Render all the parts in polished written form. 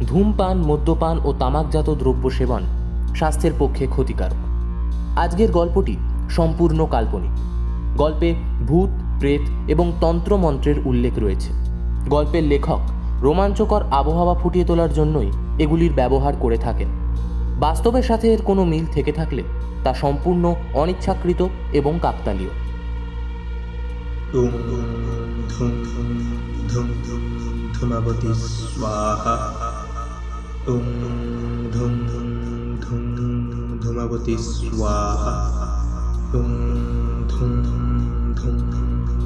ধূমপান, মদ্যপান ও তামাকজাত দ্রব্য সেবন স্বাস্থ্যের পক্ষে ক্ষতিকারক। আজকের গল্পটি সম্পূর্ণ কাল্পনিক। গল্পে ভূত, প্রেত এবং তন্ত্রমন্ত্রের উল্লেখ রয়েছে। গল্পের লেখক রোমাঞ্চকর আবহাওয়া ফুটিয়ে তোলার জন্যই এগুলির ব্যবহার করে থাকেন। বাস্তবের সাথে এর কোনো মিল থেকে থাকলে তা সম্পূর্ণ অনিচ্ছাকৃত এবং কাকতালীয়। ধূমাবতী স্বাহা। ধূমাবতী স্বাহা।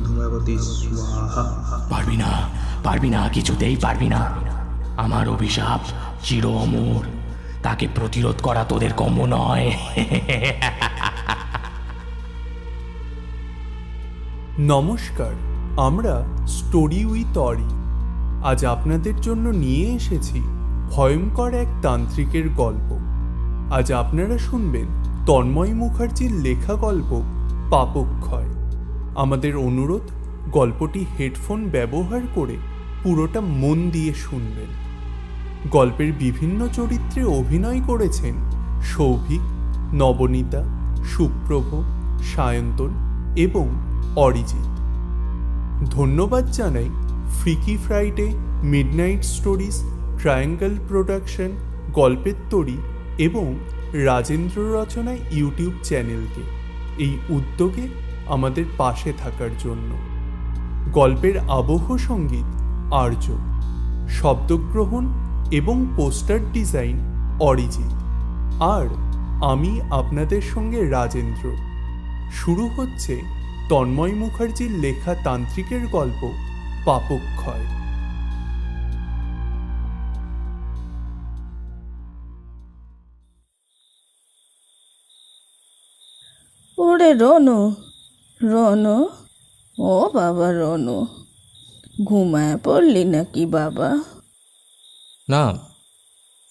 ধূমাবতী স্বাহা। পারবি না, কিছুতেই পারবি না। আমার অভিশাপ চির অমর, তাকে প্রতিরোধ করা তোদের কম্য নয়। নমস্কার, আমরা স্টোরি উইথ অরি। আজ আপনাদের জন্য নিয়ে এসেছি ভয়ঙ্কর এক তান্ত্রিকের গল্প। আজ আপনারা শুনবেন তন্ময় মুখার্জির লেখা গল্প পাপক্ষয়। আমাদের অনুরোধ, গল্পটি হেডফোন ব্যবহার করে পুরোটা মন দিয়ে শুনবেন। গল্পের বিভিন্ন চরিত্রে অভিনয় করেছেন সৌভিক, নবনীতা, সুপ্রভ, সায়ন্তন এবং অরিজিৎ। ধন্যবাদ জানাই freaky Friday, midnight stories, triangle production, গল্পের তরী এবং রাজেন্দ্র রচনা ইউটিউব চ্যানেলকে এই উদ্যোগে আমাদের পাশে থাকার জন্য। গল্পের আবহ সঙ্গীত আর্য, শব্দগ্রহণ এবং পোস্টার ডিজাইন অরিজিৎ, আর আমি আপনাদের সঙ্গে রাজেন্দ্র। শুরু হচ্ছে তন্ময় মুখার্জির লেখা তান্ত্রিকের গল্প পাপক্ষয়। ওরে রনু, রনু, ও বাবা রনু, ঘুমায় পড়লি নাকি বাবা? না,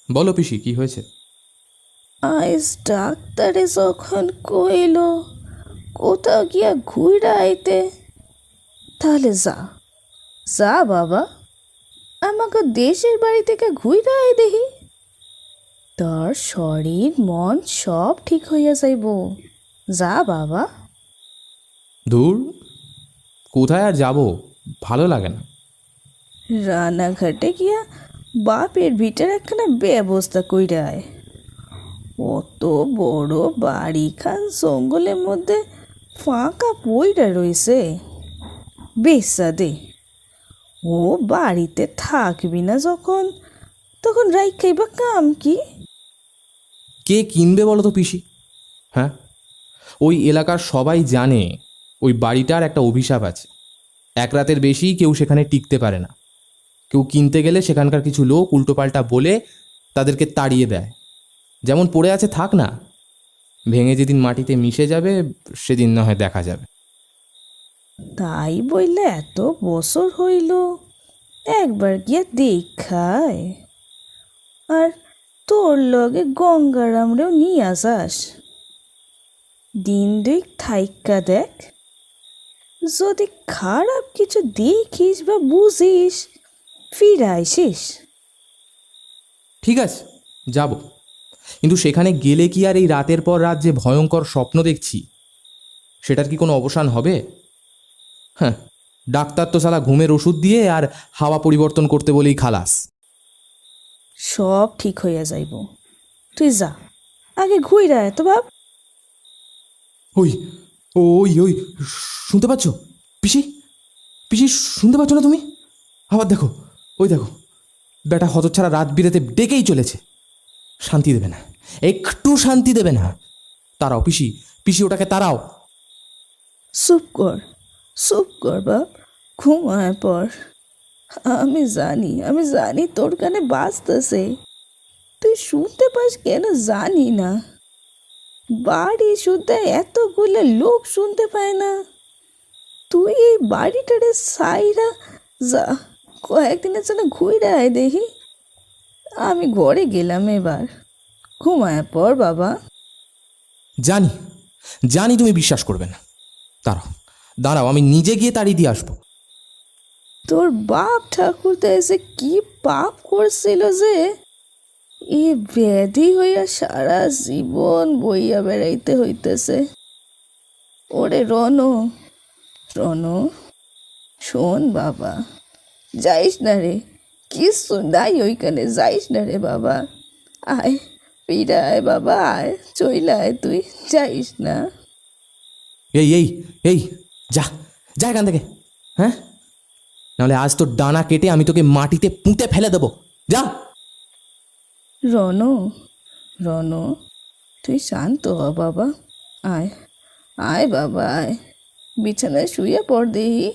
বলো পিসি, কি হয়েছে? আইস ডাক্তারে যখন কইল কোথাও গিয়া ঘুরে আইতে, তাহলে যা যা বাবা, আমাকে দেশের বাড়ি থেকে ঘুরে আয় দেখি। তোর শরীর মন সব ঠিক হইয়া যাইব। যা বাবা। দূর, কোথায় আর যাব, ভালো লাগে না। রানাঘাটে গিয়া বাপের ভিটার একখানা ব্যবস্থা কইরা আয়। অত বড় বাড়িখান জঙ্গলের মধ্যে ফাঁকা পইরা রইছে, বেসা দে। ও বাড়িতে থাকবি না যখন, তখন রাইখাই বা কাম কি? কে কিনবে বলো তো পিসি? হ্যাঁ, ওই এলাকার সবাই জানে ওই বাড়িটার একটা অভিশাপ আছে। এক রাতের বেশি কেউ সেখানে টিকতে পারে না। কেউ কিনতে গেলে সেখানকার কিছু লোক উল্টোপাল্টা বলে তাদেরকে তাড়িয়ে দেয়। যেমন পড়ে আছে থাক না, ভেঙে যেদিন মাটিতে মিশে যাবে সেদিন না হয় দেখা যাবে। তাই বললে এত বছর হইল, একবার গিয়া দেখায়। আর তোর লগে গঙ্গারামরেও নিয়ে আসাস, দিন দুই থাইকা দেখ। যদি খারাপ কিছু দেখিস বা বুঝিস, ফিরে আইসিস। ঠিক আছে, যাব, কিন্তু সেখানে গেলে কি আর এই রাতের পর রাত যে ভয়ঙ্কর স্বপ্ন দেখছি সেটার কি কোনো অবসান হবে? হ্যাঁ, ডাক্তার তো শালা ঘুমের ওষুধ দিয়ে আর হাওয়া পরিবর্তন করতে বলেই খালাস। সব ঠিক হইয়া যাইব, তুই যা, আগে ঘুইরা এত বাপ। ওই ওই ওই শুনতে পাচ্ছ পিসি? পিসি শুনতে পাচ্ছ না তুমি? আবার দেখো, ওই দেখো, বেটা হতচ্ছাড়া রাত বিরেতে ডেকেই চলেছে। শান্তি দেবে না, একটু শান্তি দেবে না। তারাও পিসি, পিসি ওটাকে তারাও। চুপ কর, চুপ কর বাপ, ঘুমায় পর। আমি জানি তোর কানে বাজতেছে, তুই শুনতে পাস কেন জানি না। বাড়ি শুদ্ধ এতগুলো লোক শুনতে পায় না। তুই এই বাড়িটারে সাইরা যা, কয়েকদিনের জন্য ঘুরে আয় দেখি। আমি ঘরে গেলাম এবার, ঘুমায় পর বাবা। জানি জানি তুমি বিশ্বাস করবে না। দাঁড়াও দাঁড়াও, আমি নিজে গিয়ে তাড়িয়ে দিয়ে আসবো। তোর বাপ ঠাকুরদা এসে কি পাপ করছিল যে এ ব্যাধি হইয়া সারা জীবন বইয়া বেড়াইতে হইতেছে। ওরে রনো, রনো, শোন বাবা, যাইস না রে, কিছু নাই ওইখানে, যাইস না রে বাবা। আয় ফিরে আয় বাবা, আয় চইলা আয়, তুই যাইস না। এই এই এই যা যা এখান থেকে, হ্যাঁ, নাহলে আজ তোর ডানা কেটে আমি তোকে মাটিতে পুঁতে ফেলে দেবো। যা। রনো, রনো, তুই শান্ত হ বাবা, আয় আয় বাবা, আয় বিছানায় শুয়ে পড় দেহি।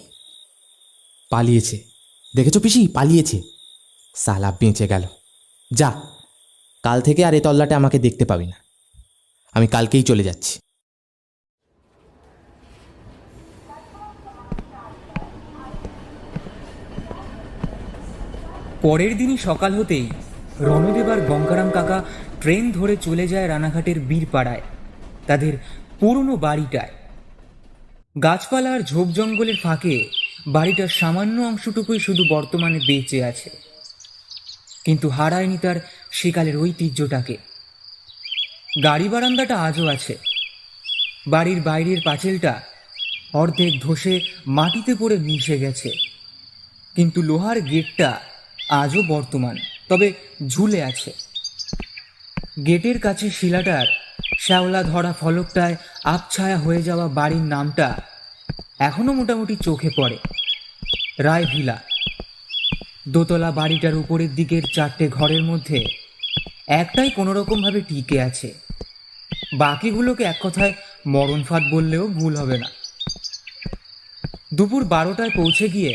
পালিয়েছে, দেখেছো পিসি, পালিয়েছে। সালা বেঁচে গেল। যা, কাল থেকে আর এ তল্লাটে আমাকে দেখতে পাবি না। আমি কালকেই চলে যাচ্ছি। পরের দিনই সকাল হতেই রণদেব আর গঙ্গারাম কাকা ট্রেন ধরে চলে যায় রানাঘাটের বীরপাড়ায়, তাদের পুরনো বাড়িটায়। গাছপালা আর ঝোপ জঙ্গলের ফাঁকে বাড়িটার সামান্য অংশটুকুই শুধু বর্তমানে বেঁচে আছে, কিন্তু হারায়নি তার সেকালের ঐতিহ্যটাকে। গাড়ি বারান্দাটা আজও আছে, বাড়ির বাইরের পাঁচিলটা অর্ধেক ধসে মাটিতে পড়ে মিশে গেছে, কিন্তু লোহার গেটটা আজও বর্তমান, তবে ঝুলে আছে। গেটের কাছে শিলাটার শ্যাওলা ধরা ফলকটায় আবছায়া হয়ে যাওয়া বাড়ির নামটা এখনো মোটামুটি চোখে পড়ে, রায় ভিলা। দোতলা বাড়িটার উপরের দিকের 4টে ঘরের মধ্যে একটাই কোনোরকমভাবে টিকে আছে, বাকিগুলোকে এক কথায় মরণ ফাঁদ বললেও ভুল হবে না। দুপুর 12টায় পৌঁছে গিয়ে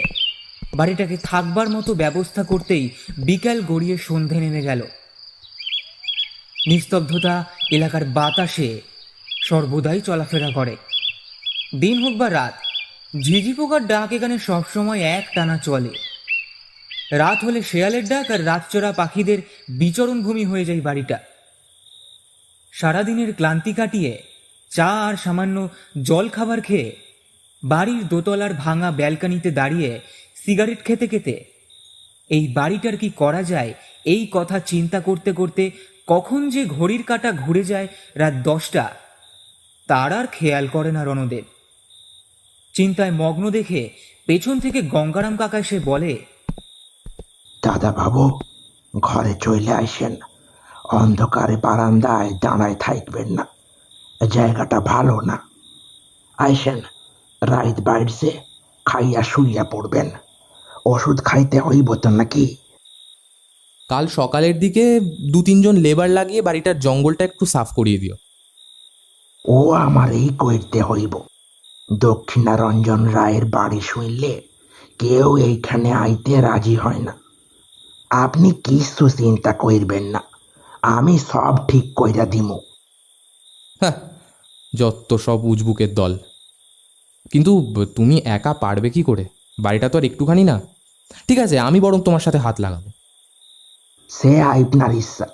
বাড়িটাকে থাকবার মতো ব্যবস্থা করতেই বিকেল গড়িয়ে সন্ধে নেমে গেল। নিস্তব্ধতা এলাকার বাতাসে সর্বদাই চলাফেরা করে, দিন হোক বা রাত। ঝিঝি পোকার ডাক এখানে সবসময় এক টানা চলে। রাত হলে শেয়ালের ডাক আর রাতচোরা পাখিদের বিচরণ ভূমি হয়ে যায় বাড়িটা। সারাদিনের ক্লান্তি কাটিয়ে চা আর সামান্য জল খাবার খেয়ে বাড়ির দোতলার ভাঙা ব্যালকানিতে দাঁড়িয়ে সিগারেট খেতে খেতে এই বাড়িটার কি করা যায় এই কথা চিন্তা করতে করতে কখন যে ঘড়ির কাঁটা ঘুরে যায় রাত 10টা, তার আর খেয়াল করে না রণদেব। চিন্তায় মগ্ন দেখে পেছন থেকে গঙ্গারাম কাকা এসে বলে, দাদা বাবু, ঘরে চলে আসেন, অন্ধকারে বারান্দায় দাঁড়ায় থাকবেন না, জায়গাটা ভালো না। আইসেন, রাইত বাইরছে, খাইয়া শুইয়া পড়বেন। ওষুধ খাইতে হইব তো নাকি? কাল সকালের দিকে 2-3 জন লেবার লাগিয়ে বাড়িটার জঙ্গলটা একটু সাফ করিয়ে দিও। ও আমারই করতে হইব। দক্ষিণারঞ্জন রায়ের বাড়ি শুনলে কেউ এইখানে আইতে রাজি হয় না। আপনি কিছু চিন্তা করবেন না, আমি সব ঠিক কইরা দিমু। হ্যাঁ, যত সব উজবুকের দল। কিন্তু তুমি একা পারবে কি করে? বাড়িটা তো আর একটুখানি না। ঠিক আছে, আমি বরং তোমার সাথে হাত লাগাবো। সে আপনার ইচ্ছা।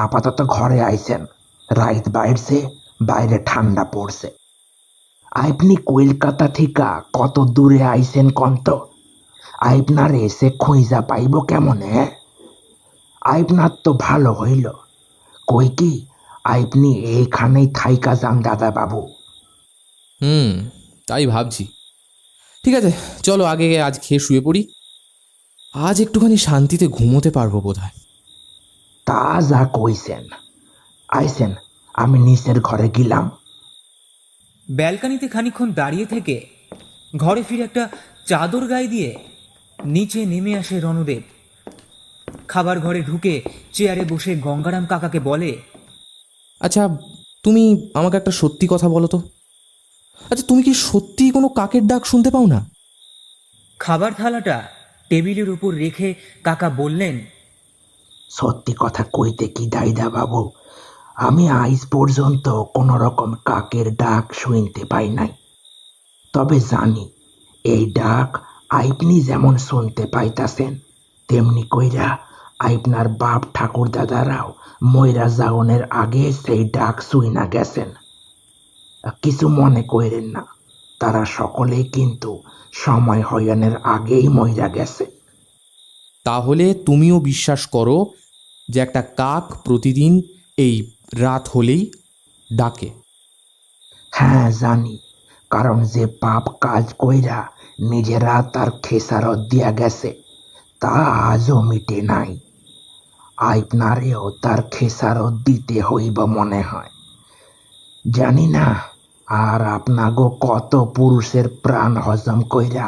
আপাতত ঘরে আইছেন, রাইত বাইরছে, বাইরে ঠান্ডা পড়ছে। আপনি কলকাতা থেকে কত দূরে আইছেন কন্ত? আপনার এসে খুঁজা পাইব কেমন? আপনার তো ভালো হইল। কই কি আপনি এইখানেই থাইকা যান দাদা বাবু। তাই ভাবছি। ঠিক আছে, চলো আগে আজ খেয়ে শুয়ে পড়ি। আজ একটুখানি শান্তিতে ঘুমোতে পারবো বোধহয়। তা যা কইছেন। আইছেন, আমি নিচের ঘরে গেলাম। ব্যালকানিতে খানিকক্ষণ দাঁড়িয়ে থেকে ঘরে ফিরে একটা চাদর গায়ে দিয়ে নিচে নেমে আসে রণদেব। খাবার ঘরে ঢুকে চেয়ারে বসে গঙ্গারাম কাকাকে বলে, আচ্ছা, তুমি আমাকে একটা সত্যি কথা বলো তো। আচ্ছা, তুমি কি সত্যিই কোনো কাকের ডাক শুনতে পাও না? খাবার থালাটা টেবিলের উপর রেখে কাকা বললেন, সত্যি কথা কইতে কি দাইদা বাবু, আমি আজ পর্যন্ত কোন রকম কাকের ডাক শুনতে পাই নাই। তবে জানি এই ডাক আপনি যেমন শুনতে পাইতাছেন, তেমনি কইরা আপনার বাপ ঠাকুর দাদারাও ময়রা যাওনের আগে সেই ডাক শুইনা গেছেন। কিছু মনে কইরেন না, তারা সকলেই কিন্তু সময় হয়নের আগেই মইরা গেছে। তাহলে তুমিও বিশ্বাস করো যে একটা কাক প্রতিদিন এই রাত হলেই ডাকে? হ্যাঁ জানি, কারণ যে পাপ কাজ কইরা নিজেরা তার খেসারত দিয়া গেছে তা আজও মিটে নাই। আপনারেও তার খেসারত দিতে হইব মনে হয়। জানি না আর আপনাগো কত পুরুষের প্রাণ হজম কইরা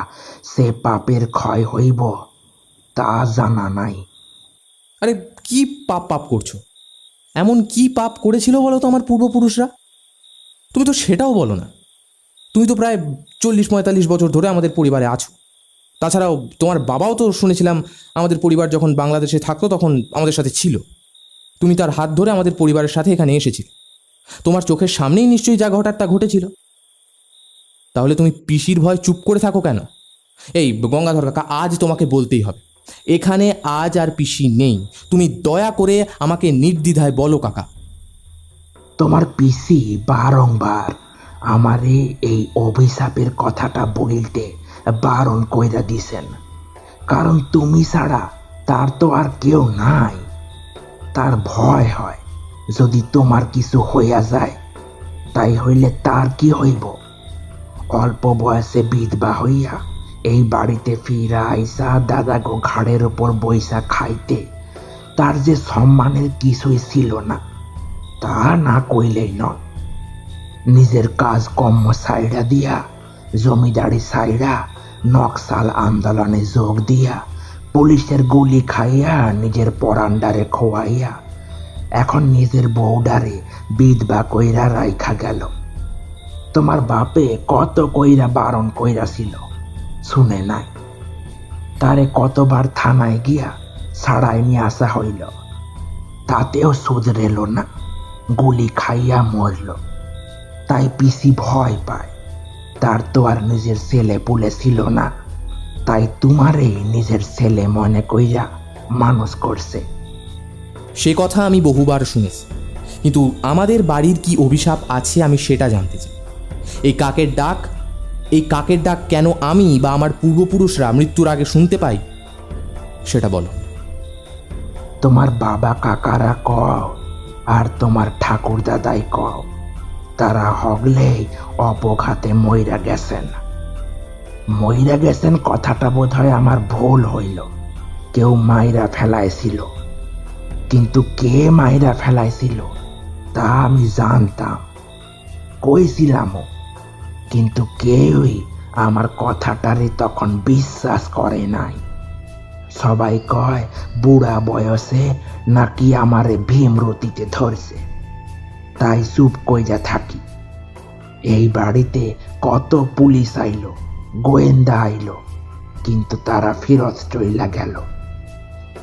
সে পাপের ক্ষয় হইব তা জানা নাই। আরে কি পাপ পাপ করছো? এমন কি পাপ করেছিল বলো তো আমার পূর্বপুরুষরা? তুমি তো সেটাও বলো না। তুমি তো প্রায় 40-45 বছর ধরে আমাদের পরিবারে আছো। তাছাড়াও তোমার বাবাও তো শুনেছিলাম আমাদের পরিবার যখন বাংলাদেশে থাকতো তখন আমাদের সাথে ছিল। তুমি তার হাত ধরে আমাদের পরিবারের সাথে এখানে এসেছিলে। তোমার চোখের সামনেই নিশ্চয়ই যা ঘটার তা ঘটেছিল। তাহলে তুমি পিসির ভয় চুপ করে থাকো কেন? এই গঙ্গাধর কাকা, আজ তোমাকে বলতেই হবে, এখানে আজ আর পিসি নেই। তুমি দয়া করে আমাকে নির্দ্বিধায় বলো কাকা। তোমার পিসি বারংবার আমারে এই অভিশাপের কথাটা বলতে বারণ কইরা দিছেন, কারণ তুমি ছাড়া তার তো আর কেউ নাই। তার ভয় হয় যদি তোমার কিছু হইয়া যায়, তাই হইলে তার কি হইব? অল্প বয়সে বিধবা হইয়া এই বাড়িতে ফিরা আইসা দাদাগো ঘাড়ের ওপর বইসা খাইতে তার যে সম্মানের কিছুই ছিল না তা না কইলেই নয়। নিজের কাজ কর্ম সাইডা দিয়া, জমিদারি সাইডা নকশাল আন্দোলনে যোগ দিয়া, পুলিশের গুলি খাইয়া নিজের পরান্ডারে খোয়াইয়া এখন নিজের বউডারে বিধবা কইরা রাইখা গেল। তোমার বাপে কত কইরা বারণ কইরা ছিল, শুনে নাই। তারে কতবার থানায় গিয়া ছাড়াই নিয়ে আসা হইল, তাতেও শুধরেল না, গুলি খাইয়া মরল। তাই পিসি ভয় পায়। তার তো আর নিজের ছেলে পুলে ছিল না, তাই তোমারে নিজের ছেলে মনে কইরা মানুষ করছে। সে কথা আমি বহুবার শুনেছি, কিন্তু আমাদের বাড়ির কি অভিশাপ আছে আমি সেটা জানতে চাই। এই কাকের ডাক কেন আমি বা আমার পূর্বপুরুষরা মৃত্যুর আগে শুনতে পাই সেটা বলো। তোমার বাবা কাকারা কও আর তোমার ঠাকুর দাদাই কও, তারা হগলেই অপঘাতে মইরা গেছেন। কথাটা বোধ হয় আমার ভুল হইল। কেউ মাইরা ফেলাইছিল, কিন্তু কে মাইরা ফেলাইছিল তা আমি জানতাম, কইছিলামও, কিন্তু কেউই আমার কথাটারে তখন বিশ্বাস করে নাই। সবাই কয় বুড়া বয়সে নাকি আমারে ভীমরতিতে ধরছে, তাই চুপ কইরা থাকি। এই বাড়িতে কত পুলিশ আইলো, গোয়েন্দা আইলো, কিন্তু তারা ফেরত চইলা গেল।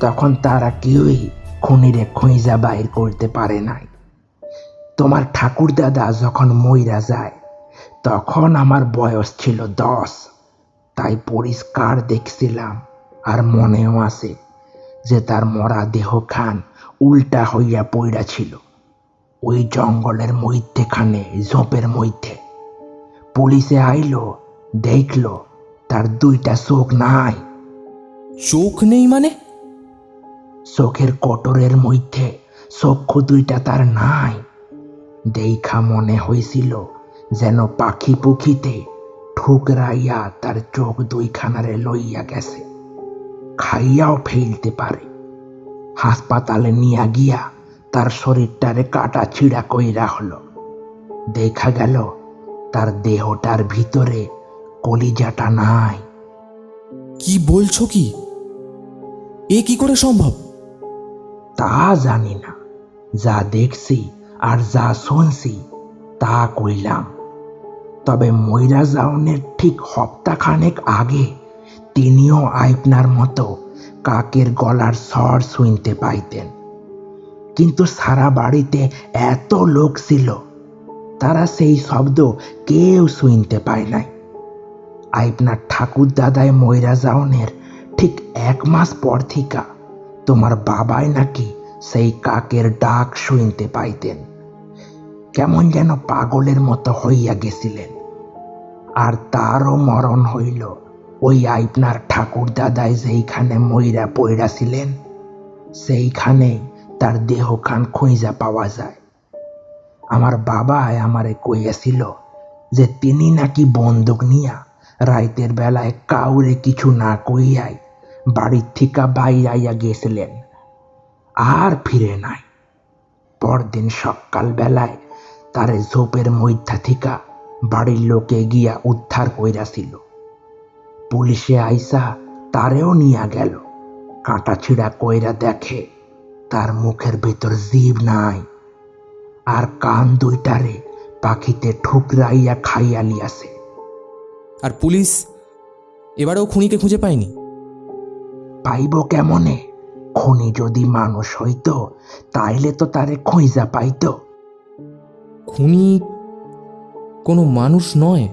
তখন তারা কেউই খুনিরে খুঁজা বাইর করতে পারে নাই। তোমার ঠাকুর দাদা যখন মইরা যায় তখন আমার বয়স ছিল 10, তাই পরিষ্কার দেখছিলাম। আর মনেও আছে যে তার মরা দেহ খান উল্টা হইয়া পইড়া ছিল ওই জঙ্গলের মধ্যেখানে, ঝোপের মধ্যে। পুলিশে আইলো, দেখলো তার 2টা চোখ নাই। চোখ নেই মানে? চোখের কোটরের মধ্যে চক্ষু 2টা তার নাই। দেখা মনে হয়েছিল যেন পাখি পুখিতে ঠুকরাইয়া তার চোখ 2খানারে লইয়া গেছে, খাইয়াও ফেলতে পারে। হাসপাতালে নিয়া গিয়া তার শরীরটারে কাটা ছিঁড়া কইরা হলো। দেখা গেল তার দেহটার ভিতরে কলিজাটা নাই। কি বলছো কি? এ কি করে সম্ভব? তা জানি না, যা দেখছি আর যা শুনছি তা কইলাম। তবে মইরা যাওনের ঠিক সপ্তাহখানেক আগে তিনিও আপনার মতো কাকের গলার স্বর শুনতে পাইতেন, কিন্তু সারা বাড়িতে এত লোক ছিল, তারা সেই শব্দ কেউ শুনতে পায় নাই। আপনার ঠাকুর দাদাই মইরা যাওনের ঠিক 1 মাস পর থেকে তোমার বাবাই নাকি সেই কাকের ডাক শুনতে পাইতেন। কেমন যেন পাগলের মতো হইয়া গেছিলেন। আর তারও মরণ হইল ওই আপনার ঠাকুর দাদাই যেইখানে মইরা পইরা ছিলেন সেইখানেই তার দেহখান খুঁজা পাওয়া যায়। আমার বাবা আমারে কইয়াছিল যে তিনি নাকি বন্দুক নিয়া রাইতের বেলায় কাউরে কিছু না কইয়াই বাড়ির থিকা বাইরাইয়া গেছিলেন, আর ফিরে নাই। পরদিন সকাল বেলায় তারে ঝোপের মধ্যা থিকা বাড়ির লোকে গিয়া উদ্ধার কইরাছিল। পুলিশে আইসা তারেও নিয়া গেল। কাঁটা ছিঁড়া কইরা দেখে তার মুখের ভিতর জিভ নাই, আর কান দুইটারে পাখিতে ঠুকরাইয়া খাইয়া লিয়াছে। আর পুলিশ এবারেও খুনিকে খুঁজে পায়নি? পাইব কেমনে? খুনি যদি মানুষ হইতো তাইলে তো তারে খুঁজা পাইতো। খুনি কোনো মানুষ নয়?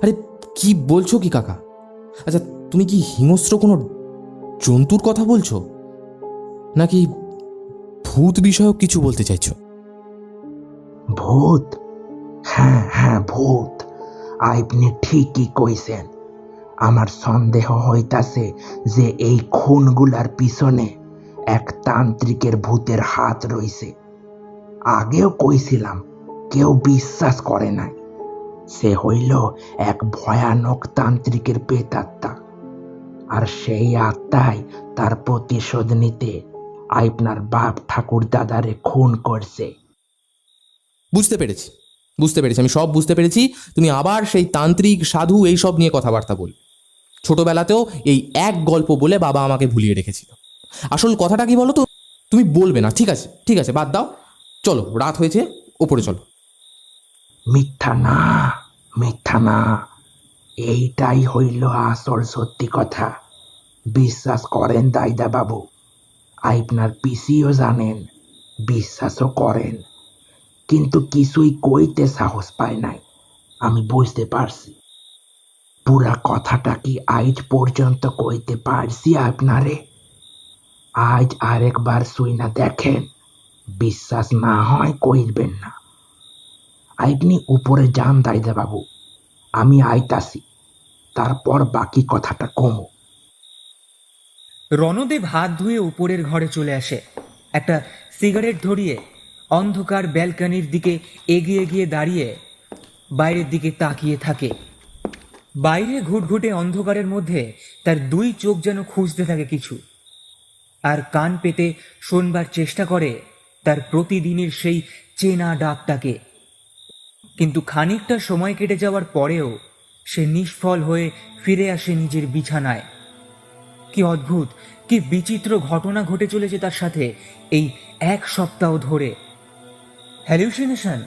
আরে কি বলছো কি কাকা? আচ্ছা, তুমি কি হিংস্র কোনো জন্তুর কথা বলছো, নাকি ভূত বিষয়ক কিছু বলতে চাইছো? ভূত? হ্যাঁ হ্যাঁ, ভূত। আপনি ঠিকই কইছেন। আমার সন্দেহ হইতাছে যে এই খুনগুলার পিছনে এক তান্ত্রিকের ভূতের হাত রইছে। আগেও কইছিলাম, কেউ বিশ্বাস করে নাই। সে হইল এক ভয়ানক তান্ত্রিকের প্রেতাত্মা, আর সেই আত্মাই তার প্রতিশোধ নিতে আপনার বাপ ঠাকুর দাদারে খুন করছে। বুঝতে পেরেছি, আমি সব বুঝতে পেরেছি। তুমি আবার সেই তান্ত্রিক সাধু এইসব নিয়ে কথাবার্তা বল। ছোটবেলাতেও এই এক গল্প বলে বাবা আমাকে ভুলিয়ে রেখেছিল। আসল কথাটা কি বলো তো? তুমি বলবে না? ঠিক আছে, বাদ দাও। চলো, রাত হয়েছে, ওপরে চলো। মিথ্যা না, এইটাই হইল আসল সত্যি কথা। বিশ্বাস করেন দাইদা বাবু, আপনার পিসিও জানেন, বিশ্বাসও করেন, কিন্তু কিছুই কইতে সাহস পায় নাই। আমি বুঝতে পারছি। পুরা কথাটা কি আজ পর্যন্ত কইতে পারছি আপনারে? আজ আরেকবার শুইনা দেখেন, বিশ্বাস না হয় কইবেন না। আপনি উপরে যান দাইদা বাবু, আমি আইতাছি, তারপর বাকি কথাটা কমো। রণদেব হাত ধুয়ে উপরের ঘরে চলে আসে। একটা সিগারেট ধরিয়ে অন্ধকার ব্যালকনির দিকে এগিয়ে গিয়ে দাঁড়িয়ে বাইরের দিকে তাকিয়ে থাকে। বাইরে ঘুটঘুটে অন্ধকারের মধ্যে তার দুই চোখ যেন খুঁজতে থাকে কিছু, আর কান পেতে শোনবার চেষ্টা করে তার প্রতিদিনের সেই চেনা ডাকটাকে। কিন্তু খানিকটা সময় কেটে যাওয়ার পরেও সে নিষ্ফল হয়ে ফিরে আসে নিজের বিছানায়। কি অদ্ভুত, কি বিচিত্র ঘটনা ঘটে চলেছে তার সাথে এই এক সপ্তাহ ধরে। হ্যালুসিনেশন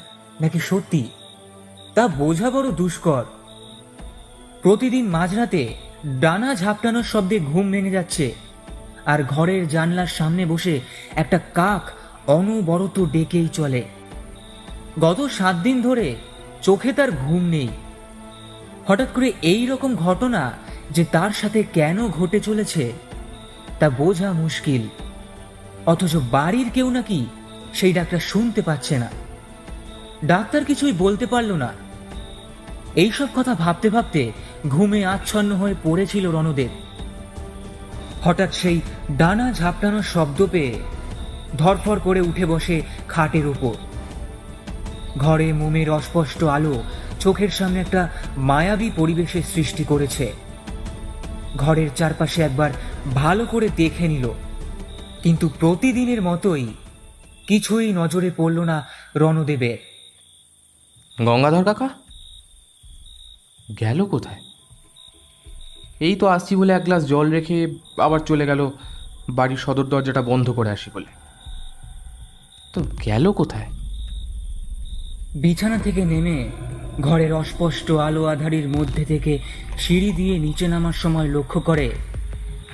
নাকি সত্যি, তা বোঝা বড় দুষ্কর। প্রতিদিন মাঝরাতে ডানা ঝাপটানোর শব্দে ঘুম ভেঙে যাচ্ছে, আর ঘরের জানলার সামনে বসে একটা কাক অনবরত ডেকেই চলে। গত 7 দিন ধরে চোখে তার ঘুম নেই। হঠাৎ করে এই রকম ঘটনা যে তার সাথে কেন ঘটে চলেছে তা বোঝা মুশকিল। অথচ বাড়ির কেউ নাকি সেই ডাকটা শুনতে পাচ্ছে না। ডাক্তার কিছুই বলতে পারল না। এইসব কথা ভাবতে ভাবতে ঘুমে আচ্ছন্ন হয়ে পড়েছিল রণদেব। হঠাৎ সেই ডানা ঝাপটানোর শব্দ পেয়ে ধরফর করে উঠে বসে খাটের উপর। ঘরে মোমের অস্পষ্ট আলো চোখের সামনে একটা মায়াবী পরিবেশের সৃষ্টি করেছে। ঘরের চারপাশে একবার ভালো করে দেখে নিল, কিন্তু প্রতিদিনের মতোই কিছুই নজরে পড়ল না রণদেবের। গঙ্গাধর কাকা গেল কোথায়? এই তো আসছি বলে এক গ্লাস জল রেখে আবার চলে গেল বাড়ির সদর দরজাটা বন্ধ করে আসি বলে। তো গেল কোথায়? বিছানা থেকে নেমে ঘরের অস্পষ্ট আলো আধারির মধ্যে থেকে সিঁড়ি দিয়ে নিচে নামার সময় লক্ষ্য করে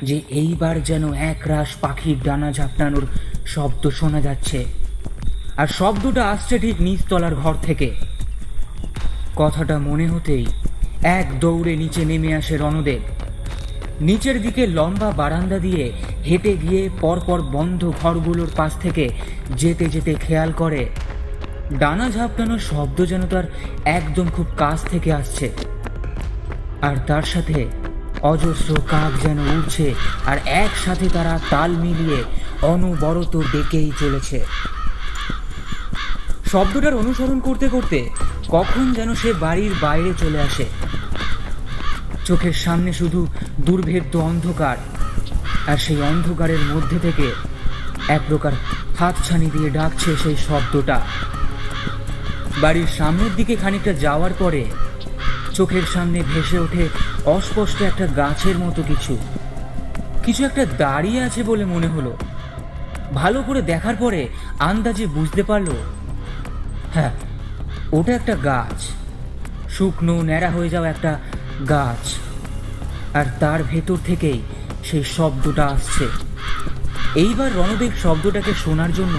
যে এইবার যেন একরাশ পাখির ডানা ঝাপটানোর শব্দ শোনা যাচ্ছে, আর শব্দটা আসছে ঠিক নিচতলার ঘর থেকে। কথাটা মনে হতেই এক দৌড়ে নিচে নেমে আসে রণদেব। নিচের দিকে লম্বা বারান্দা দিয়ে হেঁটে গিয়ে পরপর বন্ধ ঘরগুলোর পাশ থেকে যেতে যেতে খেয়াল করে ডানা ঝাপটানোর শব্দ যেন তার একদম খুব কাছ থেকে আসছে, আর তার সাথে অজস্র কাক যেন উড়ছে, আর একসাথে তারা তাল মিলিয়ে অনবরত ডেকেই চলেছে। শব্দটার অনুসরণ করতে করতে কখন যেন সে বাড়ির বাইরে চলে আসে। চোখের সামনে শুধু দুর্ভেদ্য অন্ধকার, আর সেই অন্ধকারের মধ্যে থেকে এক প্রকার হাতছানি দিয়ে ডাকছে সেই শব্দটা। বাড়ির সামনের দিকে খানিকটা যাওয়ার পরে চোখের সামনে ভেসে ওঠে অস্পষ্ট একটা গাছের মতো কিছু একটা দাঁড়িয়ে আছে বলে মনে হলো। ভালো করে দেখার পরে আন্দাজে বুঝতে পারলো, হ্যাঁ, ওটা একটা গাছ, শুকনো ন্যাড়া হয়ে যাওয়া একটা গাছ, আর তার ভেতর থেকেই সেই শব্দটা আসছে। এইবার রণদেব শব্দটাকে শোনার জন্য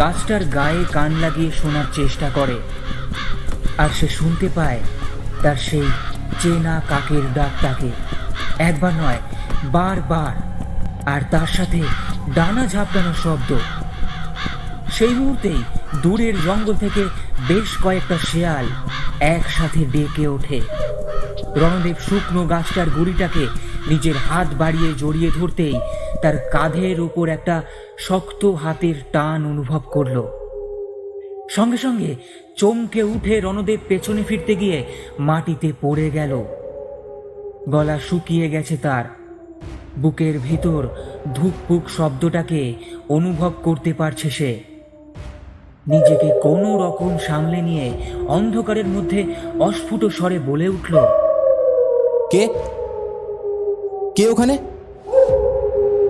গাছটার গায়ে কান লাগিয়ে শোনার চেষ্টা করে, আর সে শুনতে পায় তার সেই চেনা কাকের ডাকটাকে, একবার নয় বারবার, আর তার সাথে ডানা ঝাপটানোর শব্দ। সেই মুহূর্তেই দূরের জঙ্গল থেকে বেশ কয়েকটা শেয়াল একসাথে ডেকে ওঠে। রণদেব শুকনো গাছটার গুড়িটাকে নিজের হাত বাড়িয়ে জড়িয়ে ধরতেই তার কাঁধের উপর একটা শক্ত হাতের টান অনুভব করল। সঙ্গে সঙ্গে চমকে উঠে রণদেব পেছনে ফিরতে গিয়ে মাটিতে পড়ে গেল। গলা শুকিয়ে গেছে তার, বুকের ভিতর ধুকপুক শব্দটাকে অনুভব করতে পারছে সে। নিজেকে কোনো রকম সামলে নিয়ে অন্ধকারের মধ্যে অস্ফুট স্বরে বলে উঠল, কে কে ওখানে?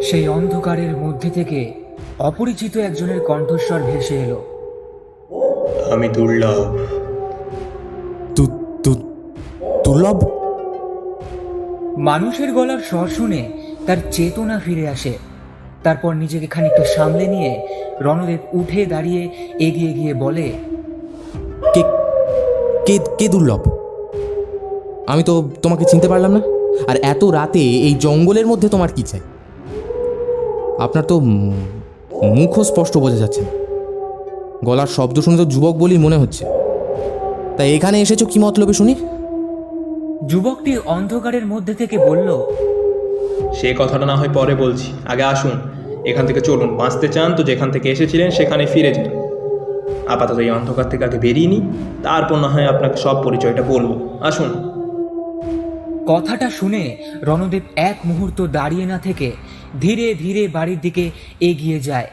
সেই অন্ধকারের মধ্যে থেকে অপরিচিত একজনের কণ্ঠস্বর ভেসে এলো, আমি দুর্লভ। দুর্লভ? মানুষের গলার স্বর শুনে তার চেতনা ফিরে আসে। তারপর নিজেকে খানিকটা সামলে নিয়ে রণদেব উঠে দাঁড়িয়ে এগিয়ে গিয়ে বলে, কে কে কে দুর্লভ? আমি তো তোমাকে চিনতে পারলাম না, আর এত রাতে এই জঙ্গলের মধ্যে তোমার কি চাই? আপনার তো মুখও স্পষ্ট বোঝা যাচ্ছে না, গলার শব্দ শুনে তো যুবক বলেই মনে হচ্ছে। তাই এখানে এসেছো কি মতলবে শুনি? যুবকটি অন্ধকারের মধ্যে থেকে বলল, সে কথাটা না হয় পরে বলছি, আগে আসুন, এখান থেকে চলুন। বাঁচতে চান তো যেখান থেকে এসেছিলেন সেখানে ফিরে যান। আপাতত এই অন্ধকার থেকে আগে বেরিয়ে নিই, তারপর না হয় আপনাকে সব পরিচয়টা বলবো। আসুন। কথাটা শুনে রণদেব এক মুহূর্ত দাঁড়িয়ে না থেকে ধীরে ধীরে বাড়ির দিকে এগিয়ে যায়,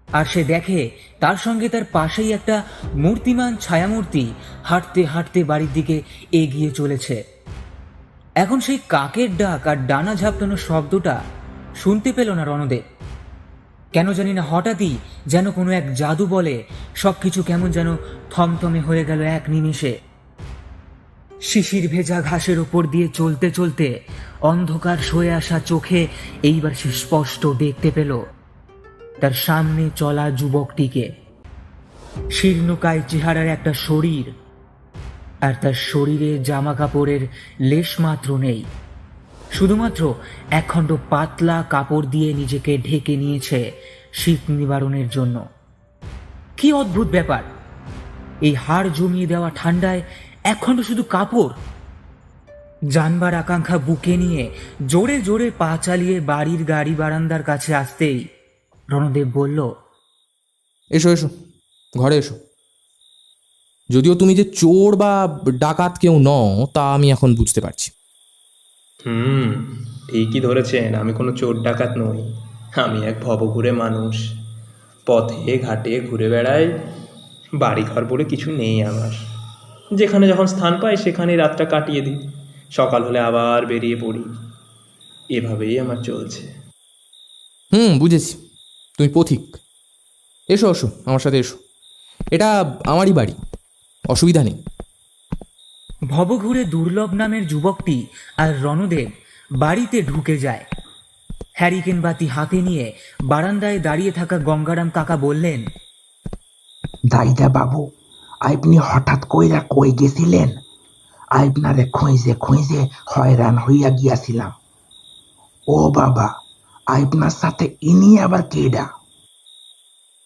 আর সে দেখে তার সঙ্গে তার পাশেই একটা মূর্তিমান ছায়ামূর্তি হাঁটতে হাঁটতে বাড়ির দিকে এগিয়ে চলেছে। এখন সেই কাকের ডাক আর ডানা ঝাপটানোর শব্দটা শুনতে পেল না রণদেব। কেন জানি না হঠাৎই যেন কোনো এক জাদু বলে সবকিছু কেমন যেন থমথমে হয়ে গেল এক নিমেষে। শিশির ভেজা ঘাসের উপর দিয়ে চলতে চলতে অন্ধকার সয়ে আসা চোখে এইবার সে স্পষ্ট দেখতে পেল তার সামনে চলা যুবকটিকে। শীর্ণকায় চেহারার একটা শরীর, আর তার শরীরে জামা কাপড়ের লেশ মাত্র নেই, শুধুমাত্র একখণ্ড পাতলা কাপড় দিয়ে নিজেকে ঢেকে নিয়েছে শীত নিবারণের জন্য। কি অদ্ভুত ব্যাপার, এই হাড় জমিয়ে দেওয়া ঠান্ডায় একখণ্ড শুধু কাপড়। জানবার আকাঙ্ক্ষা বুকে নিয়ে জোরে জোরে পা চালিয়ে বাড়ির গাড়ি বারান্দার কাছে আসতেই রণদেব বলল, এসো এসো, ঘরে এসো। যদিও তুমি যে চোর বা ডাকাত কেউ নও তা আমি এখন বুঝতে পারছি। ঠিকই ধরেছেন, আমি কোনো চোর ডাকাত নই। আমি এক ভবঘুরে মানুষ, পথে ঘাটে ঘুরে বেড়াই। বাড়ি ঘর বলে কিছু নেই আমার। যেখানে যখন স্থান পাই সেখানেই রাতটা কাটিয়ে দিই, সকাল হলে আবার বেরিয়ে পড়ি। এভাবেই আমার চলছে। বুঝেছি, তুমি পথিক। এসো এসো, আমার সাথে এসো, এটা আমারই বাড়ি, অসুবিধা নেই। ভবঘুরে দুর্লভ নামের যুবকটি আর রণদেব বাড়িতে ঢুকে যায়। হ্যারিকেন বাতি হাতে নিয়ে বারান্দায় দাঁড়িয়ে থাকা গঙ্গারাম কাকা বললেন, দাইদা বাবু, আপনি হঠাৎ কইরা কই গেছিলেন? আপনারে খুঁজে খুঁজে হয়রান হইয়া গিয়াছিলাম। ও বাবা, আপনার সাথে ইনি আবার কেডা?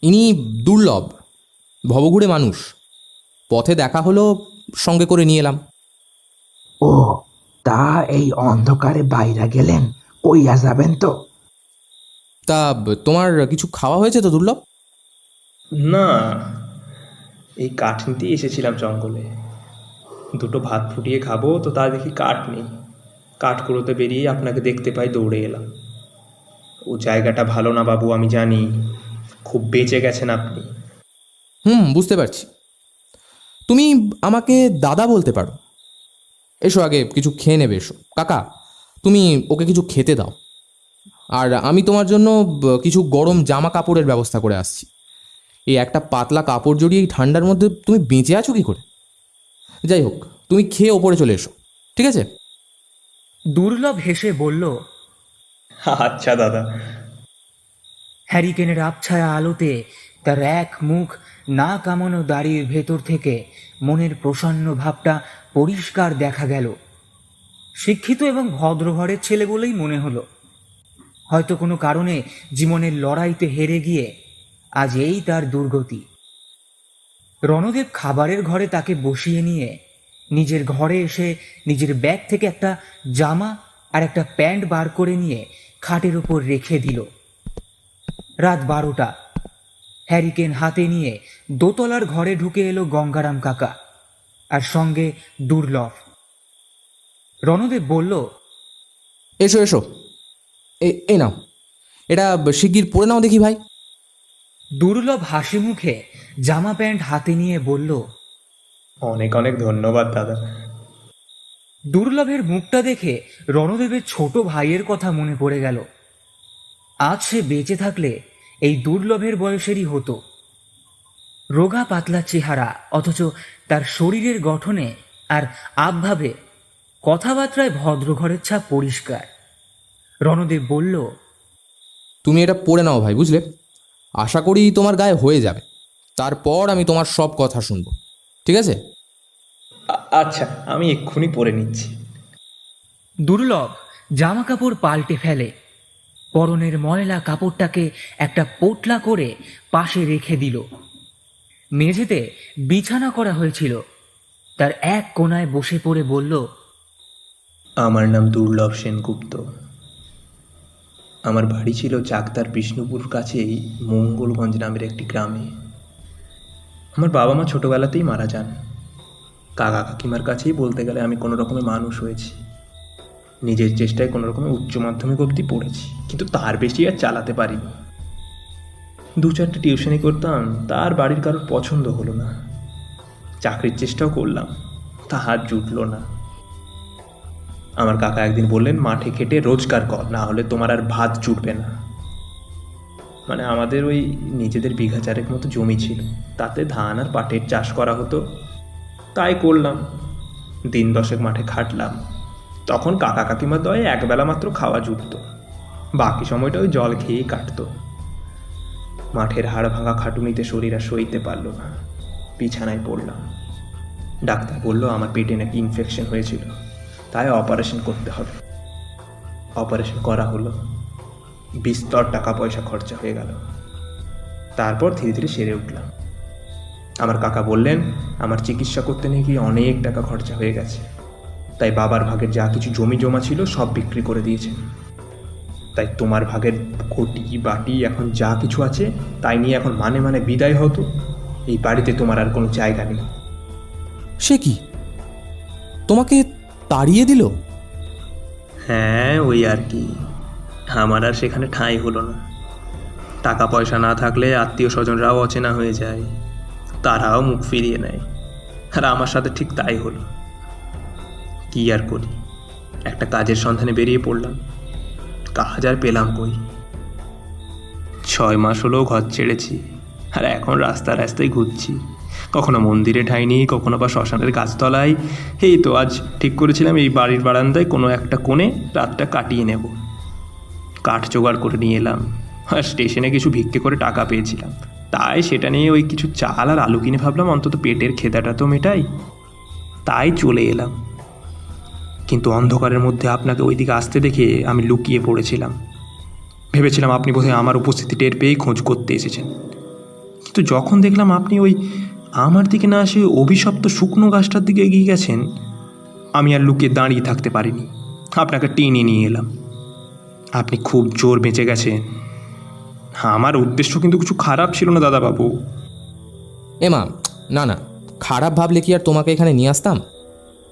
ইনি দুর্লভ, ভবঘুরে মানুষ, পথে দেখা হলো, সঙ্গে করে নিয়ে এলাম। ও, তা এই অন্ধকারে বাইরে গেলেন, কইয়া যাবেন তো? তা তোমার কিছু খাওয়া হয়েছে তো দুর্লভ? না, এই কাঠ নিতেই এসেছিলাম জঙ্গলে। দুটো ভাত ফুটিয়ে খাবো তো তা দেখি কাঠ নেই। কাঠ কুড়োতে বেরিয়ে আপনাকে দেখতে পাই, দৌড়ে এলাম। ও জায়গাটা ভালো না বাবু, আমি জানি। খুব বেঁচে গেছেন আপনি। বুঝতে পারছি। তুমি আমাকে দাদা বলতে পারো। এসো, আগে কিছু খেয়ে নেবে। এসো কাকা, তুমি ওকে কিছু খেতে দাও, আর আমি তোমার জন্য কিছু গরম জামা কাপড়ের ব্যবস্থা করে আসছি। এই একটা পাতলা কাপড় জড়িয়ে এই ঠান্ডার মধ্যে তুমি বেঁচে আছো কী করে? যাই হোক, তুমি খেয়ে ওপরে চলে এসো, ঠিক আছে? দুর্লভ হেসে বলল, আচ্ছা দাদা। হ্যারিকেনের আবছায়া আলোতে তার এক মুখ না কামানো দাড়ির ভেতর থেকে মনের প্রসন্ন ভাবটা পরিষ্কার দেখা গেল। শিক্ষিত এবং ভদ্র ঘরের ছেলে বলেই মনে হলো। হয়তো কোনো কারণে জীবনের লড়াইতে হেরে গিয়ে আজ এই তার দুর্গতি। রণদেব খাবারের ঘরে তাকে বসিয়ে নিয়ে নিজের ঘরে এসে নিজের ব্যাগ থেকে একটা জামা আর একটা প্যান্ট বার করে নিয়ে খাটের ওপর রেখে দিল। রাত 12টা। হ্যারিকেন হাতে নিয়ে দোতলার ঘরে ঢুকে এলো গঙ্গারাম কাকা, আর সঙ্গে দুর্লভ। রণদেব বলল, এসো এসো, এই নাও, এটা শিগগির পরে নাও দেখি ভাই। দুর্লভ হাসি মুখে জামা প্যান্ট হাতে নিয়ে বলল, অনেক অনেক ধন্যবাদ দাদা। দুর্লভের মুখটা দেখে রণদেবের ছোট ভাইয়ের কথা মনে পড়ে গেল। আজ সে বেঁচে থাকলে এই দুর্লভের বয়সেরই হতো। রোগা পাতলা চেহারা, অথচ তার শরীরের গঠনে আর আবভাবে, কথাবার্তায় ভদ্রঘরের ছাপ পরিষ্কার। রণদেব বলল, তুমি এটা পরে নাও ভাই, বুঝলে? আশা করি তোমার গায়ে হয়ে যাবে, তারপর আমি তোমার সব কথা শুনবো, ঠিক আছে? আচ্ছা, আমি এক্ষুনি পরে নিচ্ছি। দুর্লভ জামা কাপড় পাল্টে ফেলে, পরনের ময়লা কাপড়টাকে একটা পোটলা করে পাশে রেখে দিল। মেঝেতে বিছানা করা হয়েছিল, তার এক কোণায় বসে পড়ে বলল, আমার নাম দুর্লভ সেনগুপ্ত। আমার বাড়ি ছিল চাকদার বিষ্ণুপুর কাছেই মঙ্গলগঞ্জ নামের একটি গ্রামে। আমার বাবা মা ছোটোবেলাতেই মারা যান। কাকা কাকিমার কাছেই বলতে গেলে আমি কোনো রকমে মানুষ হয়েছি। নিজের চেষ্টায় কোনো রকমে উচ্চ মাধ্যমিক অবধি পড়েছি, কিন্তু তার বেশি আর চালাতে পারিনি। 2-4টে টিউশনি করতাম, তার বাড়ির কারোর পছন্দ হলো না। চাকরির চেষ্টাও করলাম, তা হাত জুটলো না। আমার কাকা একদিন বললেন, মাঠে খেটে রোজগার কর, না হলে তোমার আর ভাত জুটবে না। মানে আমাদের ওই নিজেদের বিঘা চারেক মতো জমি ছিল, তাতে ধান আর পাটের চাষ করা হতো। তাই করলাম, দিন 10 মাঠে খাটলাম। তখন কাকা কাকিমার দয়ে একবেলা মাত্র খাওয়া জুটত, বাকি সময়টা ওই জল খেয়েই কাটতো। মাঠের হাড় ভাঙা খাটুনিতে শরীর আর সইতে পারল না, বিছানায় পড়লাম। ডাক্তার বলল আমার পেটে নাকি ইনফেকশন হয়েছিল, তাই অপারেশন করতে হবে। অপারেশন করা হলো, বিস্তর টাকা পয়সা খরচা হয়ে গেল। তারপর ধীরে ধীরে সেরে উঠলাম। আমার কাকা বললেন আমার চিকিৎসা করতে নাকি অনেক টাকা খরচা হয়ে গেছে, তাই বাবার ভাগের যা কিছু জমি জমা ছিল সব বিক্রি করে দিয়েছেন। তাই তোমার ভাগের ঘটি বাটি এখন যা কিছু আছে তাই নিয়ে এখন মানে মানে বিদায় হতো। এই বাড়িতে তোমার আর কোনো জায়গা নেই। সে কি, তোমাকে তাড়িয়ে দিল? হ্যাঁ, ওই আর কি। আমার আর সেখানে ঠাঁই হলো না। টাকা পয়সা না থাকলে আত্মীয় স্বজনরাও অচেনা হয়ে যায়, তারাও মুখ ফিরিয়ে নেয়। আর আমার সাথে ঠিক তাই হলো। কি আর করি, একটা কাজের সন্ধানে বেরিয়ে পড়লাম। কাজ আর পেলাম কই। 6 মাস হলেও ঘর ছেড়েছি, আর এখন রাস্তায় রাস্তায় ঘুরছি। কখনো মন্দিরে ঠাইনি, কখনো বা শ্মশানের গাছতলায়। এই তো আজ ঠিক করেছিলাম এই বাড়ির বারান্দায় কোনো একটা কোণে রাতটা কাটিয়ে নেব। কাঠ জোগাড় করে নিয়ে এলাম, আর স্টেশনে কিছু ভিক্ষে করে টাকা পেয়েছিলাম, তাই সেটা নিয়ে ওই কিছু চাল আর আলু কিনে ভাবলাম অন্তত পেটের খেদাটা তো মেটাই। তাই চলে এলাম। কিন্তু অন্ধকারের মধ্যে আপনাকে ওইদিকে আসতে দেখে আমি লুকিয়ে পড়েছিলাম। ভেবেছিলাম আপনি বোধহয় আমার উপস্থিতি টের পেয়েই খোঁজ করতে এসেছেন, কিন্তু কিন্তু যখন দেখলাম আপনি ওই আমার দিকে না এসে অভিশপ্ত শুকনো গাছটার দিকে এগিয়ে গেছেন, আমি আর লুকিয়ে দাঁড়িয়ে থাকতে পারিনি, আপনাকে টেনে নিয়ে এলাম। আপনি খুব জোর বেঁচে গেছেন। আমার উদ্দেশ্য কিন্তু কিছু খারাপ ছিল না দাদাবাবু। এমা, না না, খারাপ ভাবলে কি আর তোমাকে এখানে নিয়ে আসতাম?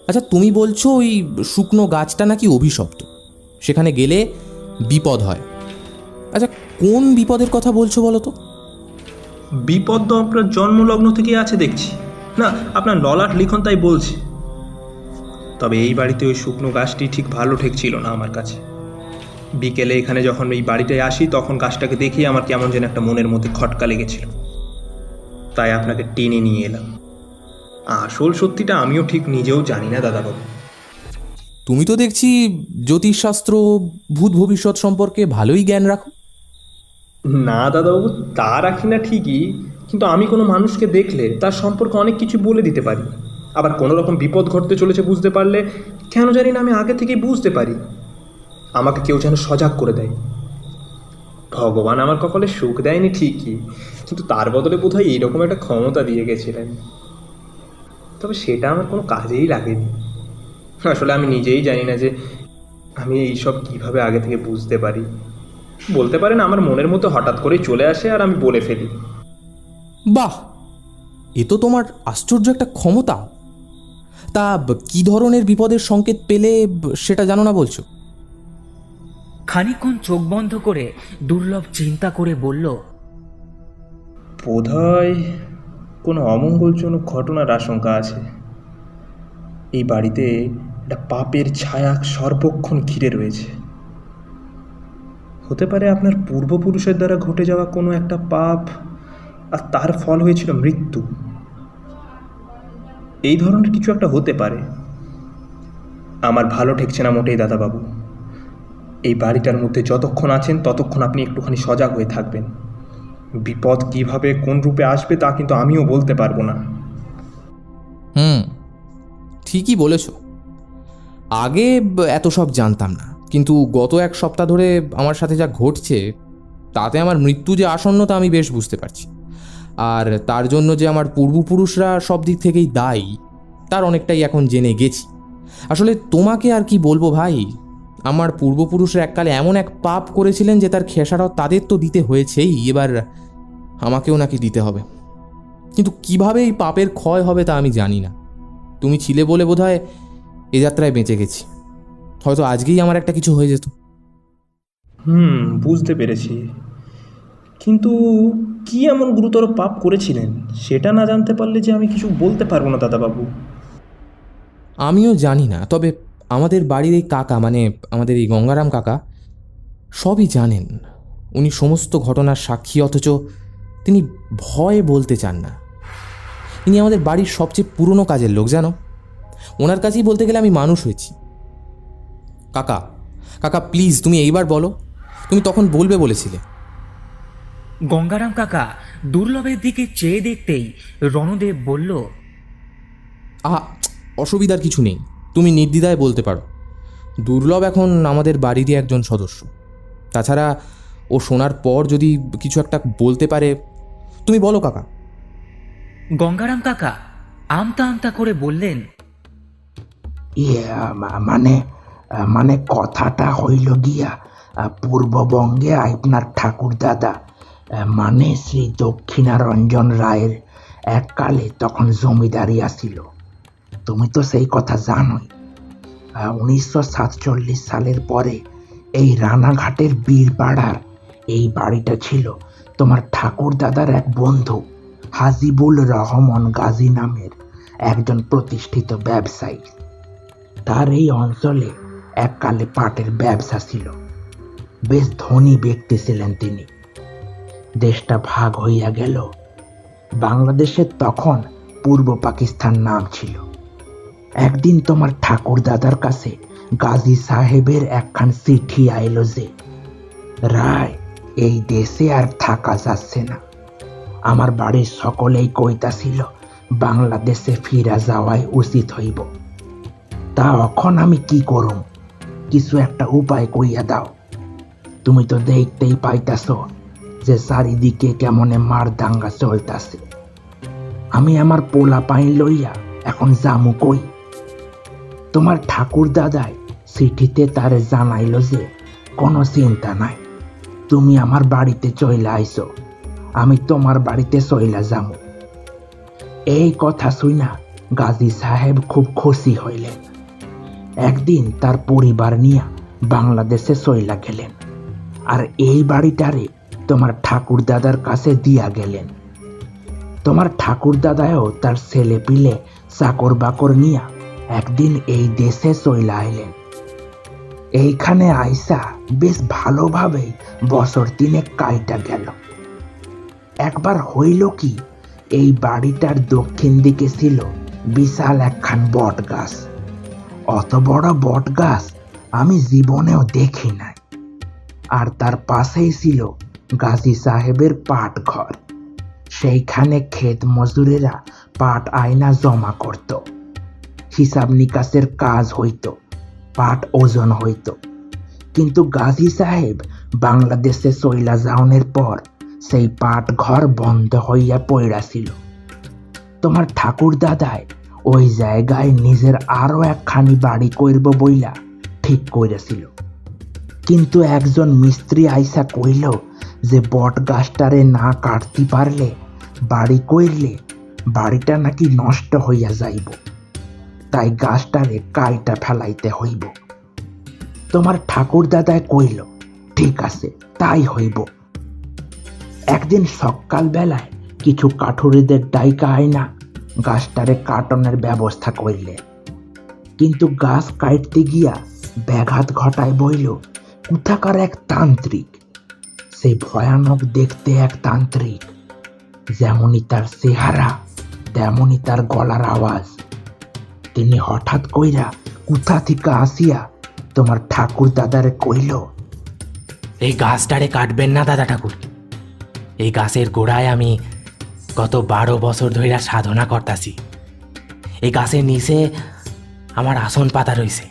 আচ্ছা, তুমি বলছো ওই শুকনো গাছটা নাকি অভিশপ্ত, সেখানে গেলে বিপদ হয়। আচ্ছা, কোন বিপদের কথা বলছো বলো তো? বিপদ তো আপনার জন্মলগ্ন থেকে আছে দেখছি, না আপনার ললাট লিখন তাই বলছি। তবে এই বাড়িতে ওই শুকনো গাছটি ঠিক ভালো ঠেকছিল না আমার কাছে। বিকেলে এখানে যখন এই বাড়িটায় আসি, তখন গাছটাকে দেখেই আমার কেমন যেন একটা মনের মধ্যে খটকা লেগেছিল, তাই আপনাকে টেনে নিয়ে এলাম। আসল সত্যিটা আমিও ঠিক নিজেও জানি না দাদাবাবু। তুমি তো দেখছি জ্যোতিষশাস্ত্র, ভূত ভবিষ্যৎ সম্পর্কে ভালোই জ্ঞান রাখো। না দাদাবাবু, তা রাখি না ঠিকই, কিন্তু আমি কোনো মানুষকে দেখলে তার সম্পর্কে অনেক কিছু বলে দিতে পারি। আবার কোনো রকম বিপদ ঘটতে চলেছে বুঝতে পারলে কেন জানি না আমি আগে থেকেই বুঝতে পারি। আমাকে কেউ যেন সজাগ করে দেয়। ভগবান আমার কপালে সুখ দেয়নি ঠিকই, কিন্তু তার বদলে বোধহয় এইরকম একটা ক্ষমতা দিয়ে গেছিলেন। তবে সেটা আমার কোনো কাজেই লাগেনি। আসলে আমি নিজেই জানি না যে আমি এইসব কিভাবে আগে থেকে বুঝতে পারি। বলতে পারেন আমার মনের মতো হঠাৎ করেই চলে আসে আর আমি বলে ফেলি। বাহ, এ তো তোমার আশ্চর্য একটা ক্ষমতা। তা কি ধরনের বিপদের সংকেত পেলে সেটা জানো না বলছো? খানিকক্ষণ চোখ বন্ধ করে দুর্লভ চিন্তা করে বলল, বোধহয় কোনো অমঙ্গলজনক ঘটনার আশঙ্কা আছে। এই বাড়িতে একটা পাপের ছায়া সর্বক্ষণ ঘিরে রয়েছে। হতে পারে আপনার পূর্বপুরুষের দ্বারা ঘটে যাওয়া কোনো একটা পাপ, আর তার ফল হয়েছিল মৃত্যু। এই ধরনের কিছু একটা হতে পারে। আমার ভালো ঠেকছে না মোটেই দাদাবাবু। এই বাড়িটার মধ্যে যতক্ষণ আছেন ততক্ষণ আপনি একটুখানি সজাগ হয়ে থাকবেন। বিপদ কিভাবে কোন রূপে আসবে তা কিন্তু আমিও বলতে পারবো না। ঠিকই বলেছ। আগে এত সব জানতাম না, কিন্তু গত এক সপ্তাহ ধরে আমার সাথে যা ঘটছে তাতে আমার মৃত্যু যে আসন্ন তা আমি বেশ বুঝতে পারছি। আর তার জন্য যে আমার পূর্বপুরুষরা সব দিক থেকেই দায়ী তার অনেকটাই এখন জেনে গেছি। আসলে তোমাকে আর কি বলবো ভাই, আমার পূর্বপুরুষরা এককালে এমন এক পাপ করেছিলেন যে তার খেসারত তাদের তো দিতে হয়েছেই, এবার আমাকেও নাকি দিতে হবে। কিন্তু কিভাবে এই পাপের ক্ষয় হবে তা আমি জানি না। তুমি ছিলে বলে বোধহয় এ যাত্রায় বেঁচে গেছি, হয়তো আজকেই আমার একটা কিছু হয়ে যেত। বুঝতে পেরেছি, কিন্তু কি এমন গুরুতর পাপ করেছিলেন সেটা না জানতে পারলে যে আমি কিছু বলতে পারবো না দাদাবাবু। আমিও জানি না, তবে আমাদের বাড়ির এই কাকা, মানে আমাদের এই গঙ্গারাম কাকা, সবই জানেন। উনি সমস্ত ঘটনার সাক্ষী, অথচ তিনি ভয় বলতে চান না। ইনি আমাদের বাড়ির সবচেয়ে পুরনো কাজের লোক, জানো। ওনার কাছেই বলতে গেলে আমি মানুষ হয়েছি। কাকা কাকা প্লিজ, তুমি এইবার বলো, তুমি তখন বলবে বলেছিলে। গঙ্গারাম কাকা দুর্লভের দিকে চেয়ে দেখতেই রণদেব বলল, আহা, অসুবিধার কিছু নেই, তুমি নির্দ্বিধায় বলতে পারো। দুর্লভ এখন আমাদের বাড়িরই একজন সদস্য। তাছাড়া ও শোনার পর যদি কিছু একটা বলতে পারে, তুমি বলো কাকা। গঙ্গারাম কাকা আমতা আমতা করে বললেন, মানে কথাটা হইল গিয়া, পূর্ববঙ্গে আপনার ঠাকুর দাদা মানে শ্রী দক্ষিণারঞ্জন রায়ের এককালে তখন জমিদারি আসিল। তুমি তো সেই কথা জানোই। 1947 সালের পরে এই রানাঘাটের বীরপাড়ার এই বাড়িটা ছিল তোমার ঠাকুর দাদার এক বন্ধু হাজিবুল রহমান গাজী নামের একজন প্রতিষ্ঠিত ব্যবসায়ী। তার এই অঞ্চলে এককালে পাটের ব্যবসা ছিল। বেশ ধনী ব্যক্তি ছিলেন তিনি। দেশটা ভাগ হইয়া গেল। বাংলাদেশের তখন পূর্ব পাকিস্তান নাম ছিল। একদিন তোমার ঠাকুর দাদার কাছে গাজী সাহেবের একখান চিঠি আইল যে, রায়, এই দেশে আর থাকা যাচ্ছে না। আমার বাড়ির সকলেই কইতাছিল বাংলাদেশে ফিরা যাওয়াই উচিত হইব। তা এখন আমি কি করুম? কিছু একটা উপায় কইয়া দাও। তুমি তো দেখতেই পাইতাছ যে চারিদিকে কেমনে মার দাঙ্গা চলতাছে। আমি আমার পোলা পাইন লইয়া এখন জামু কই? তোমার ঠাকুর দাদাই চিঠিতে তারে জানাইল যে কোনো চিন্তা নাই, তুমি আমার বাড়িতে চইলা আইছো, আমি তোমার বাড়িতে চইলা যামু। এই কথা শুইনা গাজী সাহেব খুব খুশি হইলেন। একদিন তার পরিবার নিয়ে বাংলাদেশে চইলা গেলেন, আর এই বাড়িটারে তোমার ঠাকুর দাদার কাছে দিয়া গেলেন। তোমার ঠাকুর দাদাও তার ছেলে পিলে চাকর বাকর নিয়া একদিন এই দেশে চইলা আইলেন। এইখানে আইসা বেশ ভালোভাবেই বছর 3 কাইটা গেল। একবার হইল কি, এই বাড়িটার দক্ষিণ দিকে ছিল বিশাল একখান বট গাছ। অত বড় বট গাছ আমি জীবনেও দেখি নাই। আর তার পাশেই ছিল গাজী সাহেবের পাট ঘর। সেইখানে ক্ষেত মজুরেরা পাট আয়না জমা করত, হিসাব নিকাশের কাজ হইত, পাট ওজন হইত। কিন্তু গাজী সাহেব বাংলাদেশে চইলা যাওনের পর সেই পাট ঘর বন্ধ হইয়া পড়া ছিল। তোমার ঠাকুর দাদায় ওই জায়গায় নিজের আরো একখানি বাড়ি করব বইলা ঠিক করেছিল। কিন্তু একজন মিস্ত্রি আইসা কইল যে বট গাছটারে না কাটতে পারলে বাড়ি কইরলে বাড়িটা নাকি নষ্ট হইয়া যাইব, তাই গাছটারে কাইটা ফেলাইতে হইব। তোমার ঠাকুর দাদায় কইল ঠিক আছে, তাই হইব। একদিন সকাল বেলায় কিছু কাঠুরিদের ডাইকা আইনা গাছটারে কাটনের ব্যবস্থা করিলে। কিন্তু গাছ কাটতে গিয়া ব্যাঘাত ঘটায় বইল কোথাকার এক তান্ত্রিক। সেই ভয়ানক দেখতে এক তান্ত্রিক, যেমনই তার চেহারা তেমনই তার গলার আওয়াজ। তিনি হঠাৎ কইরা কোথা থেকে আসিয়া তোমার ঠাকুর দাদারে কইল, এই গাছটারে কাটবেন না দাদা ঠাকুর। এই গাছের গোড়ায় আমি গত 12 বছর ধরে সাধনা করতাছি। এই গাছের নিচে আমার আসন পাতা রইছে,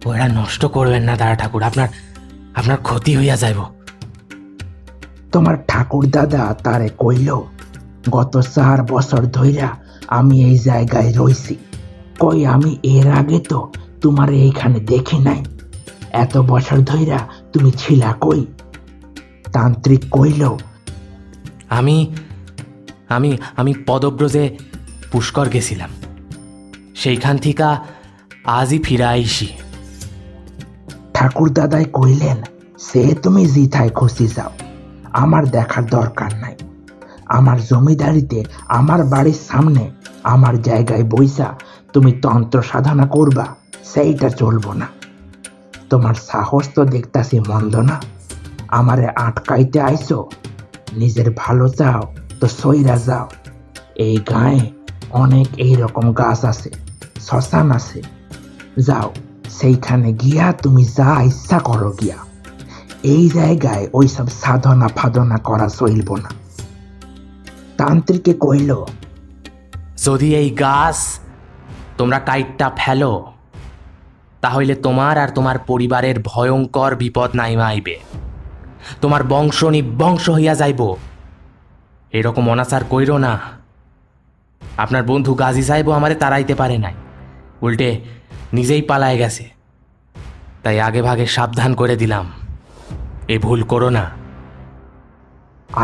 ওরা নষ্ট করবেন না দাদা ঠাকুর, আপনার ক্ষতি হইয়া যাইব। তোমার ঠাকুর দাদা তারে কইল, গত 4 বছর ধইরা আমি এই জায়গায় রইছি, কই আমি এর আগে তো তোমার এইখানে দেখি নাই। এত বছর ধইরা তুমি ছিলা কই? তান্ত্রিক কইল, আমি আমি আমি পদব্রজে পুষ্কর গেছিলাম, সেইখান থেকে আজই ফিরে আইসি। ঠাকুর দাদাই কইলেন, সে তুমি জিথায় খুশি যাও, আমার দেখার দরকার নাই। আমার জমিদারিতে আমার বাড়ির সামনে আমার জায়গায় বইসা তুমি তন্ত্র সাধনা করবা, সেইটা চলবো না। তোমার সাহস তো দেখতাছি মন্দ না, আমারে আটকাইতে আইসো। নিজের ভালো চাও তো সইরা যাও। এই গায়ে অনেক এইরকম গাছ আছে, শ্মশান আছে, যাও সেইখানে গিয়া তুমি যা ইচ্ছা করো গিয়া। এই জায়গায় ওইসব সাধনা ফাধনা করা চলব না। তান্ত্রিকে কইল, যদি এই গাছ তোমরা কাইটটা ফেলো, তাহলে তোমার আর তোমার পরিবারের ভয়ঙ্কর বিপদ নাইমা আইবে, তোমার বংশ নিবংশ হইয়া যাইব। এরকম অনাচার কইরো না। আপনার বন্ধু গাজী সাহেবও আমারে তাড়াইতে পারে নাই, উল্টে নিজেই পালায় গেছে। তাই আগে ভাগে সাবধান করে দিলাম, এ ভুল করো না।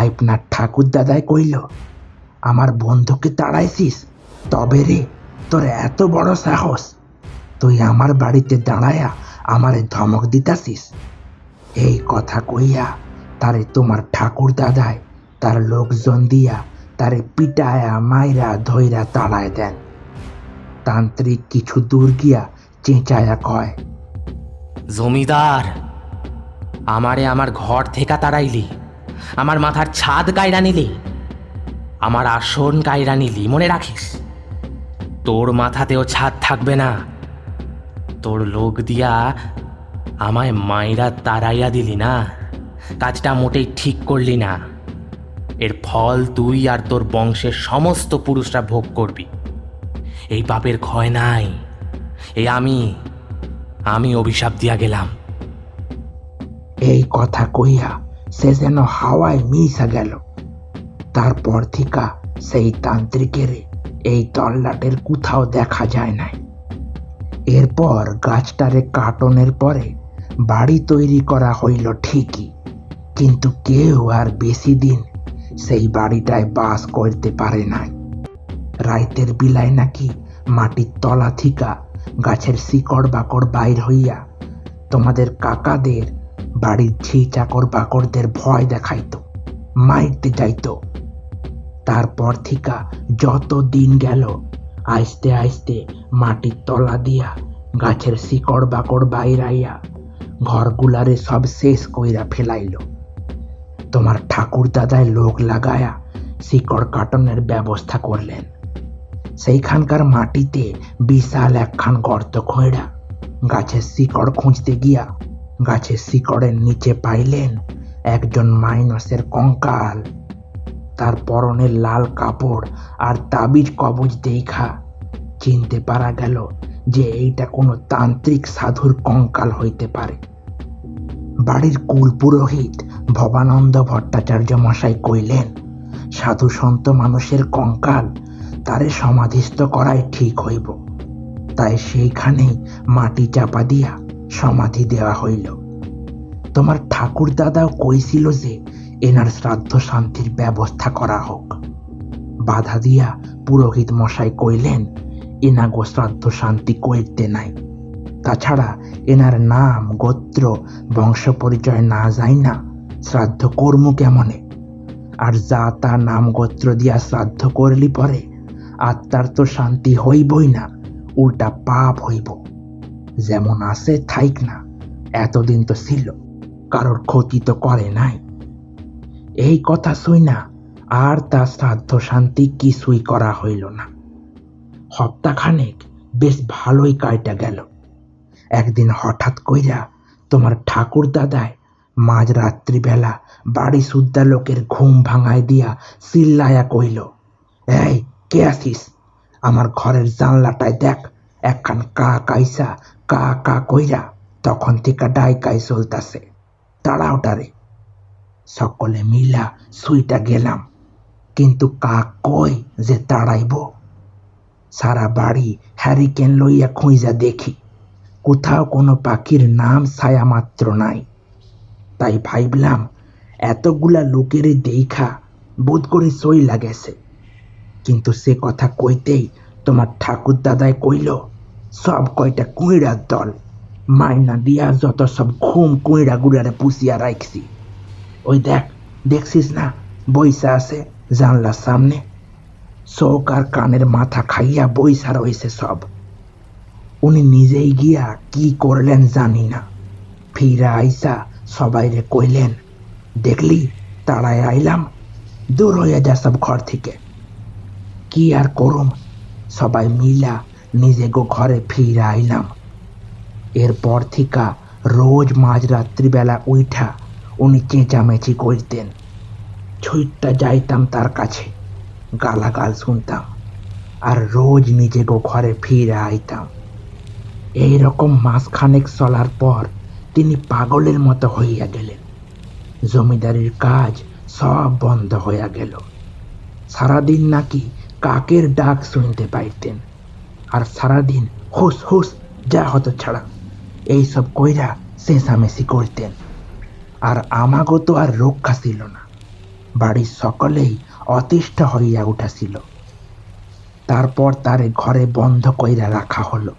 আপনার ঠাকুর দাদাই কইল, আমার বন্ধুকে তাড়াইছিস? তবে রে, তোর এত বড় সাহস, তুই আমার বাড়িতে দাঁড়ায়া আমারে ধমক দিতাছিস? এই কথা কইয়া তারে তোমার ঠাকুর দাদাই তার লোকজন দিয়া তারে পিটায়া মাইরা ধইরা তাড়ায় দেন। তান্ত্রিক কিছু দূর গিয়া চেঁচায়া কয়, জমিদার, আমারে আমার ঘর থেকে তাড়াইলি, আমার মাথার ছাদ কায়রা নিলি, আমার আসন কায়রা নিলি। মনে রাখিস, তোর মাথাতেও ছাদ থাকবে না। তোর লোক দিয়া আমায় মাইরা তাড়াইয়া দিলি না, কাজটা মোটেই ঠিক করলি না। এর ফল তুই আর তোর বংশের সমস্ত পুরুষরা ভোগ করবি। এই পাপের ক্ষয় নাই। এই আমি অভিশাপ দিয়া গেলাম। এই কথা কইয়া সে যেন হাওয়ায় মিশা গেল। তারপর থেকে সেই তান্ত্রিকের এই তল্লাটের কোথাও দেখা যায় নাই। এরপর গাছটারে কাটনের পরে বাড়ি তৈরি করা হইল ঠিকই, কিন্তু কেউ আর বেশি দিন সেই বাড়িটায় বাস করতে পারে নাই। রাইতের বিলায় নাকি মাটির তলা থিকা গাছের শিকড় বাকড় বাইর হইয়া তোমাদের কাকাদের বাড়ির ঝি চাকর বাকরদের ভয় দেখাইতো, মাইরতে যাইতো। তারপর থিকা যত দিন গেল আস্তে আস্তে মাটির তলা দিয়া গাছের শিকড় বাকড় বাইর আইয়া ঘরগুলারে সব শেষ কইরা ফেলাইল। তোমার ঠাকুর দাদায় লোক লাগায়া শিকড় কাটনের ব্যবস্থা করলেন। সেইখানকার মাটিতে বিশাল একখান গর্ত খোঁড়া গাছের শিকড় খুঁজতে গিয়া গাছের শিকড়ের নিচে পাইলেন একজন মাইনসের কঙ্কাল। তার পরনের লাল কাপড় আর তাবিজ কবজ দেখা চিনতে পারা গেল যে এইটা কোনো তান্ত্রিক সাধুর কঙ্কাল হইতে পারে। বাড়ির কুল পুরোহিত ভবানন্দ ভট্টাচার্য মশাই কইলেন, সাধু সন্ত মানুষের কঙ্কাল তারে সমাধিস্থ করাই ঠিক হইব। তাই সেইখানেই মাটি চাপা দিয়া সমাধি দেওয়া হইল। তোমার ঠাকুর দাদাও কইছিল যে এনার শ্রাদ্ধ শান্তির ব্যবস্থা করা হোক। বাধা দিয়া পুরোহিত মশাই কইলেন, এনাগো শ্রাদ্ধ শান্তি কইতে নাই। তাছাড়া এনার নাম গোত্র বংশ পরিচয় না যাই না শ্রাদ্ধ কর্ম কেমনে? আর যা তা নাম গোত্র দিয়া শ্রাদ্ধ করলি পরে আত্মার তো শান্তি হইবই না, উল্টা পাপ হইব। যেমন আছে থাইক না, এতদিন তো ছিল, কারোর ক্ষতি তো করে নাই। এই কথা শুই না আর তা শ্রাদ্ধ শান্তি কিছুই করা হইল না। সপ্তাহখানেক বেশ ভালোই কাইটা গেল। একদিন হঠাৎ কইরা তোমার ঠাকুর দাদায় মাঝ রাত্রিবেলা বাড়ি সুদ্ধা লোকের ঘুম ভাঙায় দিয়া চিল্লায়া কইল, এই কে আছিস? আমার ঘরের জানলাটায় দেখ, একখান কাক আইসা কা কা কইরা তখন থেকে ডাইকাই চলতাছে, তাড়াওটারে। সকলে মিলা সুইটা গেলাম, কিন্তু কাক কই যে তাড়াইব? সারা বাড়ি হ্যারিকেন লইয়া খুঁজা দেখি, কোথাও কোনো পাখির নাম ছায়া মাত্র নাই। তাই ভাইবলাম এতগুলা লোকের দেখা বোধ করে সই লাগেছে। কিন্তু সে কথা কইতেই তোমার ঠাকুর দাদায় কইল, সব কয়টা কুইড়ার দল, মাইনা দিয়া যত সব ঘুম কুইড়া গুড়ারে পুষিয়া রাখছি। ওই দেখ, দেখছিস না বইসা আছে জানলার সামনে? চোখ আর কানের মাথা খাইয়া বইসা রয়েছে সব। উনি নিজেই গিয়া কি করলেন জানি না, ফিরা আইসা সবাইরে কইলেন, দেখলি তাড়ায় আইলাম, দূর হইয়া যা সব ঘর থেকে। কি আর করুম, সবাই মিলা নিজে গো ঘরে ফিরা আইলাম। এরপর থেকে রোজ মাঝ রাত্রিবেলা উঠা উনি চেঁচামেচি করতেন। ছুটটা যাইতাম তার কাছে, গালাগাল শুনতাম, আর রোজ নিজে গো ঘরে ফিরে আইতাম। এইরকম মাসখানেক চলার পর তিনি পাগলের মতো হইয়া গেলেন। জমিদারির কাজ সব বন্ধ হইয়া গেল। সারাদিন নাকি কাকের ডাক শুনতে পাইতেন, আর সারাদিন হুস হুস যা হতো ছাড়া এইসব কইরা চেঁচামেচি করতেন। আর আমাগো তো আর রক্ষা ছিল না, বাড়ির সকলেই অতিষ্ঠ হইয়া উঠাছিল। তারপর তারে ঘরে বন্ধ কইরা রাখা হলো।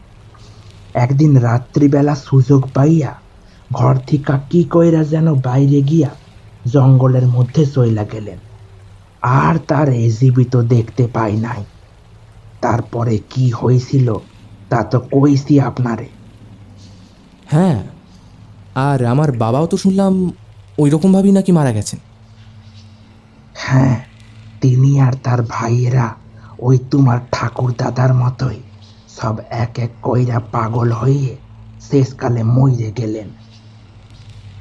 একদিন রাত্রিবেলা সুযোগ পাইয়া ঘর থিকা কি কইরা যেন বাইরে গিয়া জঙ্গলের মধ্যে চইলা গেলেন, আর তারে জীবিত দেখতে পাই নাই। তারপরে কি হয়েছিল তা তো কইছি আপনারে। হ্যাঁ, আর আমার বাবাও তো শুনলাম ওই রকমভাবেই নাকি মারা গেছেন। হ্যাঁ, তিনি আর তার ভাইয়েরা ওই তোমার ঠাকুর দাদার মতোই সব এক এক কইরা পাগল হয়ে শেষকালে মইরে গেলেন।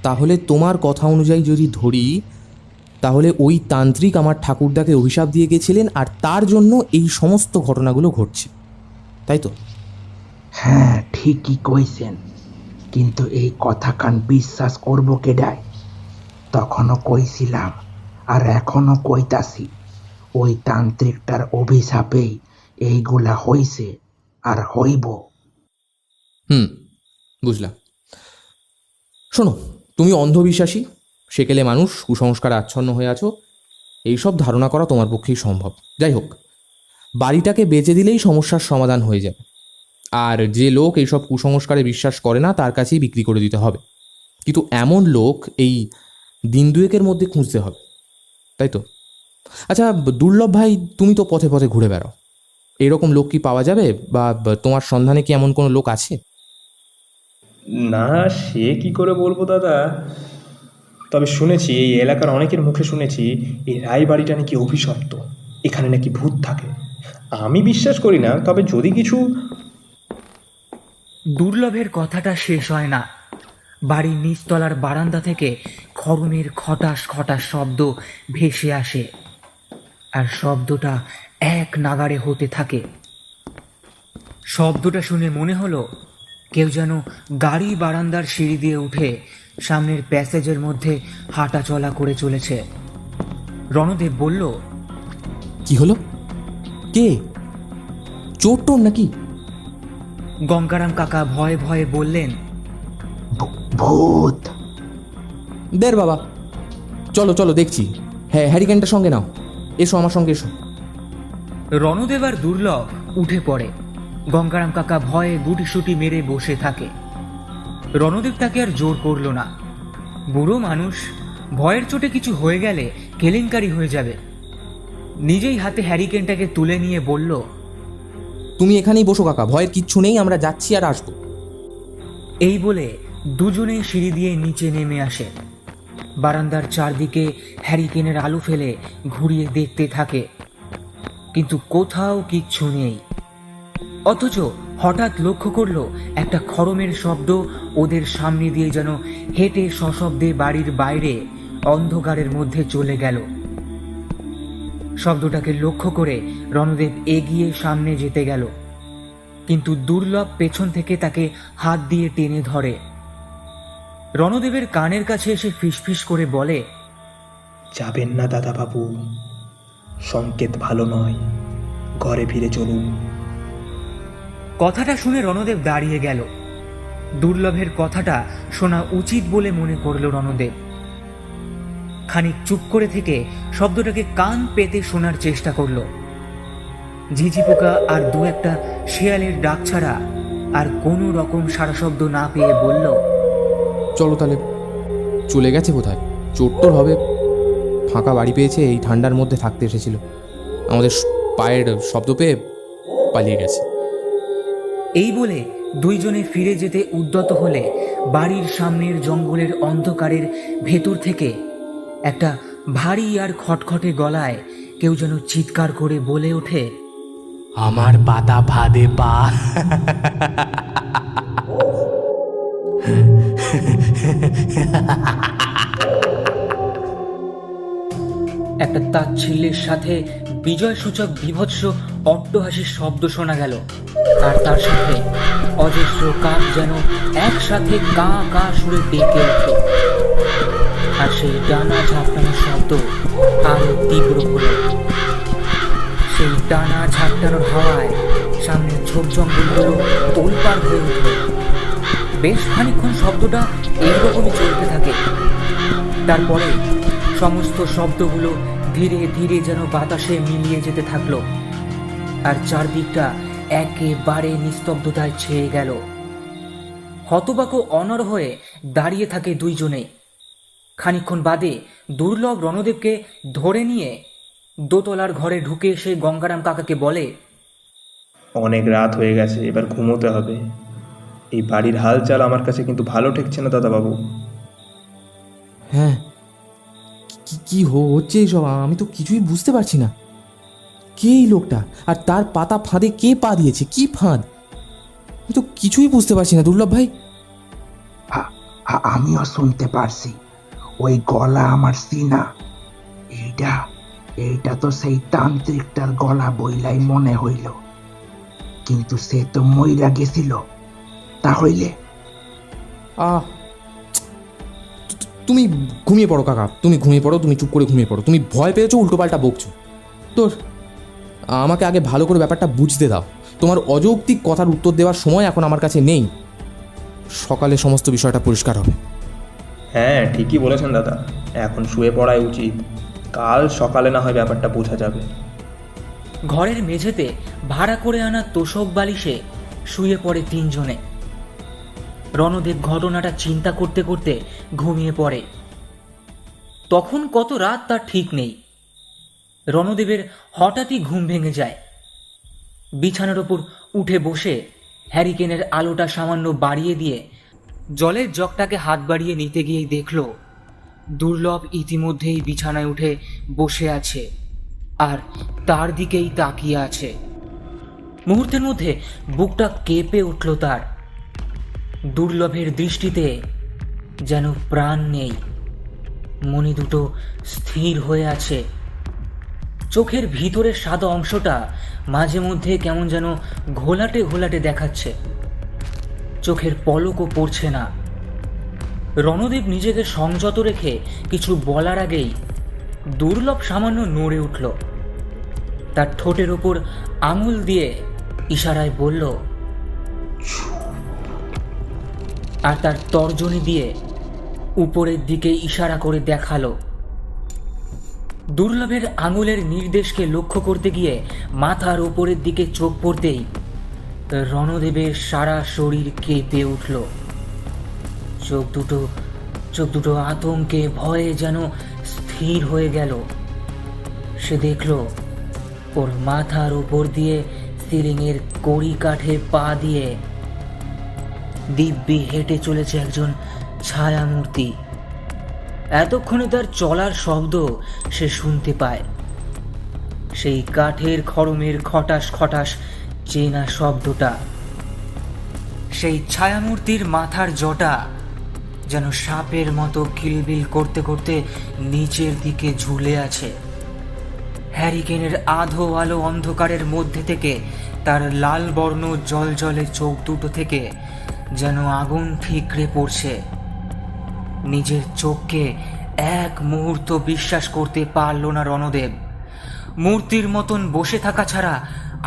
তাহলে তোমার কথা অনুযায়ী যদি ধরি, তাহলে ওই তান্ত্রিক আমার ঠাকুরদাকে অভিশাপ দিয়ে গেছিলেন, আর তার জন্য এই সমস্ত ঘটনাগুলো ঘটছে, তাই তো? হ্যাঁ, ঠিকই কইছেন, কিন্তু এই কথা কান বিশ্বাস করবো কেডায়? তখনও কইছিলাম আর এখনো কইতাছি, ওই তান্ত্রিকটার অভিশাপেই এইগুলা হইছে আর হইব। বুঝলাম। শোনো, তুমি অন্ধবিশ্বাসী, সেকেলে মানুষ, কুসংস্কারে আচ্ছন্ন হয়ে আছো, এইসব ধারণা করা তোমার পক্ষেই সম্ভব। যাই হোক, বাড়িটাকে বেচে দিলেই সমস্যার সমাধান হয়ে যাবে। আর যে লোক এইসব কুসংস্কারে বিশ্বাস করে না তার কাছেই বিক্রি করে দিতে হবে। কিন্তু এমন লোক এই দিন দুয়েকের মধ্যে খুঁজতে হবে, তাই তো? আচ্ছা দুর্লভ ভাই, তুমি তো পথে পথে ঘুরে বেড়াও, এরকম লোক কি পাওয়া যাবে? বা তোমার সন্ধানে কি এমন কোনো লোক আছে? না, সে কি করে বলবো দাদা, তবে শুনেছি, এই এলাকার অনেকের মুখে শুনেছি এই রায় বাড়িটা নাকি অভিশপ্ত, এখানে নাকি ভূত থাকে। আমি বিশ্বাস করি না, তবে যদি কিছু। দুর্লভের কথাটা শেষ হয় না। বাড়ির নিচতলার বারান্দা থেকে খড়মের খটাস খটাস শব্দ ভেসে আসে, আর শব্দটা এক নাগাড়ে হতে থাকে। শব্দটা শুনে মনে হলো কেউ যেন গাড়ি বারান্দার সিঁড়ি দিয়ে উঠে সামনের প্যাসেজের মধ্যে হাঁটা চলা করে চলেছে। রণদেব বলল, কি হলো? কে? চোর টোর নাকি? গঙ্গারাম কাকা ভয়ে ভয়ে বললেন, ভূত। দের বাবা, চলো চলো দেখছি। হ্যাঁ, হ্যারিকেনটা সঙ্গে নাও, এসো আমার সঙ্গে এসো। রণদেব আর দুর্লভ উঠে পড়ে। গঙ্গারাম কাকা ভয়ে গুটিসুটি মেরে বসে থাকে। রণদেব তাকে আর জোর করল না। বুড়ো মানুষ, ভয়ের চোটে কিছু হয়ে গেলে কেলেঙ্কারি হয়ে যাবে। নিজেই হাতে হ্যারিকেনটাকে তুলে নিয়ে বলল, তুমি এখানেই বসো কাকা, ভয়ের কিচ্ছু নেই, আমরা যাচ্ছি আর আসবো। এই বলে দুজনেই সিঁড়ি দিয়ে নিচে নেমে আসে। বারান্দার চারদিকে হ্যারিকেনের আলো ফেলে ঘুরিয়ে দেখতে থাকে, কিন্তু কোথাও কিচ্ছু নেই। অথচ হঠাৎ লক্ষ্য করলো একটা খড়মের শব্দ ওদের সামনে দিয়ে যেন হেঁটে সশব্দে বাড়ির বাইরে অন্ধকারের মধ্যে চলে গেল। শব্দটাকে লক্ষ্য করে রণদেব এগিয়ে সামনে যেতে গেল, কিন্তু দুর্লভ পেছন থেকে তাকে হাত দিয়ে টেনে ধরে। রণদেবের কানের কাছে এসে ফিসফিস করে বলে, যাবেন না দাদাবাবু, সংকেত ভালো নয়, ঘরে ফিরে চলুন। কথাটা শুনে রণদেব দাঁড়িয়ে গেল। দুর্লভের কথাটা শোনা উচিত বলে মনে করল রণদেব। খানিক চুপ করে থেকে শব্দটাকে কান পেতে শোনার চেষ্টা করল। ঝিঝি পোকা আর দু একটা শেয়ালের ডাক ছাড়া আর কোনো রকম সারা শব্দ না পেয়ে বলল, চলো তাহলে। চলে গেছে কোথায়? চোর টোর হবে, ফাঁকা বাড়ি পেয়েছে, এই ঠান্ডার মধ্যে থাকতে এসেছিল, আমাদের পায়ের শব্দ পেয়ে পালিয়ে গেছে। এই বলে দুইজনে ফিরে যেতে উদ্যত হলে বাড়ির সামনের জঙ্গলের অন্ধকারের ভেতর থেকে একটা ভারী আর খটখটে গলায় কেউ যেন চিৎকার করে বলে ওঠে, আমার পাতা ফাঁদে পা। একটা তাচ্ছিল্যের সাথে বিজয়সূচক বিভৎস অট্টহাসির শব্দ শোনা গেল, আর তার সাথে অজস্র কাক যেন একসাথে কা কা সুরে ডেকে উঠল। আর সেই ডানা ঝাপটানোর শব্দ আরো তীব্র হল। সেই ডানা ঝাপটানোর হাওয়ায় সামনের ঝোপ জঙ্গলগুলো তোলপাড় হয়ে উঠল। বেশ খানিকক্ষণ শব্দটা এইরকমই চলতে থাকে। তারপরে সমস্ত শব্দগুলো ধীরে ধীরে যেন বাতাসে মিলিয়ে যেতে থাকলো, আর চারদিকটা একেবারে নিস্তব্ধতায় ছেয়ে গেল। হতবাক ও অনড় হয়ে দাঁড়িয়ে থাকে দুইজনে। খানিকক্ষণ বাদে দুর্লভ রণদেবকে ধরে নিয়ে দোতলার ঘরে ঢুকে এসে গঙ্গারাম কাকাকে বলে, অনেক রাত হয়ে গেছে, এবার ঘুমোতে হবে। এই বাড়ির হালচাল আমার কাছে কিন্তু ভালো ঠেকছে না দাদাবাবু। হ্যাঁ, কি হচ্ছে এইসব? আমি তো কিছুই বুঝতে পারছি না। কে এই লোকটা? আর তার পাতা ফাঁদে কে পা দিয়েছে? কি ফাঁদ? আমি তো কিছুই বুঝতে পারছি না দুর্লভ ভাই। আমিও শুনতে পারছি, ওই গলা আমার চিনা। এইটা তো সেই তান্ত্রিকটার গলা বইলাই মনে হইল, কিন্তু সে তো মইরা গেছিল। তাহলে তুমি ঘুমিয়ে পড়ো কাকা, তুমি ঘুমিয়ে পড়ো, তুমি চুপ করে ঘুমিয়ে পড়ো। তুমি ভয় পেয়েছো, উল্টোপাল্টা বকছো। তোর আমাকে আগে ভালো করে ব্যাপারটা বুঝতে দাও। তোমার অযৌক্তিক কথার উত্তর দেওয়ার সময় এখন আমার কাছে নেই। সকালে সমস্ত বিষয়টা পরিষ্কার হবে। হ্যাঁ, ঠিকই বলেছেন দাদা, এখন শুয়ে পড়াই উচিত। কাল সকালে না হয় ব্যাপারটা বোঝা যাবে। ঘরের মেঝেতে ভাড়া করে আনা তোষক বালিশে শুয়ে পড়ে তিনজনে। রণদেব ঘটনাটা চিন্তা করতে করতে ঘুমিয়ে পড়ে। তখন কত রাত তার ঠিক নেই। রণদেবের হঠাৎই ঘুম ভেঙে যায়। বিছানার ওপর উঠে বসে হ্যারিকেনের আলোটা সামান্য বাড়িয়ে দিয়ে জলের জগটাকে হাত বাড়িয়ে নিতে গিয়েই দেখল দুর্লভ ইতিমধ্যেই বিছানায় উঠে বসে আছে আর তার দিকেই তাকিয়ে আছে। মুহূর্তের মধ্যে বুকটা কেঁপে উঠল তার। দুর্লভের দৃষ্টিতে যেন প্রাণ নেই, মনি দুটো স্থির হয়ে আছে। চোখের ভিতরের সাদা অংশটা মাঝে মধ্যে কেমন যেন ঘোলাটে ঘোলাটে দেখাচ্ছে। চোখের পলকও পড়ছে না। রণদেব নিজেকে সংযত রেখে কিছু বলার আগেই দুর্লভ সামান্য নড়ে উঠল। তার ঠোঁটের ওপর আঙুল দিয়ে ইশারায় বলল, আর তার তর্জনী দিয়ে উপরের দিকে ইশারা করে দেখালো। দুর্লভের আঙুলের নির্দেশকে লক্ষ্য করতে গিয়ে মাথার ওপরের দিকে চোখ পড়তেই রণদেবের সারা শরীর কেঁপে উঠল। চোখ দুটো আতঙ্কে ভয়ে যেন স্থির হয়ে গেল। সে দেখল ওর মাথার উপর দিয়ে সিলিংয়ের কড়ি কাঠে পা দিয়ে দিব্যি হেঁটে চলেছে একজন ছায়ামূর্তি। এতক্ষণে তার চলার শব্দ সে শুনতে পায়। সেই কাঠের খড়মের খটাস খটাস চেনা শব্দটা। সেই ছায়ামূর্তির মাথার জটা যেন সাপের মতো কিলবিল করতে করতে নিচের দিকে ঝুলে আছে। হ্যারিকেনের আধো আলো অন্ধকারের মধ্যে থেকে তার লাল বর্ণ জলজলে চোখ দুটো থেকে যেন আগুন ঠিকরে পড়ছে। নিজের চোখকে এক মুহূর্ত বিশ্বাস করতে পারল না রণদেব। মূর্তির মতন বসে থাকা ছাড়া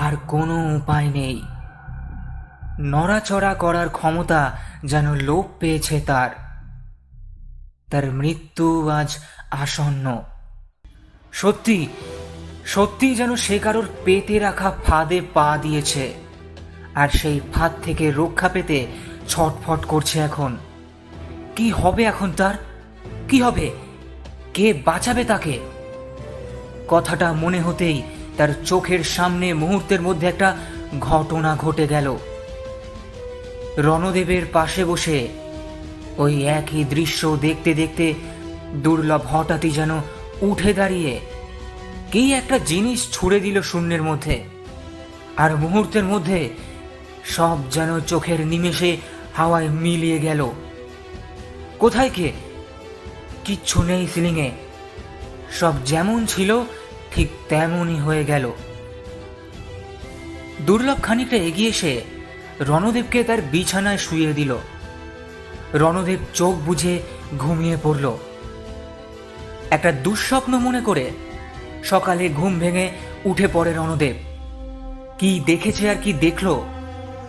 আর কোনো উপায় নেই। নড়াচড়া করার ক্ষমতা যেন লোপ পেয়েছে তার। তার মৃত্যু আজ আসন্ন। সত্যি সত্যি যেন সে কারোর পেতে রাখা ফাঁদে পা দিয়েছে, আর সেই ফাঁদ থেকে রক্ষা পেতে ছটফট করছে এখন। কি হবে এখন তার? কি হবে? কে বাঁচাবে তাকে? কথাটা মনে হতেই তার চোখের সামনে মুহূর্তের মধ্যে একটা ঘটনা ঘটে গেল। রণদেবের পাশে বসে ওই একই দৃশ্য দেখতে দেখতে দুর্লভ হঠাৎই যেন উঠে দাঁড়িয়ে কি একটা জিনিস ছুড়ে দিল শূন্যের মধ্যে, আর মুহূর্তের মধ্যে সব যেন চোখের নিমেষে হাওয়ায় মিলিয়ে গেল। কোথায় কে? কিচ্ছু নেই সিলিংয়ে। সব যেমন ছিল ঠিক তেমনই হয়ে গেল। দুর্লভ খানিকটা এগিয়ে এসে রণদেবকে তার বিছানায় শুইয়ে দিল। রণদেব চোখ বুজে ঘুমিয়ে পড়ল। একটা দুঃস্বপ্ন মনে করে সকালে ঘুম ভেঙে উঠে পড়ে রণদেব। কি দেখেছে আর কি দেখল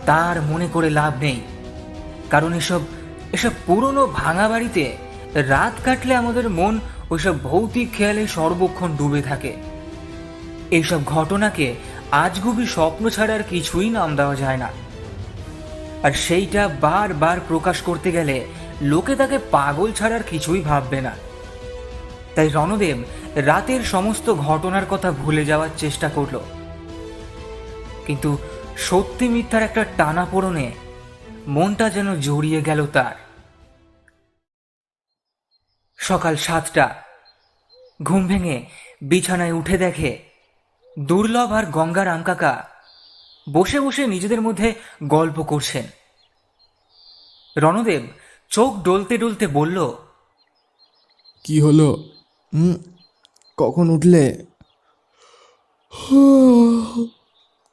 তার মনে করে লাভ নেই, কারণ এসব পুরনো ভাঙা বাড়িতে রাত কাটলে আমাদের মন ওইসব ভৌতিক খেয়ালে সর্বক্ষণ ডুবে থাকে। এইসব ঘটনাকে আজগুবি স্বপ্ন ছাড়া আর কিছুই নাম দেওয়া যায় না। আর সেইটা বারবার প্রকাশ করতে গেলে লোকে তাকে পাগল ছাড়ার কিছুই ভাববে না। তাই রণদেব রাতের সমস্ত ঘটনার কথা ভুলে যাওয়ার চেষ্টা করল, কিন্তু সত্যি মিথ্যার একটা টানাপোড়েনে মনটা যেন জড়িয়ে গেল তার। সকাল 7টা। ঘুম ভেঙে বিছানায় উঠে দেখে দুর্লভ আর গঙ্গারাম কাকা বসে বসে নিজেদের মধ্যে গল্প করছেন। রণদেব চোখ ডলতে ডলতে বলল, কি হলো? কখন উঠলে?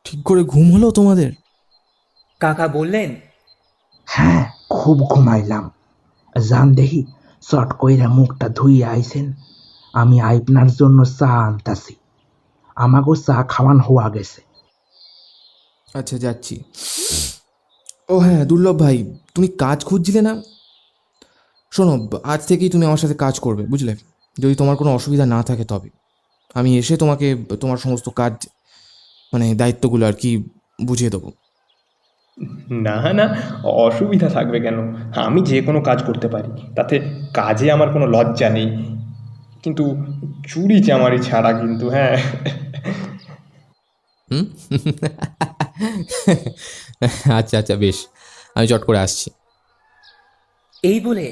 ঠিক করে ঘুম হলো তোমাদের? কাকা বললেন, হ্যাঁ, খুব ঘুমাইলাম। জান দেখি চট কইরা মুখটা ধুইয়া আইছেন। আমি আপনার জন্য চা আনতাছি। আমাগো চা খাওয়ান হওয়া গেছে। আচ্ছা, যাচ্ছি। ও হ্যাঁ, দুর্লভ ভাই, তুমি কাজ খুঁজছিলে না? শোনো, আজ থেকেই তুমি আমার সাথে কাজ করবে, বুঝলে? যদি তোমার কোনো অসুবিধা না থাকে তবে আমি এসে তোমাকে তোমার সমস্ত কাজ, মানে দায়িত্বগুলো আর কি বুঝিয়ে দেবো। না না, অসুবিধা থাকবে কেন? আমি যে কোনো কাজ করতে পারি, তাতে কাজে আমার কোনো লজ্জা নেই। কিন্তু চুরি চামারি ছাড়া কিন্তু, হ্যাঁ। হুম। আচ্ছা আচ্ছা, বেশ, আমি চট করে আসছি। এই বলে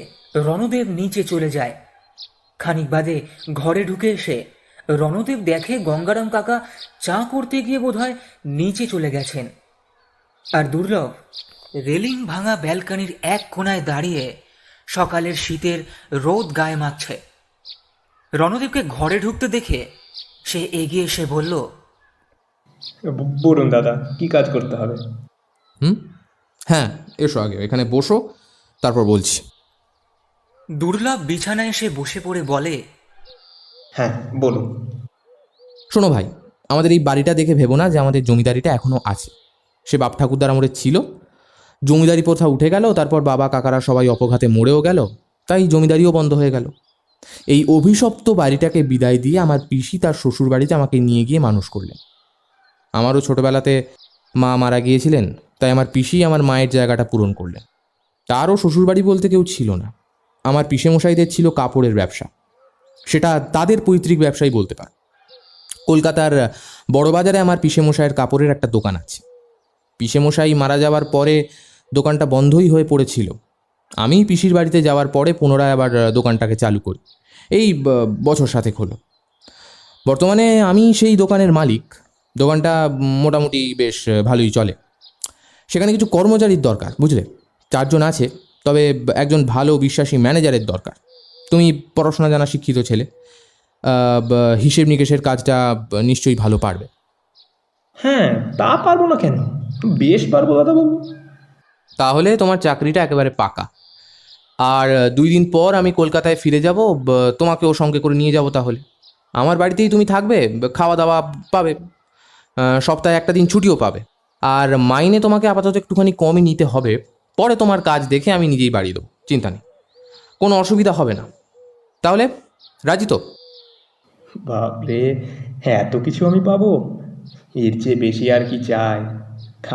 রণদেব নিচে চলে যায়। খানিক বাদে ঘরে ঢুকে এসে রণদেব দেখে গঙ্গারাম কাকা চা করতে গিয়ে বোধহয় নিচে চলে গেছেন। আর দুর্লভ রেলিং ভাঙা ব্যালকনির এক কোণায় দাঁড়িয়ে সকালের শীতের রোদ গায়ে মাখছে। রণদেবকে ঘরে ঢুকতে দেখে সে এগিয়ে এসে বলল, বলুন দাদা, কি কাজ করতে হবে? হুম, হ্যাঁ, এসো আগে এখানে বসো, তারপর বলছি। দুর্লভ বিছানায় এসে বসে পড়ে বলে, হ্যাঁ, বলুন। শোনো ভাই, আমাদের এই বাড়িটা দেখে ভেবো না যে আমাদের জমিদারিটা এখনও আছে। সে বাপ ঠাকুরদার আমলে ছিল, জমিদারি প্রথা উঠে গেল, তারপর বাবা কাকারা সবাই অপঘাতে মরেও গেল, তাই জমিদারিও বন্ধ হয়ে গেল। এই অভিশপ্ত বাড়িটাকে বিদায় দিয়ে আমার পিসি তার শ্বশুর বাড়িতে আমাকে নিয়ে গিয়ে মানুষ করলেন। আমারও ছোটোবেলাতে মা মারা গিয়েছিলেন, তাই আমার পিসি আমার মায়ের জায়গাটা পূরণ করলেন। তারও শ্বশুরবাড়ি বলতে কেউ ছিল না। আমার পিসেমশাইদের ছিল কাপড়ের ব্যবসা, সেটা তাদের পৈতৃক ব্যবসাই বলতে পারে। কলকাতার বড়বাজারে আমার পিসেমশাইয়ের কাপড়ের একটা দোকান আছে। পিসেমশাই মারা যাওয়ার পরে দোকানটা বন্ধই হয়ে পড়েছিল। আমি পিসির বাড়িতে যাওয়ার পরে পুনরায় আবার দোকানটাকে চালু করি। এই বছর 7 হলো। বর্তমানে আমি সেই দোকানের মালিক। দোকানটা মোটামুটি বেশ ভালোই চলে। সেখানে কিছু কর্মচারীর দরকার, বুঝলে? 4 জন আছে, তবে একজন ভালো বিশ্বাসী ম্যানেজারের দরকার। তুমি পড়াশোনা জানা শিক্ষিত ছেলে, হিসেব নিকেশের কাজটা নিশ্চয়ই ভালো পারবে। হ্যাঁ, তা পারবো না কেন? বেশ পারবো দাদাবাবু। তাহলে তোমার চাকরিটা একেবারে পাকা। আর 2 দিন পর আমি কলকাতায় ফিরে যাব, তোমাকেও সঙ্গে করে নিয়ে যাব। তাহলে আমার বাড়িতেই তুমি থাকবে, খাওয়া দাওয়া পাবে, সপ্তাহে একটা দিন ছুটিও পাবে। আর মাইনে তোমাকে আপাতত একটুখানি কমই নিতে হবে। পরে তোমার কাজ দেখে আমি নিজেই বাড়িয়ে দেবো, চিন্তা নেই, কোনো অসুবিধা হবে না। তাহলে রাজি তো? বাপরে, হ্যাঁ, এত কিছু আমি পাবো? এর চেয়ে বেশি আর কি চাই?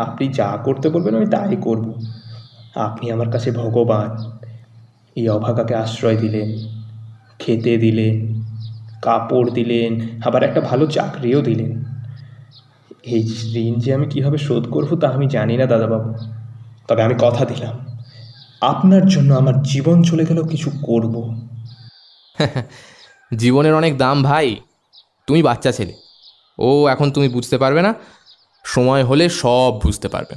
আপনি যা করতে বলবেন আমি তাই করব। আপনি আমার কাছে ভগবান। এই অভাগাকে আশ্রয় দিলেন, খেতে দিলেন, কাপড় দিলেন, আবার একটা ভালো চাকরিও দিলেন। এই ঋণ যে আমি কীভাবে শোধ করবো তা আমি জানি না দাদাবাবু। তবে আমি কথা দিলাম, আপনার জন্য আমার জীবন চলে গেলেও কিছু করব। জীবনের অনেক দাম ভাই। তুমি বাচ্চা ছেলে, ও এখন তুমি বুঝতে পারবে না, সময় হলে সব বুঝতে পারবে।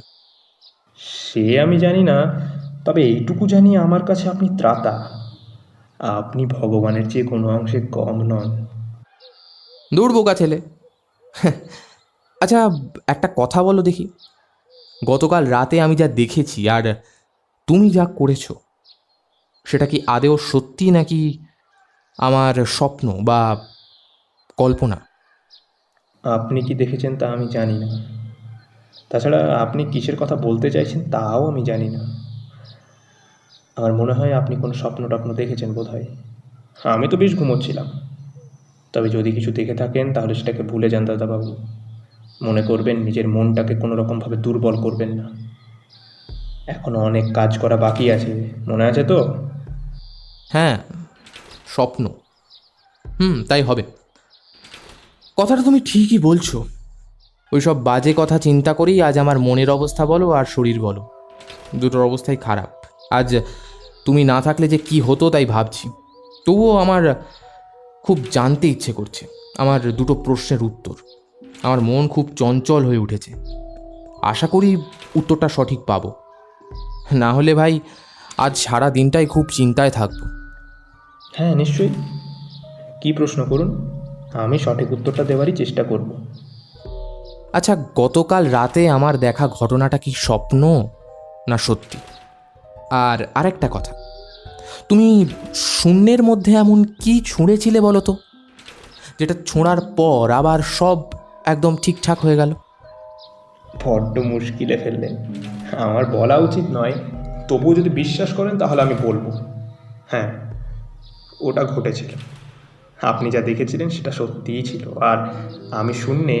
সে আমি জানি না, তবে এইটুকু জানি আমার কাছে আপনি ত্রাতা। আপনি ভগবানের চেয়ে কোনো অংশে কম নন। দূর বোকা ছেলে। আচ্ছা, একটা কথা বলো দেখি, গতকাল রাতে আমি যা দেখেছি আর তুমি যা করেছো, সেটা কি আদেও সত্যি নাকি আমার স্বপ্ন বা কল্পনা? আপনি কি দেখেছেন তা আমি জানি না। তাছাড়া আপনি কিসের কথা বলতে চাইছেন তাও আমি জানি না। আমার মনে হয় আপনি কোনো স্বপ্ন টপ্ন দেখেছেন বোধ হয়। আমি তো বেশ ঘুমোচ্ছিলাম। তবে যদি কিছু দেখে থাকেন তাহলে সেটাকে ভুলে যান দাদাবাবু। মনে করবেন নিজের মনটাকে কোনো রকমভাবে দুর্বল করবেন না। এখনও অনেক কাজ করা বাকি আছে, মনে আছে তো? হ্যাঁ, স্বপ্ন। তাই হবে। কথাটা তুমি ঠিকই বলছো। ওই সব বাজে কথা চিন্তা করেই আজ আমার মনের অবস্থা বলো আর শরীর বলো, দুটোর অবস্থাই খারাপ। আজ তুমি না থাকলে যে কি হতো তাই ভাবছি। তবুও আমার খুব জানতে ইচ্ছে করছে আমার দুটো প্রশ্নের উত্তর। আমার মন খুব চঞ্চল হয়ে উঠেছে। আশা করি উত্তরটা সঠিক পাবো। না হলে ভাই আজ সারা দিনটাই খুব চিন্তায় থাকবো। হ্যাঁ, নিশ্চয়ই। কী প্রশ্ন করুন, আমি সঠিক উত্তরটা দেওয়ারই চেষ্টা করব। আচ্ছা, গতকাল রাতে আমার দেখা ঘটনাটা কি স্বপ্ন না সত্যি? আর আরেকটা কথা, তুমি শূন্যের মধ্যে এমন কি ছুঁড়েছিলে বলো তো, যেটা ছোঁড়ার পর আবার সব একদম ঠিকঠাক হয়ে গেল? বড্ড মুশকিলে ফেললেন। আমার বলা উচিত নয়, তবুও যদি বিশ্বাস করেন তাহলে আমি বলবো। হ্যাঁ, ওটা ঘটেছিল। আপনি যা দেখেছিলেন সেটা সত্যিই ছিল। আর আমি শূন্যে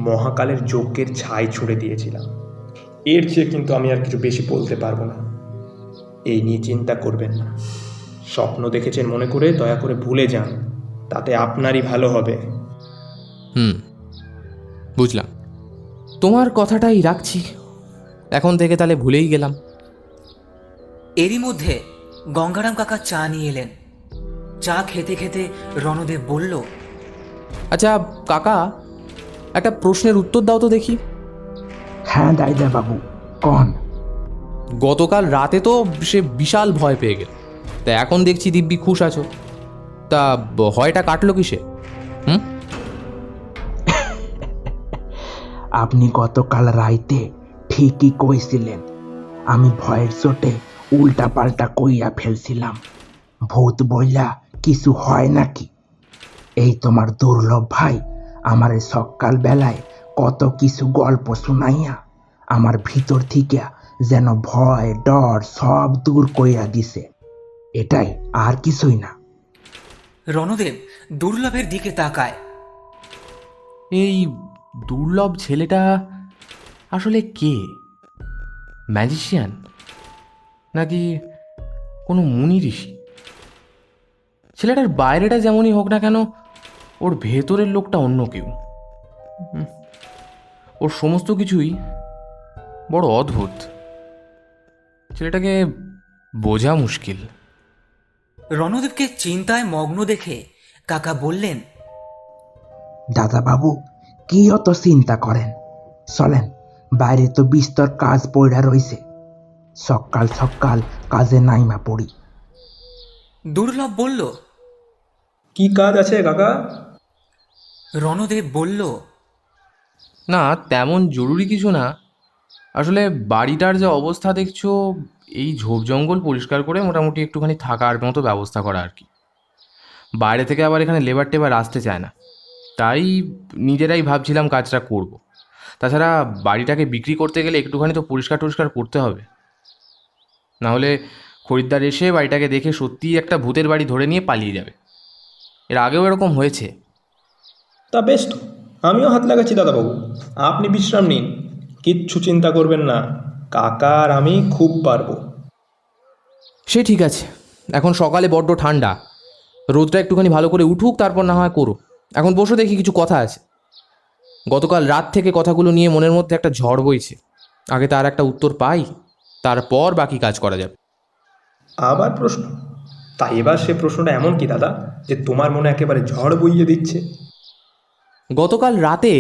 মহাকালের যজ্ঞের ছাই ছুঁড়ে দিয়েছিলাম। এর চেয়ে কিন্তু আমি আর কিছু বেশি বলতে পারবো না। এই নিয়ে চিন্তা করবেন না। স্বপ্ন দেখেছেন মনে করে দয়া করে ভুলে যান, তাতে আপনারই ভালো হবে। বুঝলাম, তোমার কথাটাই রাখছি। এখন থেকে তাহলে ভুলেই গেলাম। এরই মধ্যে গঙ্গারাম কাকা চা নিয়ে এলেন। চা খেতে খেতে রণদেব বলল, আচ্ছা কাকা, একটা প্রশ্নের উত্তর দাও তো দেখি। হ্যাঁ দাইদা বাবু, কন। গতকাল রাতে তো সে বিশাল ভয় পেয়ে গেল, তা এখন দেখছি দিব্যি খুশ আছো। তা ভয়টা কাটলো কিসে? আপনি গতকাল রাইতে ঠিকই কইছিলেন। আমি ভয়ের চোটে উল্টা পাল্টা কইয়া ফেলছিলাম। ভূত বইলা কিছু হয় নাকি? এই তোমার দুর্লভ ভাই আমার সকাল বেলায় কত কিছু গল্প শুনাইয়া আমার ভিতর থেকে যেন ভয় ডর সব দূর কইয়া দিছে। এটাই, আর কিছুই না। রণদেব দুর্লভের দিকে তাকায়। এই দুর্লভ ছেলেটা আসলে কে? ম্যাজিশিয়ান নাকি কোনো মুনি ঋষি? ছেলেটার বাইরেটা যেমনই হোক না কেন, ওর ভেতরের লোকটা অন্য কেউ। ওর সমস্ত কিছুই বড় অদ্ভুত। ছেলেটাকে বোঝা মুশকিল। রণদেবকে চিন্তায় মগ্ন দেখে কাকা বললেন, দাদা বাবু, কি অত চিন্তা করেন? চলেন, বাইরে তো বিস্তর কাজ পড়া রইছে। সকাল সকাল কাজে নাইমা পড়ি। দুর্লভ বলল। কি কাজ আছে কাকা? রণদেব বলল, না, তেমন জরুরি কিছু না। আসলে বাড়িটার যে অবস্থা দেখছো, এই ঝোপ জঙ্গল পরিষ্কার করে মোটামুটি একটুখানি থাকার মতো ব্যবস্থা করা আর কি। বাইরে থেকে আবার এখানে লেবার টেবার আসতে চায় না, তাই নিজেরাই ভাবছিলাম কাজটা করব। তাছাড়া বাড়িটাকে বিক্রি করতে গেলে একটুখানি তো পরিষ্কার টরিষ্কার করতে হবে, নাহলে খরিদ্দার এসে বাড়িটাকে দেখে সত্যিই একটা ভূতের বাড়ি ধরে নিয়ে পালিয়ে যাবে। এর আগেও এরকম হয়েছে। তা বেশ তো, আমিও হাত লাগাচ্ছি দাদাবাবু। আপনি বিশ্রাম নিন, কিচ্ছু চিন্তা করবেন না। কাকা আর আমি খুব পারবো। সে ঠিক আছে, এখন সকালে বড্ড ঠান্ডা, রোদটা একটুখানি ভালো করে উঠুক, তারপর না হয় করো। এখন বসে দেখি, কিছু কথা আছে। গতকাল রাত থেকে কথাগুলো নিয়ে মনের মধ্যে একটা ঝড় বইছে। আগে তার একটা উত্তর পাই, তারপর বাকি কাজ করা যাবে। আবার প্রশ্ন? তাই এবার সে প্রশ্নটা এমন কি দাদা, যে তোমার মনে একেবারে ঝড় বইয়ে দিচ্ছে? গতকাল রাতে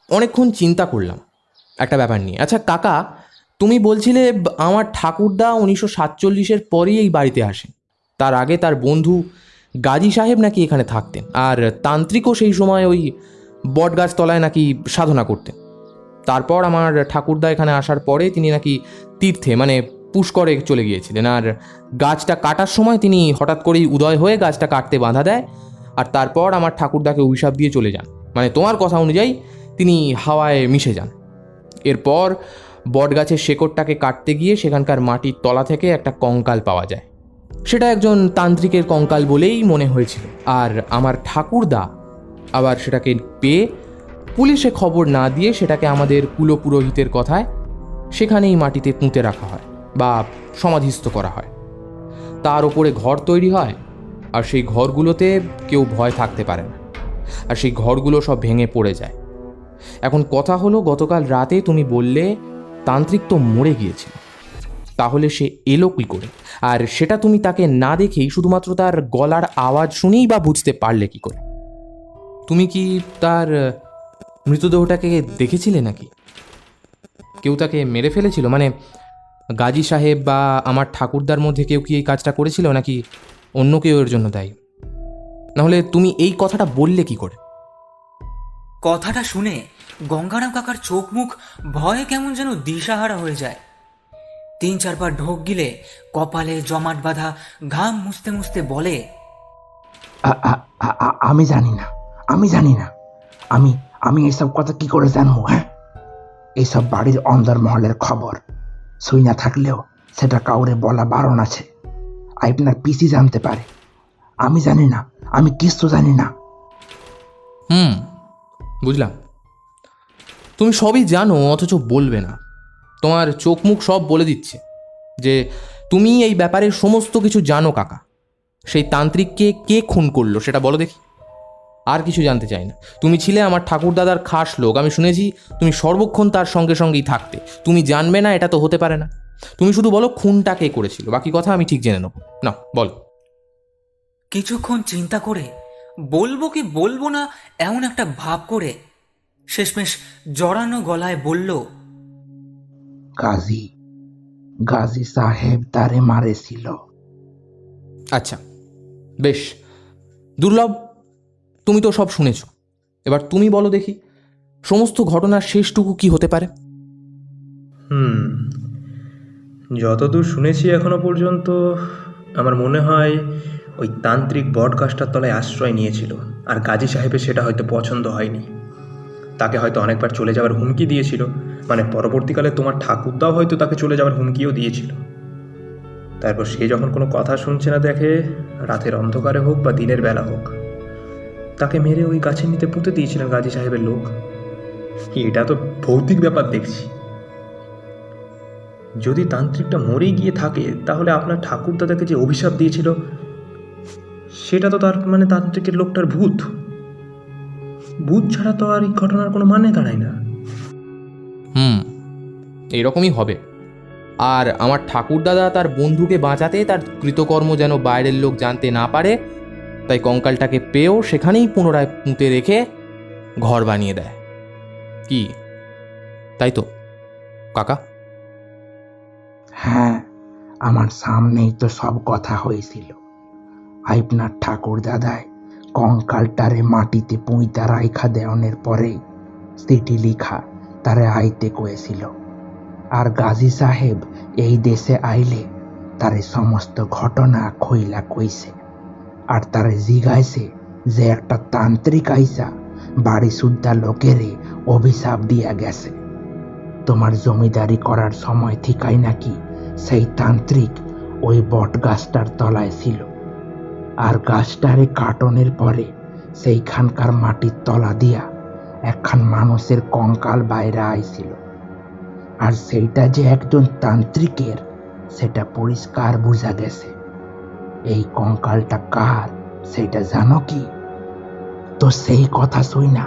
অনেকক্ষণ চিন্তা করলাম একটা ব্যাপার নিয়ে। আচ্ছা কাকা, তুমি বলছিলে আমার ঠাকুরদা 1947-এর পরেই এই বাড়িতে আসে। তার আগে তার বন্ধু গাজী সাহেব নাকি এখানে থাকতেন, আর তান্ত্রিকও সেই সময় ওই বটগাছ তলায় নাকি সাধনা করতেন। তারপর আমার ঠাকুরদা এখানে আসার পরে তিনি নাকি তীর্থে মানে পুষ্করে চলে গিয়েছিলেন, আর গাছটা কাটার সময় তিনি হঠাৎ করেই উদয় হয়ে গাছটা কাটতে বাধা দেয়, আর তারপর আমার ঠাকুরদাকে অভিশাপ দিয়ে চলে যান। মানে তোমার কথা অনুযায়ী তিনি হাওয়ায় মিশে যান। এরপর বটগাছের শেকড়টাকে কাটতে গিয়ে সেখানকার মাটির তলা থেকে একটা কঙ্কাল পাওয়া যায়। সেটা একজন তান্ত্রিকের কঙ্কাল বলেই মনে হয়েছিল। আর আমার ঠাকুরদা আবার সেটাকে পেয়ে পুলিশে খবর না দিয়ে সেটাকে আমাদের কুলপুরোহিতের কথায় সেখানেই মাটিতে পুঁতে রাখা হয় বা সমাধিস্থ করা হয়। তার ওপরে ঘর তৈরি হয়, আর সেই ঘরগুলোতে কেউ ভয় থাকতে পারে না, আর সেই ঘরগুলো সব ভেঙে পড়ে যায়। এখন কথা হলো, গতকাল রাতে তুমি বললে তান্ত্রিক তো মরে গিয়েছিল, তাহলে সে এলো কী করে? আর সেটা তুমি তাকে না দেখেই শুধুমাত্র তার গলার আওয়াজ শুনেই বা বুঝতে পারলে কি করে? তুমি কি তার মৃতদেহটাকে দেখেছিলে নাকি? কেউ তাকে মেরে ফেলেছিল? মানে গাজী সাহেব বা আমার ঠাকুরদার মধ্যে কেউ কি এই কাজটা করেছিল, নাকি অন্য কেউ এর জন্য দায়ী? নাহলে তুমি এই কথাটা বললে কি করে? কথাটা শুনে গঙ্গারাম কাকার চোখ মুখ ভয়ে কেমন যেন দিশাহারা হয়ে যায়। 3-4 বার ঢোক গিলে কপালে জমাট বাঁধা ঘাম মুছতে মুছতে বলে, আমি জানি না, আমি জানি না, আমি আমি এসব কথা কি করে জানবো? হ্যাঁ, এইসব বাড়ির অন্দরমহলের খবর শুই না থাকলেও সেটা কাউরে বলা বারণ আছে। আপনার পিসি জানতে পারে। আমি জানি না, আমি কিছু জানি না। বুঝলাম, তুমি সবই জানো অথচ বলবে না। তোমার চোখ মুখ সব বলে দিচ্ছে যে তুমি এই ব্যাপারে সমস্ত কিছু জানো কাকা। সেই তান্ত্রিককে কে খুন করলো সেটা বলো দেখি। আর কিছু জানতে চাই না। তুমি ছিলে আমার ঠাকুরদাদার খাস লোক, আমি শুনেছি তুমি সর্বক্ষণ তার সঙ্গে সঙ্গেই থাকতে। তুমি জানবে না এটা তো হতে পারে না। তুমি শুধু বলো খুনটা কে করেছিল, বাকি কথা আমি ঠিক জেনে নেবো। না বলো। কিছুক্ষণ চিন্তা করে বলবো কি বলবো না এমন একটা ভাব করে শেষমেশ জড়ানো গলায় বলল, গাজী গাজী সাহেব তারে মারেছিল। আচ্ছা বেশ, দুর্লভ, তুমি তো সব শুনেছ। এবার তুমি বলো দেখি সমস্ত ঘটনার শেষটুকু কি হতে পারে। যতদূর শুনেছি এখনো পর্যন্ত আমার মনে হয় ওই তান্ত্রিক বট গাছটার তলায় আশ্রয় নিয়েছিল, আর গাজী সাহেবের সেটা হয়তো পছন্দ হয়নি। তাকে হয়তো অনেকবার চলে যাওয়ার হুমকি দিয়েছিল, মানে পরবর্তীকালে তোমার ঠাকুরদাও হয়তো তাকে চলে যাওয়ার হুমকিও দিয়েছিল। তারপর সে যখন কোনো কথা শুনছে না দেখে, রাতের অন্ধকারে হোক বা দিনের বেলা হোক, তাকে মেরে ওই গাছের নিচে পুঁতে দিয়েছিলেন গাজী সাহেবের লোক। এটা তো ভৌতিক ব্যাপার দেখছি। যদি তান্ত্রিকটা মরেই গিয়ে থাকে, তাহলে আপনার ঠাকুরদাদাকে যে অভিশাপ দিয়েছিল সেটা তো তার মানে তান্ত্রিকের লোকটার ভূত। ভূত ছাড়া তো আর এই ঘটনার কোনো মানে দাঁড়ায় না। এরকমই হবে। আর আমার ঠাকুরদাদা তার বন্ধুকে বাঁচাতে তার কৃতকর্ম যেন বাইরের লোক জানতে না পারে, তাই কঙ্কালটাকে পেয়েও সেখানেই পুনরায় পুঁতে রেখে ঘর বানিয়ে দেয়। কি তাই তো কাকা? হ্যাঁ, আমার সামনেই তো সব কথা হয়েছিল। আপনার ঠাকুর দাদায় কঙ্কালটারে মাটিতে পুঁইতা রাইখা দেওয়ানের পরে চিঠি লিখা তারে আইতে কয়েছিল। আর গাজী সাহেব এই দেশে আইলে তারে সমস্ত ঘটনা খইলা কইছে। আর তারে জিগাইছে যে একটা তান্ত্রিক আইসা বাড়ি সুদ্ধা লোকেরে অভিশাপ দিয়া গেছে। তোমার জমিদারি করার সময় থেকেই নাকি সেই তান্ত্রিক ওই বট গাছটার তলায় ছিল। আর গাছটারে কাটনের পরে সেইখানকার মাটির তলা দিয়া একখান মানুষের কঙ্কাল বাইরে আইছিল। আর সেইটা যে একজন তান্ত্রিকের সেটা পরিষ্কার বোঝা গেছে। এই কঙ্কালটা কার সেটা জানো কি? তো সেই কথা শুই না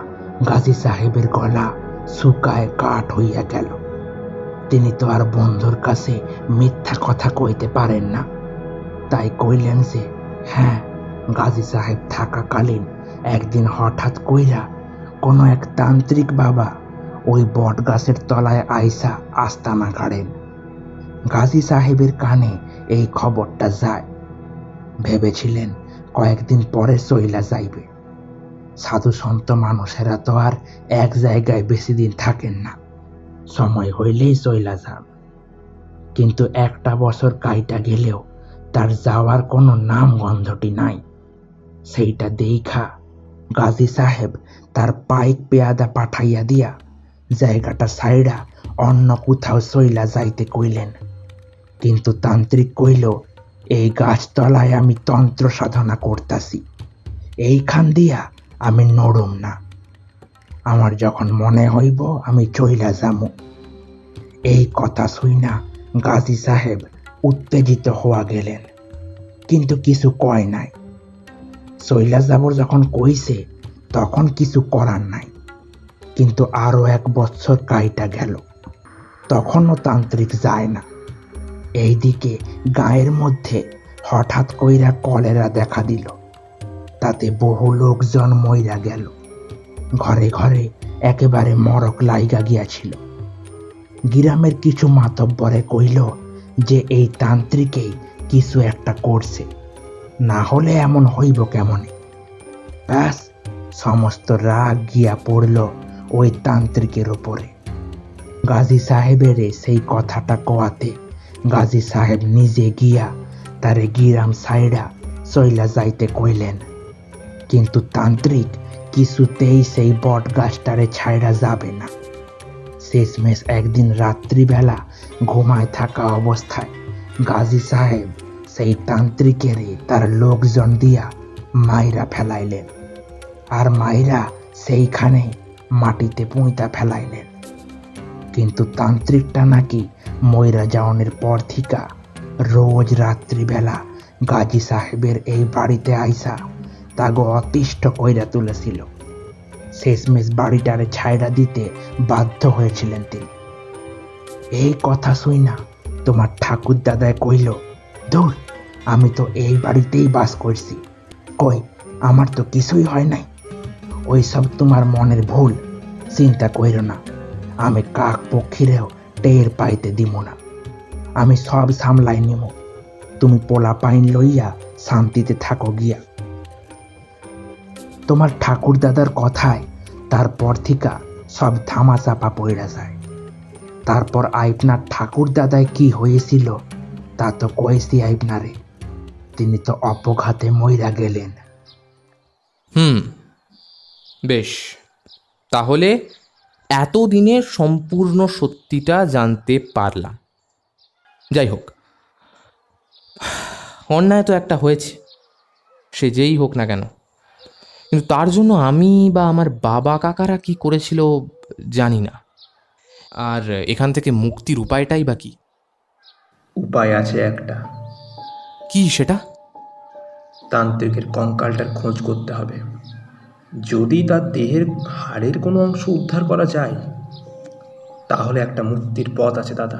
গাজী সাহেবের গলা শুকায় কাঠ হইয়া গেল। তিনি তো আর বন্ধুর কাছে মিথ্যা কথা কইতে পারেন না, তাই কইলেন যে হ্যাঁ, গাজী সাহেব থাকাকালীন একদিন হঠাৎ কইরা কোনো এক তান্ত্রিক বাবা ওই বট গাছের তলায় আইসা আস্তানা গাড়েন। গাজী সাহেবের কানে এই খবরটা যায়। ভেবেছিলেন কয়েকদিন পরে চইলা যাইবে। সাধু সন্ত মানুষেরা তো আর এক জায়গায় বেশি দিন থাকেন না, সময় হইলেই চইলা যান। কিন্তু একটা বছর কাইটা গেলেও তার যাওয়ার কোনো নাম গন্ধটি নাই। সেইটা দেইখা গাজী সাহেব তার পাইক পেয়াদা পাঠাইয়া দিয়া জায়গাটা সাইডা অন্য কোথাও চইলা যাইতে কইলেন। কিন্তু তান্ত্রিক কইল, এই গাছতলায় আমি তন্ত্র সাধনা করতাছি, এইখান দিয়া আমি নড়ুম না। আমার যখন মনে হইব আমি চইলা যামু। এই কথা শুইনা গাজী সাহেব উত্তেজিত হওয়া গেলেন, কিন্তু কিছু কয় নাই। চইলা যাবর যখন কইছে তখন কিছু করার নাই। কিন্তু আরো 1 বছর কাইটা গেল, তখনও তান্ত্রিক যায় না। এইদিকে গায়ের মধ্যে হঠাৎ কইরা কলেরা দেখা দিল, তাতে বহু লোকজন মইরা গেল। ঘরে ঘরে একেবারে মরক লাইগা গিয়াছিল। গ্রামের কিছু মাতব্বরে কইল যে এই তান্ত্রিকেই কিছু একটা করছে, না হলে এমন হইব কেমনে। ব্যাস, সমস্ত রাগ গিয়া পড়ল ওই তান্ত্রিকের ওপরে। গাজী সাহেবের সেই কথাটা কোয়াতে গাজী সাহেব নিজে গিয়া তারে গিরাম সাইডা চইলা যাইতে কইলেন, কিন্তু তান্ত্রিক কিছুতেই সেই বট গাছটারে ছাইড়া যাবে না। শেষমেশ একদিন রাত্রিবেলা ঘুমায় থাকা অবস্থায় গাজী সাহেব সেই তান্ত্রিকেরই তার লোকজন দিয়া মাইরা ফেলাইলেন, আর মাইরা সেইখানে মাটিতে পুঁইতা ফেলাইলেন। কিন্তু তান্ত্রিকটা নাকি ময়রা যাওয়ানোর পর থিকা রোজ রাত্রিবেলা গাজী সাহেবের এই বাড়িতে আইসা তাগো অতিষ্ঠ কইরা তুলেছিল। শেষমেশ বাড়িটারে ছাইড়া দিতে বাধ্য হয়েছিলেন তিনি। এই কথা শুই না তোমার ঠাকুর দাদায় কইল, দূর, আমি তো এই বাড়িতেই বাস করছি, কই আমার তো কিছুই হয় নাই। ওই সব তোমার মনের ভুল, চিন্তা কইর না, আমি কাক পক্ষীরেও টের পাইতে দিব না, আমি সব সামলাই নিব, তুমি পোলা পাইন লইয়া শান্তিতে থাকো গিয়া। তোমার ঠাকুর দাদার কথায় তারপর থিকা সব ধামা চাপা পড়া যায়। তারপর আপনার ঠাকুর দাদায় কি হয়েছিল তা তো কয়েছি আপনারে, তিনি তো অপঘাতে মইরা গেলেন। বেশ, তাহলে এতদিনের সম্পূর্ণ সত্যিটা জানতে পারলাম। যাই হোক, অন্যায় তো একটা হয়েছে, সে যেই হোক না কেন, কিন্তু তার জন্য আমি বা আমার বাবা কাকারা কি করেছিল জানি না। আর এখান থেকে মুক্তির উপায়টাই বা কি? উপায় আছে একটা। কি সেটা? তান্ত্রিকের কঙ্কালটার খোঁজ করতে হবে। যদি তার দেহের হাড়ের কোনো অংশ উদ্ধার করা যায় তাহলে একটা মুক্তির পথ আছে দাদা।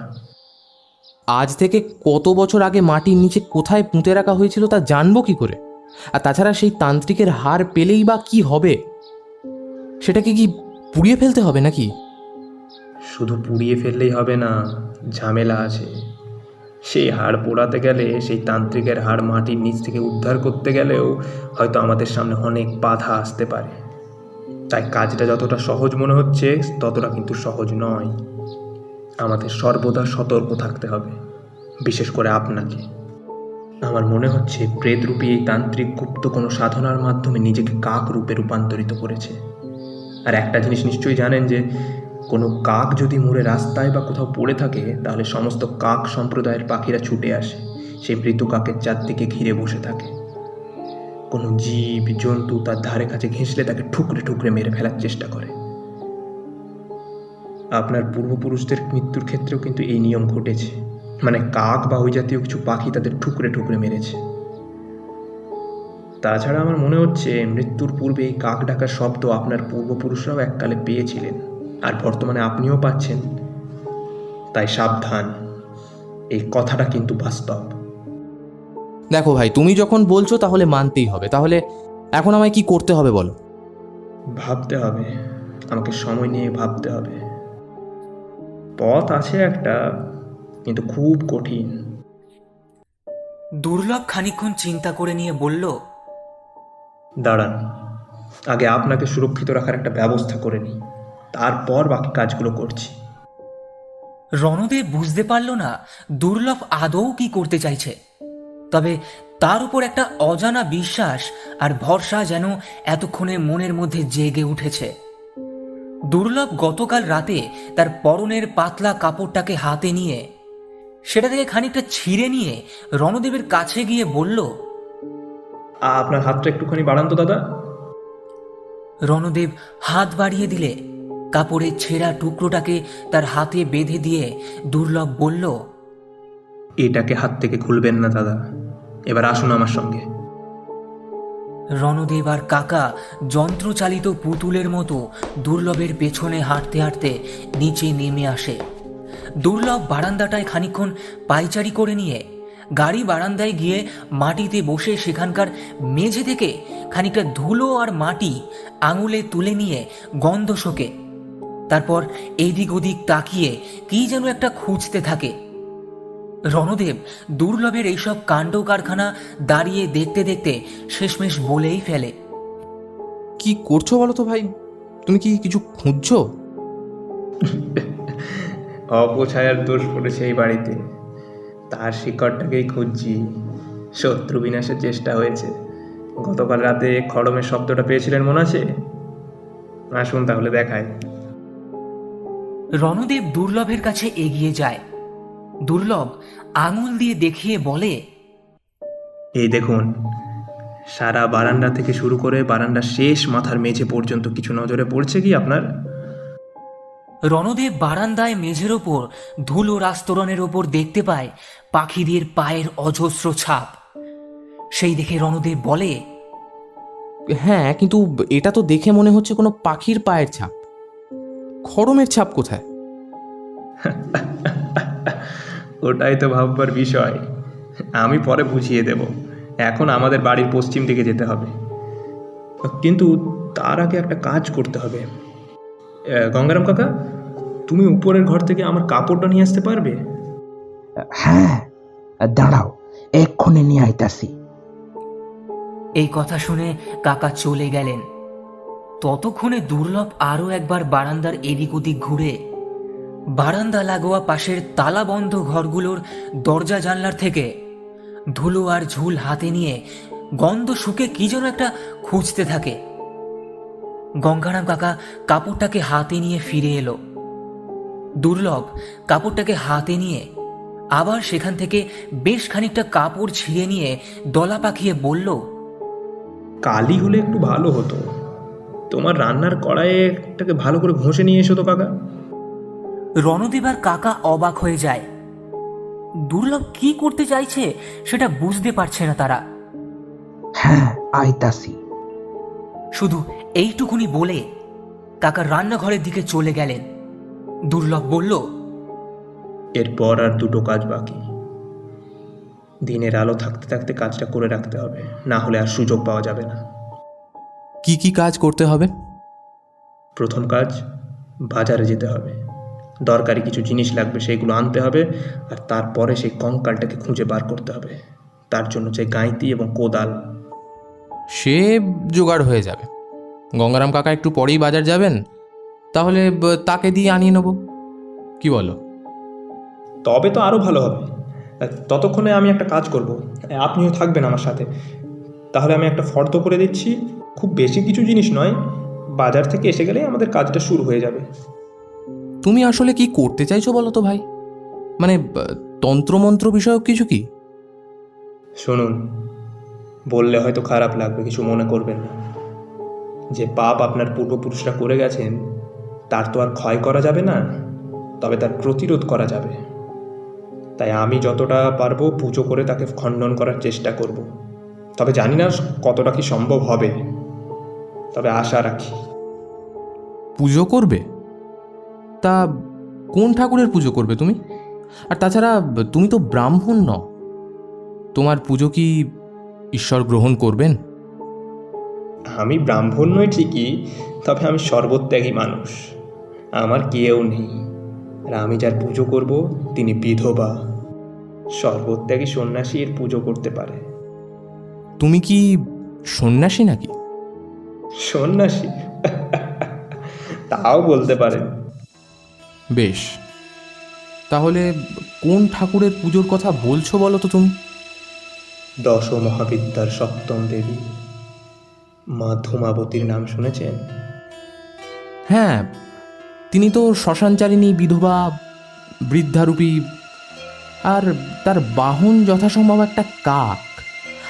আজ থেকে কত বছর আগে মাটির নিচে কোথায় পুঁতে রাখা হয়েছিল তা জানবো কি করে? আর তাছাড়া সেই তান্ত্রিকের হাড় পেলেই বা কি হবে? সেটাকে কি পুড়িয়ে ফেলতে হবে নাকি? শুধু পুড়িয়ে ফেললেই হবে না, ঝামেলা আছে। সেই হাড় পোড়াতে গেলে, সেই তান্ত্রিকের হাড় মাটির নিচ থেকে উদ্ধার করতে গেলেও হয়তো আমাদের সামনে অনেক বাধা আসতে পারে। তাই কাজটা যতটা সহজ মনে হচ্ছে ততটা কিন্তু সহজ নয়। আমাদের সর্বদা সতর্ক থাকতে হবে, বিশেষ করে আপনাকে। আমার মনে হচ্ছে প্রেতরূপী এই তান্ত্রিক গুপ্ত কোনো সাধনার মাধ্যমে নিজেকে কাক রূপে রূপান্তরিত করেছে। আর একটা জিনিস নিশ্চয়ই জানেন যে কোনো কাক যদি মরে রাস্তায় বা কোথাও পড়ে থাকে তাহলে সমস্ত কাক সম্প্রদায়ের পাখিরা ছুটে আসে, সেই মৃত কাকের চারদিকে ঘিরে বসে থাকে। কোনো জীব জন্তু তার ধারে কাছে ঘেঁষলে তাকে ঠুকরে ঠুকরে মেরে ফেলার চেষ্টা করে। আপনার পূর্বপুরুষদের মৃত্যুর ক্ষেত্রেও কিন্তু এই নিয়ম ঘটেছে, মানে কাক বা ওই জাতীয় কিছু পাখি তাদের ঠুকরে ঠুকরে মেরেছে। তাছাড়া আমার মনে হচ্ছে মৃত্যুর পূর্বে এই কাক ডাকার শব্দ আপনার পূর্বপুরুষরাও এককালে পেয়েছিলেন, আর বর্তমানে আপনিও পাচ্ছেন। তাই সাবধান, এই কথাটা কিন্তু বাস্তব। দেখো ভাই, তুমি যখন বলছো তাহলে মানতেই হবে। তাহলে এখন আমায় কি করতে হবে বলো? ভাবতে হবে, আমাকে সময় নিয়ে ভাবতে হবে। পথ আছে একটা, কিন্তু খুব কঠিন। দুর্লভ খানিকক্ষণ চিন্তা করে নিয়ে বলল, দাঁড়ান, আগে আপনাকে সুরক্ষিত রাখার একটা ব্যবস্থা করে নিই, তারপর বাকি কাজগুলো করছি। রণদেব বুঝতে পারল না দুর্লভ আদৌ কি করতে চাইছে, তবে তার উপর একটা অজানা বিশ্বাস আর ভরসা যেন এতক্ষণে মনের মধ্যে জেগে উঠেছে। দুর্লভ গতকাল রাতে তার পরনের পাতলা কাপড়টাকে হাতে নিয়ে সেটা থেকে খানিকটা ছিঁড়ে নিয়ে রণদেবের কাছে গিয়ে বলল, আপনার হাতটা একটুখানি বাড়ান তো দাদা। রণদেব হাত বাড়িয়ে দিলে কাপড়ের ছেঁড়া টুকরোটাকে তার হাতে বেঁধে দিয়ে দুর্লভ বলল, এটাকে হাত থেকে খুলবেন না দাদা, এবার আসুন আমার সঙ্গে। রণদেব আর কাকা যন্ত্রচালিত পুতুলের মতো দুর্লভের পেছনে হাঁটতে হাঁটতে নিচে নেমে আসে। দুর্লভ বারান্দাটায় খানিকক্ষণ পায়চারি করে নিয়ে গাড়ি বারান্দায় গিয়ে মাটিতে বসে সেখানকার মেঝে থেকে খানিকটা ধুলো আর মাটি আঙুলে তুলে নিয়ে গন্ধ শোকে। তারপর এদিক ওদিক তাকিয়ে কি যেন একটা খুঁজতে থাকে। রণদেব দুর্লভের এইসব কাণ্ড কারখানা দাঁড়িয়ে দেখতে দেখতে শেষমেশ বলেই ফেলে, কি করছো বলো তো ভাই? তুমি কি কিছু খুঁজছো? অপছায়ার দোষ পড়েছে এই বাড়িতে, তার শিকড়টাকেই খুঁজছি। শত্রু বিনাশের চেষ্টা হয়েছে। গতকাল রাতে খড়মের শব্দটা পেয়েছিলেন মনে আছে? আসুন তাহলে দেখায়। রণদেব দুর্লভের কাছে এগিয়ে যায়। দুর্লভ আঙুল দিয়ে দেখিয়ে বলে, এই দেখুন, সারা বারান্দা থেকে শুরু করে বারান্দার শেষ মাথার মেঝে পর্যন্ত কিছু নজরে পড়ছে কি আপনার? রণদেব বারান্দায় মেঝের ওপর ধুলো রাস্তরণের ওপর দেখতে পায় পাখিদের পায়ের অজস্র ছাপ। সেই দেখে রণদেব বলে, হ্যাঁ, কিন্তু এটা তো দেখে মনে হচ্ছে কোনো পাখির পায়ের ছাপ। খড়মের ছাপ কোথায়? ওটাই তো ভাববার বিষয়। আমি পরে বুঝিয়ে দেব। এখন আমাদের বাড়ির পশ্চিম দিকে যেতে হবে, কিন্তু তার আগে একটা কাজ করতে হবে। গঙ্গারাম কাকা, তুমি উপরের ঘর থেকে আমার কাপড়টা নিয়ে আসতে পারবে? হ্যাঁ, দাঁড়াও, এক্ষুনি নিয়ে আইতাছি। এই কথা শুনে কাকা চলে গেলেন। ততক্ষণে দুর্লভ আরও একবার বারান্দার এদিক ওদিক ঘুরে বারান্দা লাগোয়া পাশের তালাবন্ধ ঘরগুলোর দরজা জানলার থেকে ধুলো আর ঝুল হাতে নিয়ে গন্ধ শুকে কি যেন একটা খুঁজতে থাকে। গঙ্গারাম কাকা কাপড়টাকে হাতে নিয়ে ফিরে এলো। দুর্লভ কাপড়টাকে হাতে নিয়ে আবার সেখান থেকে বেশ খানিকটা কাপড় ছিঁড়ে নিয়ে দলা পাকিয়ে বলল, কালি হলে একটু ভালো হতো। তোমার রান্নার কড়াইটাকে ভালো করে ঘষে নিয়ে এসো তো কাকা। রণদেব আর কাকা অবাক হয়ে যায়। দুর্লভ কি করতে চাইছে সেটা বুঝতে পারছে না তারা। হ্যাঁ, আইতাছি। শুধু এইটুকুনি বলে কাকা রান্নাঘরের দিকে চলে গেলেন। দুর্লভ বলল, এরপর আর দুটো কাজ বাকি। দিনের আলো থাকতে থাকতে কাজটা করে রাখতে হবে, না হলে আর সুযোগ পাওয়া যাবে না। কি কি কাজ করতে হবে? প্রথম কাজ, বাজারে যেতে হবে। দরকারি কিছু জিনিস লাগবে, সেইগুলো আনতে হবে। আর তারপরে সেই কঙ্কালটাকে খুঁজে বার করতে হবে। তার জন্য চাই গাঁইতি এবং কোদাল। সে জোগাড় হয়ে যাবে। গঙ্গারাম কাকা একটু পরেই বাজার যাবেন, তাহলে তাকে দিয়ে আনিয়ে নেব, কি বলো? তবে তো আরও ভালো হবে। ততক্ষণে আমি একটা কাজ করব, আপনিও থাকবেন আমার সাথে। তাহলে আমি একটা ফর্দ করে দিচ্ছি। খুব বেশি কিছু জিনিস নয়, বাজার থেকে এসে গেলেই আমাদের কাজটা শুরু হয়ে যাবে। তুমি আসলে কি করতে চাইছো বলো তো ভাই? মানে তন্ত্রমন্ত্র বিষয়ক কিছু কি? শুনুন, বললে হয়তো খারাপ লাগবে, কিছু মনে করবেন না। যে পাপ আপনার পূর্বপুরুষরা করে গেছেন তার তো আর ক্ষয় করা যাবে না, তবে তার প্রতিরোধ করা যাবে। তাই আমি যতটা পারবো পুজো করে তাকে খণ্ডন করার চেষ্টা করব। তবে জানি না কতটা কি সম্ভব হবে, তবে আশা রাখি। পুজো করবে? তা কোন ঠাকুরের পুজো করবে তুমি? আর তাছাড়া তুমি তো ব্রাহ্মণ নও, তোমার পুজো কি ঈশ্বর গ্রহণ করবেন? আমি ব্রাহ্মণ নই ঠিকই, তবে আমি সর্বত্যাগী মানুষ। আমার কেউ নেই, আর আমি যার পুজো করব তিনি বিধবা। সর্বত্যাগী সন্ন্যাসী এর পুজো করতে পারে। তুমি কি সন্ন্যাসী নাকি? সন্ন্যাসী? তাও বলতে পারেন। বেশ, তাহলে কোন ঠাকুরের পুজোর কথা বলছো বলো তো তুমি? দশ মহাবিদ্যার সপ্তম দেবী মা ধূমাবতীর নাম শুনেছেন? হ্যাঁ, তিনি তো শ্মশানচারিণী বিধবা বৃদ্ধারূপী, আর তার বাহন যথাসম্ভব একটা কাক।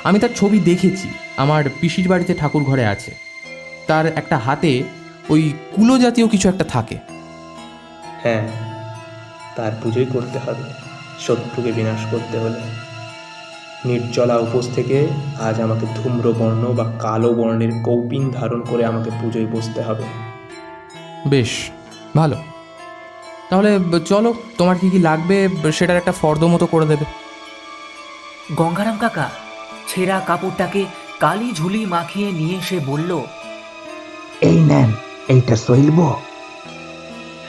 আমি তার ছবি দেখেছি, আমার পিসির বাড়িতে ঠাকুর ঘরে আছে। তার একটা হাতে ওই কুলো জাতীয় কিছু একটা থাকে। হ্যাঁ, তার পুজোই করতে হবে শত্রুকে বিনাশ করতে হলে। নির্জলা উপোস থেকে আজ আমাকে ধূম্রবর্ণ বা কালো বর্ণের কৌপিন ধারণ করে আমাকে পুজোয় বসতে হবে। বেশ ভালো, তাহলে চলো, তোমার কি কি লাগবে সেটার একটা ফর্দ মতো করে দেবে। গঙ্গারাম কাকা ছেঁড়া কাপড়টাকে কালি ঝুলি মাখিয়ে নিয়ে এসে বলল, এই নেন, এইটা সইলবো।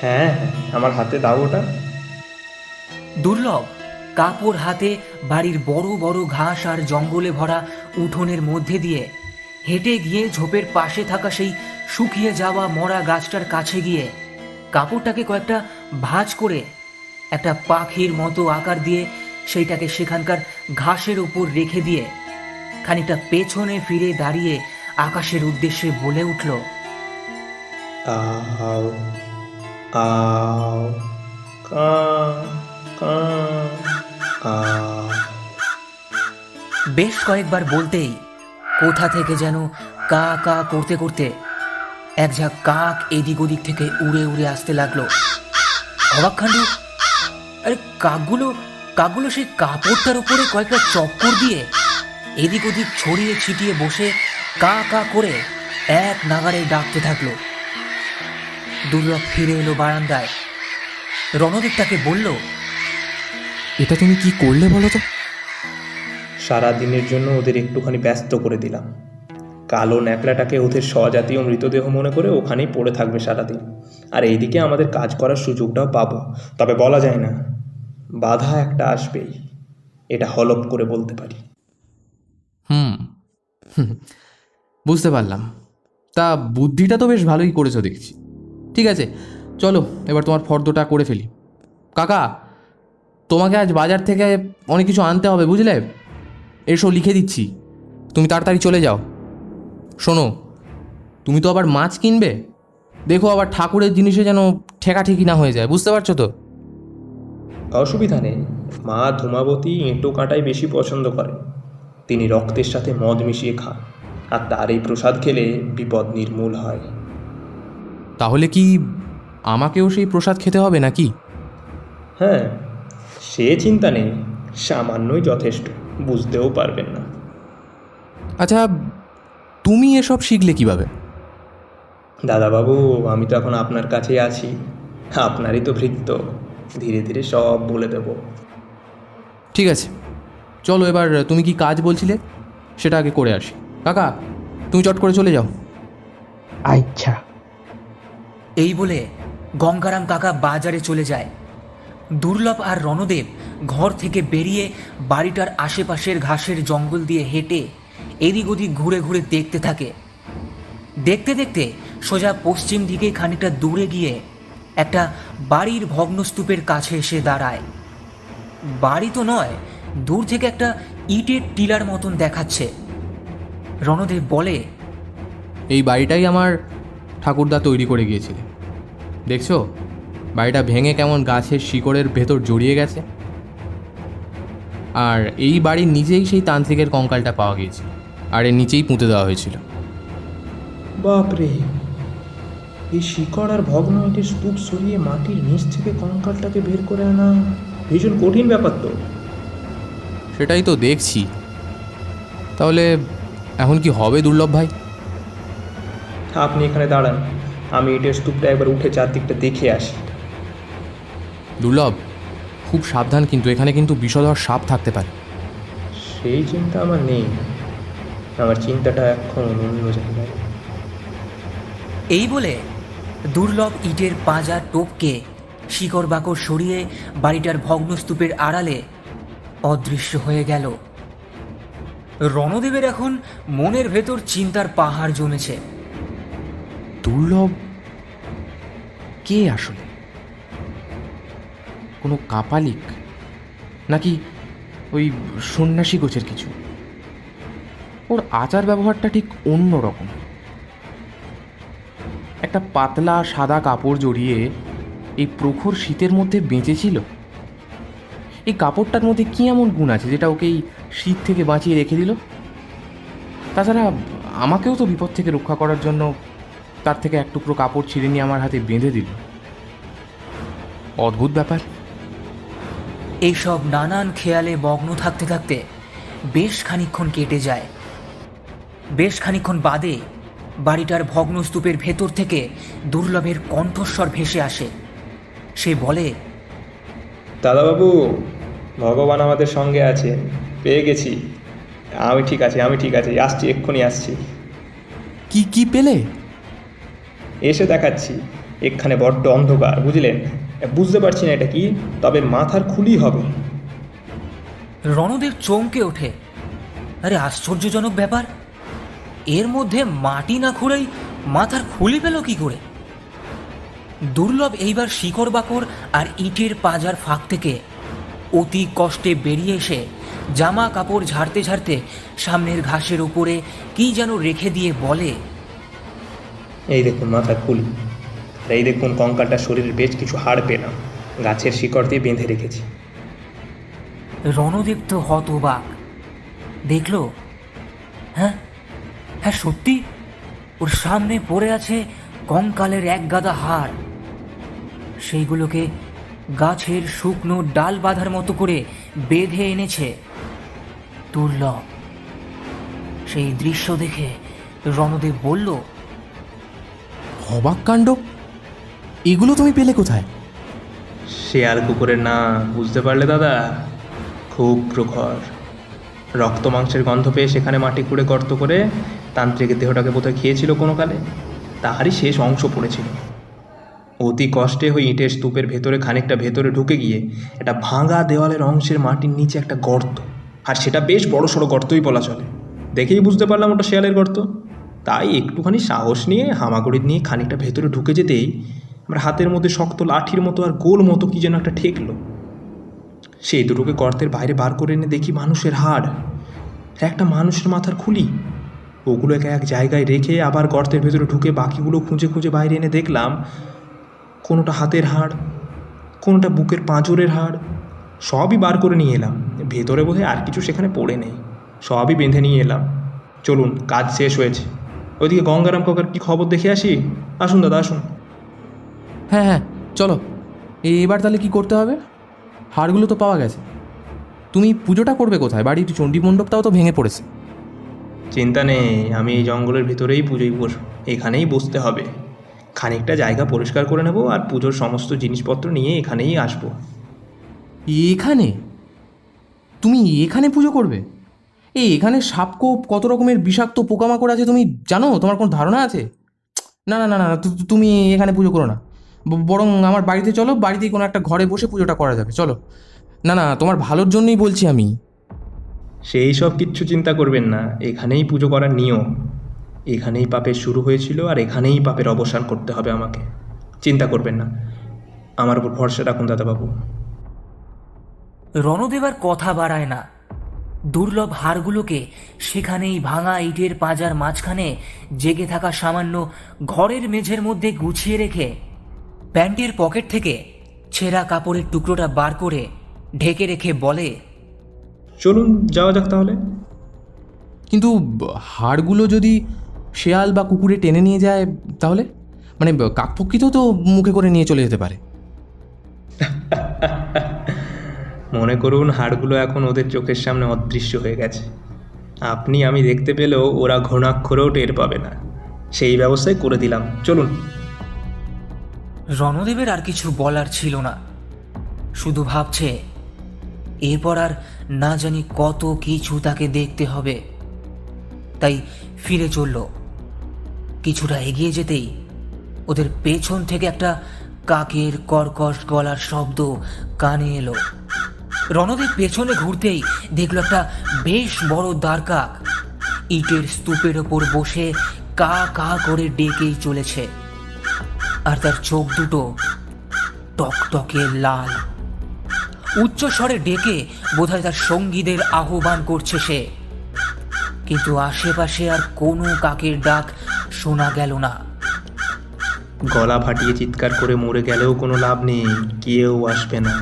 হ্যাঁ, আমার হাতে দাও ওটা। দুর্লভ কাপড় হাতে বাড়ির বড় বড় ঘাস আর জঙ্গলে ভরা উঠোনের মধ্যে দিয়ে হেঁটে গিয়ে ঝোপের পাশে থাকা সেই শুকিয়ে যাওয়া মরা গাছটার কাছে গিয়ে কাপড়টাকে কয়েকটা ভাঁজ করে একটা পাখির মতো আকার দিয়ে সেইটাকে সেখানকার ঘাসের উপর রেখে দিয়ে খানিকটা পেছনে ফিরে দাঁড়িয়ে আকাশের উদ্দেশ্যে বলে উঠল, আও আও কা কা আও। বেশ কয়েকবার বলতেই কোথা থেকে যেন কা কা করতে করতে এক ঝাঁক কাক এদিক ওদিক থেকে উড়ে উড়ে আসতে লাগলো। অবাক কাণ্ড, আরে কাকগুলো সেই কাপড়টার উপরে কয়েকটা চক্কর দিয়ে এদিক ওদিক ছড়িয়ে ছিটিয়ে বসে কা কা করে এক নাগাড়ে ডাকতে থাকলো। দুর্লভ ফিরে এলো বারান্দায়। রণদীপ তাকে বলল, এটা তুমি কি করলে বলো তো? সারা দিনের জন্য ওদের একটুখানি ব্যস্ত করে দিলাম। কালো ন্যাকড়াটাকে ওদের স্বজাতীয় মৃতদেহ মনে করে ওখানেই পড়ে থাকবে সারাদিন, আর এইদিকে আমাদের কাজ করার সুযোগটাও পাবো। তবে বলা যায় না, বাধা একটা আসবেই, এটা হলপ করে বলতে পারি। হুম হুম, বুঝতে পারলাম। তা বুদ্ধিটা তো বেশ ভালোই করেছো দেখছি। ঠিক আছে, চলো এবার তোমার ফর্দটা করে ফেলি। কাকা, তোমাকে আজ বাজার থেকে অনেক কিছু আনতে হবে, বুঝলে? এসো, লিখে দিচ্ছি, তুমি তাড়াতাড়ি চলে যাও। শোনো, তুমি তো আবার মাছ কিনবে, দেখো আবার ঠাকুরের জিনিসে যেন ঠেকাঠেকি না হয়ে যায়, বুঝতে পারছো তো? অসুবিধা নেই, মা ধূমাবতী এঁটো কাঁটাই বেশি পছন্দ করেন। তিনি রক্তের সাথে মদ মিশিয়ে খান, আর তার এই প্রসাদ খেলে বিপদ নির্মূল হয়। তাহলে কি আমাকেও সেই প্রসাদ খেতে হবে নাকি? হ্যাঁ, সে চিন্তা নেই, সামান্যই যথেষ্ট, বুঝতেও পারবেন না। আচ্ছা, তুমি এসব শিখলে কিভাবে? দাদাবাবু, আমি তো এখন আপনার কাছেই আছি, আপনারই তো ভৃত্য, ধীরে ধীরে সব বলে দেব। ঠিক আছে, চলো এবার তুমি কি কাজ বলছিলে সেটা আগে করে আসি। কাকা, তুমি চট করে চলে যাও। আচ্ছা। এই বলে গঙ্গারাম কাকা বাজারে চলে যায়। দুর্লভ আর রণদেব ঘর থেকে বেরিয়ে বাড়িটার আশেপাশের ঘাসের জঙ্গল দিয়ে হেঁটে এদিক ওদিক ঘুরে ঘুরে দেখতে থাকে। দেখতে দেখতে সোজা পশ্চিম দিকে খানিকটা দূরে গিয়ে একটা বাড়ির ভগ্নস্তূপের কাছে এসে দাঁড়ায়। বাড়ি তো নয়, দূর থেকে একটা ইটের টিলার মতন দেখাচ্ছে। রণদেব বলে, এই বাড়িটাই আমার ঠাকুরদা তৈরি করে গিয়েছিলেন। দেখছো বাড়িটা ভেঙে কেমন গাছের শিকড়ের ভেতর জড়িয়ে গেছে। আর এই বাড়ির নিচেই সেই তান্ত্রিকের কঙ্কালটা পাওয়া গিয়েছিল, আর এর নিচেই পুঁতে দেওয়া হয়েছিল। বাপরে, এই শিকড় আর ভগ্ন ইটের স্তূপ সরিয়ে মাটির নিচ থেকে কঙ্কালটাকে বের করে আনা ভীষণ কঠিন ব্যাপার তো। সেটাই তো দেখছি। তাহলে এখন কি হবে দুর্লভ ভাই? আপনি এখানে দাঁড়ান, আমি ইটের স্তূপটা একবার উঠে চারদিকটা দেখে আসি। দুর্লভ, খুব সাবধান কিন্তু, এখানে কিন্তু বিষধর সাপ থাকতে পারে। সেই চিন্তা আমার নেই, আমার চিন্তাটা এখন অন্য জায়গায়। এই বলে দুর্লভ ইটের পাঁজা টোপকে শিকড় বাকড় সরিয়ে বাড়িটার ভগ্নস্তূপের আড়ালে অদৃশ্য হয়ে গেল। রণদেবের এখন মনের ভেতর চিন্তার পাহাড় জমেছে। দুর্লভ কে আসলে? কোনো কাপালিক নাকি ওই সন্ন্যাসী গোছের কিছু? ওর আচার ব্যবহারটা ঠিক অন্য রকম। একটা পাতলা সাদা কাপড় জড়িয়ে এই প্রখর শীতের মধ্যে বেঁচেছিল। এই কাপড়টার মধ্যে কী এমন গুণ আছে যেটা ওকে এই শীত থেকে বাঁচিয়ে রেখে দিল? তাছাড়া আমাকেও তো বিপদ থেকে রক্ষা করার জন্য তার থেকে এক টুকরো কাপড় ছিঁড়ে নিয়ে আমার হাতে বেঁধে দিল। অদ্ভুত ব্যাপার। এইসব নানান খেয়ালে মগ্ন থাকতে থাকতে বেশ খানিকক্ষণ কেটে যায়। বেশ খানিকক্ষণ বাদে বাড়িটার ভগ্নস্তূপের ভেতর থেকে দুর্লভের কণ্ঠস্বর ভেসে আসে। সে বলে, দাদাবাবু, ভগবান আমাদের সঙ্গে আছেন, পেয়ে গেছি। আমি ঠিক আছি, আসছি, এক্ষুনি আসছি। কি কি পেলে? এসে দেখাচ্ছি। এখানে বড্ড অন্ধকার, বুঝলেন, বুঝতে পারছি না এটা কি, তবে মাথার খুলি হবে। রণদেব চমকে ওঠে। আরে আশ্চর্যজনক ব্যাপার, এর মধ্যে মাটি না খুঁড়েই মাথার খুলি পেল কি করে? দুর্লভ এইবার শিকড় বাকড় আর ইটের পাজার ফাঁক থেকে অতি কষ্টে বেরিয়ে এসে জামা কাপড় ঝাড়তে ঝাড়তে সামনের ঘাসের উপরে কি যেন রেখে দিয়ে বলে, এই দেখুন মাথার খুলি, আর এই দেখুন কঙ্কালটা শরীরের বেশ কিছু হাড় পেলাম, গাছের শিকড় দিয়ে বেঁধে রেখেছি। রণদেব তো হতবাক। দেখলো, হ্যাঁ হ্যাঁ সত্যি ওর সামনে পড়ে আছে কঙ্কালের এক গাদা হাড়। সেইগুলোকে গাছের শুকনো ডাল বাঁধার মতো করে বেঁধে এনেছে দুর্লভ। সেই দৃশ্য দেখে রণদেব বলল, অবাক কাণ্ড! এগুলো তুমি পেলে কোথায়? শেয়াল কুকুরের না বুঝতে পারলে দাদা? খুব প্রখর। রক্ত মাংসের গন্ধ পেয়ে সেখানে মাটি খুঁড়ে গর্ত করে তান্ত্রিকের দেহটাকে বোধহয় খেয়েছিল কোনো কালে, তাহারই শেষ অংশ পড়েছিল। অতি কষ্টে ওই ইটের স্তূপের ভেতরে খানিকটা ভেতরে ঢুকে গিয়ে একটা ভাঙা দেওয়ালের অংশের মাটির নিচে একটা গর্ত, আর সেটা বেশ বড় সড়ো গর্তই বলা চলে। দেখেই বুঝতে পারলাম ওটা শেয়ালের গর্ত। তাই একটুখানি সাহস নিয়ে হামাগুড়ি নিয়ে খানিকটা ভেতরে ঢুকে যেতেই আমার হাতের মধ্যে শক্ত লাঠির মতো আর গোল মতো কি যেন একটা ঠেকলো। সেই দুটোকে গর্তের বাইরে বার করে এনে দেখি মানুষের হাড়, একটা মানুষের মাথার খুলি। ওগুলো এক জায়গায় রেখে আবার গর্তের ভেতরে ঢুকে বাকিগুলো খুঁজে খুঁজে বাইরে এনে দেখলাম কোনোটা হাতের হাড়, কোনোটা বুকের পাঁজরের হাড়। সবই বার করে নিয়ে এলাম। ভেতরে বোধহয় আর কিছু সেখানে পড়ে নেই, সবই বেঁধে নিয়ে এলাম। চলুন, কাজ শেষ হয়েছে। ওইদিকে গঙ্গারাম কাকার কি খবর দেখে আসি। আসুন দাদা, আসুন। হ্যাঁ হ্যাঁ, চলো। এবার তাহলে কি করতে হবে? হাড়গুলো তো পাওয়া গেছে, তুমি পুজোটা করবে কোথায়? বাড়ির চণ্ডী মণ্ডপটাও তো ভেঙে পড়েছে। চিন্তা নেই, আমি এই জঙ্গলের ভিতরেই পুজোয় বসবো, এখানেই বসতে হবে। খানিকটা জায়গা পরিষ্কার করে নেব আর পুজোর সমস্ত জিনিসপত্র নিয়ে এখানেই আসবো। এখানে? তুমি এখানে পুজো করবে? এখানে সাপকোপ কত রকমের বিষাক্ত পোকামাকড় আছে তুমি জানো? তোমার কোনো ধারণা আছে? না না না না, তুমি এখানে পুজো করো না, বরং আমার বাড়িতে চলো, বাড়িতেই কোনো একটা ঘরে বসে পুজোটা করা যাবে, চলো। না না, তোমার ভালোর জন্যই বলছি আমি। সেই সব কিচ্ছু চিন্তা করবেন না, এখানেই পুজো করার নিয়ম। এখানেই পাপের শুরু হয়েছিল আর এখানেই পাপের অবসান করতে হবে আমাকে। চিন্তা করবেন না, আমার উপর ভরসা রাখুন দাদাবাবু। রণদেব আর কথা বাড়ায় না। দুর্লভ হাড়গুলোকে সেখানেই ভাঙা ইটের পাঁজার মাঝখানে জেগে থাকা সামান্য ঘরের মেঝের মধ্যে গুছিয়ে রেখে প্যান্টের পকেট থেকে ছেঁড়া কাপড়ের টুকরোটা বার করে ঢেকে রেখে বলে, চলুন যাওয়া যাক তাহলে। কিন্তু হাড়গুলো যদি শেয়াল বা কুকুরে টেনে নিয়ে যায় তাহলে? মানে কাকপক্ষিতেও তো মুখে করে নিয়ে চলে যেতে পারে। মনে করুন হাড়গুলো এখন ওদের চোখের সামনে অদৃশ্য হয়ে গেছে। আপনি আমি দেখতে পেলেও ওরা ঘনাক্ষরেও টের পাবে না। সেই ব্যবস্থাই করে দিলাম, চলুন। রণদেবের আর কিছু বলার ছিল না, শুধু ভাবছে এরপর আর না জানি কত কিছু তাকে দেখতে হবে। তাই ফিরে চলল। কিছুটা এগিয়ে যেতেই ওদের পেছন থেকে একটা কাকের কর্কশ গলার শব্দ কানে এলো। রণদেব পেছনে ঘুরতেই দেখল একটা বেশ বড় দ্বারকাক ইটের স্তূপের ওপর বসে কা কা করে ডেকেই চলেছে, আর তার চোখ দুটো টকটকে লাল। উচ্চ স্বরে ডেকে বোধহয় তার সঙ্গীদের আহ্বান করছে সে, কিন্তু আশেপাশে আর কোনো কাকের ডাক শোনা গেল না। গলা ফাটিয়ে চিৎকার করে মরে গেলেও কোনো লাভ নেই, কেউ আসবে না,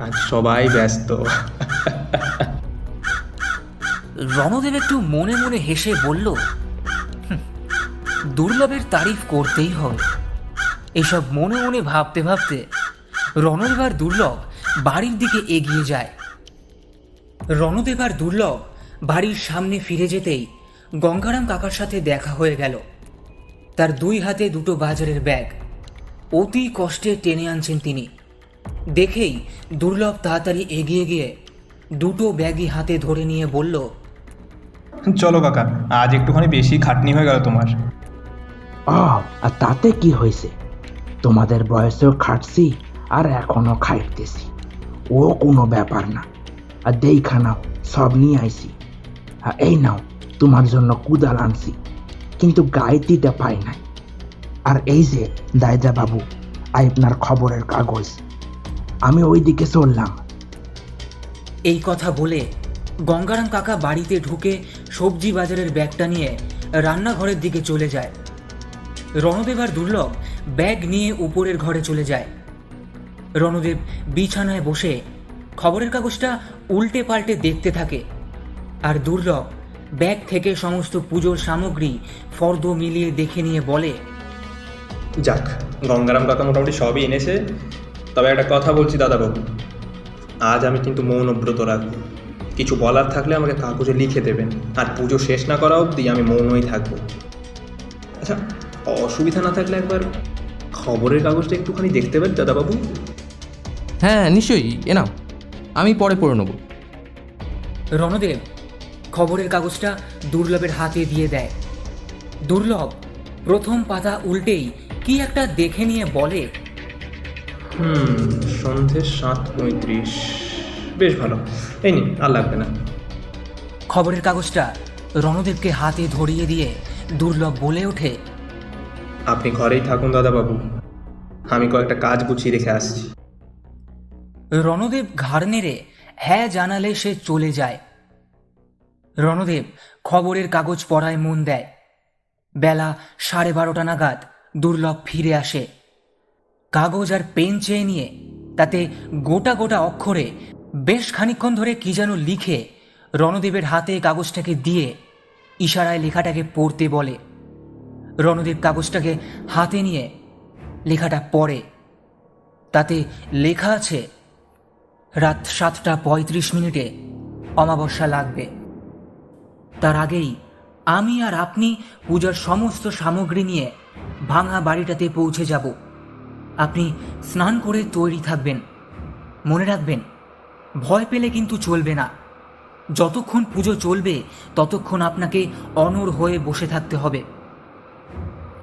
আজ সবাই ব্যস্ত। রণদেব একটু মনে মনে হেসে বলল, দুর্লভের তারিফ করতেই হবে। এসব মনে মনে ভাবতে ভাবতে রণদেব আর দুর্লভ বাড়ির দিকে এগিয়ে যায়। রণদেব আর দুর্লভ বাড়ির সামনে ফিরে যেতেই গঙ্গারাম কাকার সাথে দেখা হয়ে গেল। তার দুই হাতে দুটো বাজারের ব্যাগ অতি কষ্টে টেনে আনছেন তিনি। দেখেই দুর্লভ তাড়াতাড়ি এগিয়ে গিয়ে দুটো ব্যাগই হাতে ধরে নিয়ে বলল, চলো কাকা, আজ একটুখানি বেশি খাটনি হয়ে গেল তোমার। আর তাতে কি হয়েছে? তোমাদের বয়সেও খাটছি আর এখনো খাইতেছি, ও কোনো ব্যাপার না। আর দেখা নাও, সব নিয়ে আইছি। এই নাও, তোমার জন্য কুদাল আনছি, কিন্তু গায়ে দিতে পাই নাই। আর এই যে দায়দা বাবু, আপনার খবরের কাগজ। আমি ওইদিকে চললাম, এই কথা বলে গঙ্গারাম কাকা বাড়িতে ঢুকে সবজি বাজারের ব্যাগটা নিয়ে রান্নাঘরের দিকে চলে যায়। রণদেব আর দুর্লভ ব্যাগ নিয়ে উপরের ঘরে চলে যায়। রণদেব বিছানায় বসে খবরের কাগজটা উল্টে পাল্টে দেখতে থাকে, আর দুর্লভ ব্যাগ থেকে সমস্ত পুজোর সামগ্রী ফর্দ মিলিয়ে দেখে নিয়ে বলে, যাক, গঙ্গারাম কাকা মোটামুটি সবই এনেছে। তবে একটা কথা বলছি দাদাবাবু, আজ আমি কিন্তু মৌনব্রত রাখবো। কিছু বলার থাকলে আমাকে কাগজে লিখে দেবেন, আর পুজো শেষ না করা অবধি আমি মৌনই থাকবো। আচ্ছা, অসুবিধা না থাকলে একবার খবরের কাগজটা একটুখানি দেখতে পারেন দাদাবাবু? হ্যাঁ নিশ্চয়ই, এ নাও, আমি পরে পড়ে নেব। রণদেব খবরের কাগজটা দুর্লভের হাতে দিয়ে দেয়। দুর্লভ প্রথম পাতা উল্টেই কি একটা দেখে নিয়ে বলে, সন্ধে 7:35। বেশ ভালো, এই নি, আর লাগবে না। খবরের কাগজটা রণদেবকে হাতে ধরিয়ে দিয়ে দুর্লভ বলে ওঠে, আপনি ঘরেই থাকুন দাদাবাবু, আমি কয়েকটা কাজ গুছিয়ে রেখে আসছি। রণদেব ঘাড় নেড়ে হ্যাঁ জানালে সে চলে যায়। রণদেব খবরের কাগজ পড়ায় মন দেয়। বেলা 12:30 নাগাদ দুর্লভ ফিরে আসে। কাগজ আর পেন চেয়ে নিয়ে তাতে গোটা গোটা অক্ষরে বেশ খানিকক্ষণ ধরে কি যেন লিখে রণদেবের হাতে কাগজটাকে দিয়ে ইশারায় লেখাটাকে পড়তে বলে। রণদেব কাগজটাকে হাতে নিয়ে লেখাটা পড়ে। তাতে লেখা আছে, রাত 7:35 অমাবস্যা লাগবে। তার আগেই আমি আর আপনি পূজার সমস্ত সামগ্রী নিয়ে ভাঙা বাড়িটাতে পৌঁছে যাব। আপনি স্নান করে তৈরি থাকবেন। মনে রাখবেন, ভয় পেলে কিন্তু চলবে না। যতক্ষণ পুজো চলবে ততক্ষণ আপনাকে অনড় হয়ে বসে থাকতে হবে।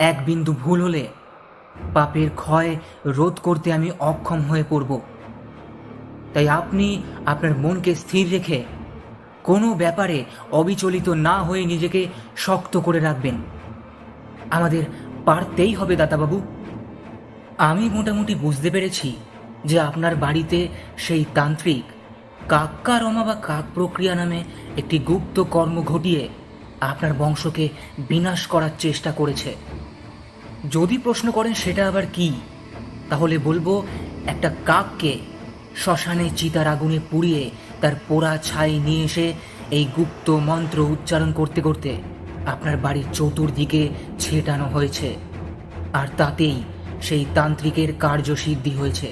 এক বিন্দু ভুল হলে পাপের ক্ষয় রোধ করতে আমি অক্ষম হয়ে পড়ব। তাই আপনি আপনার মনকে স্থির রেখে কোনো ব্যাপারে অবিচলিত না হয়ে নিজেকে শক্ত করে রাখবেন। আমাদের পারতেই হবে দাতাবাবু। আমি মোটামুটি বুঝতে পেরেছি যে আপনার বাড়িতে সেই তান্ত্রিক কাক্কা রমা বা কাক প্রক্রিয়া নামে একটি গুপ্ত কর্ম ঘটিয়ে আপনার বংশকে বিনাশ করার চেষ্টা করেছে। যদি প্রশ্ন করেন সেটা আবার কি, তাহলে বলবো, একটা কাককে শ্মশানে চিতার আগুনে পুড়িয়ে তার পোড়া ছাই নিয়ে এসে এই গুপ্ত মন্ত্র উচ্চারণ করতে করতে আপনার বাড়ির চতুর্দিকে ছেটানো হয়েছে, আর তাতেই সেই তান্ত্রিকের কার্যসিদ্ধি হয়েছে।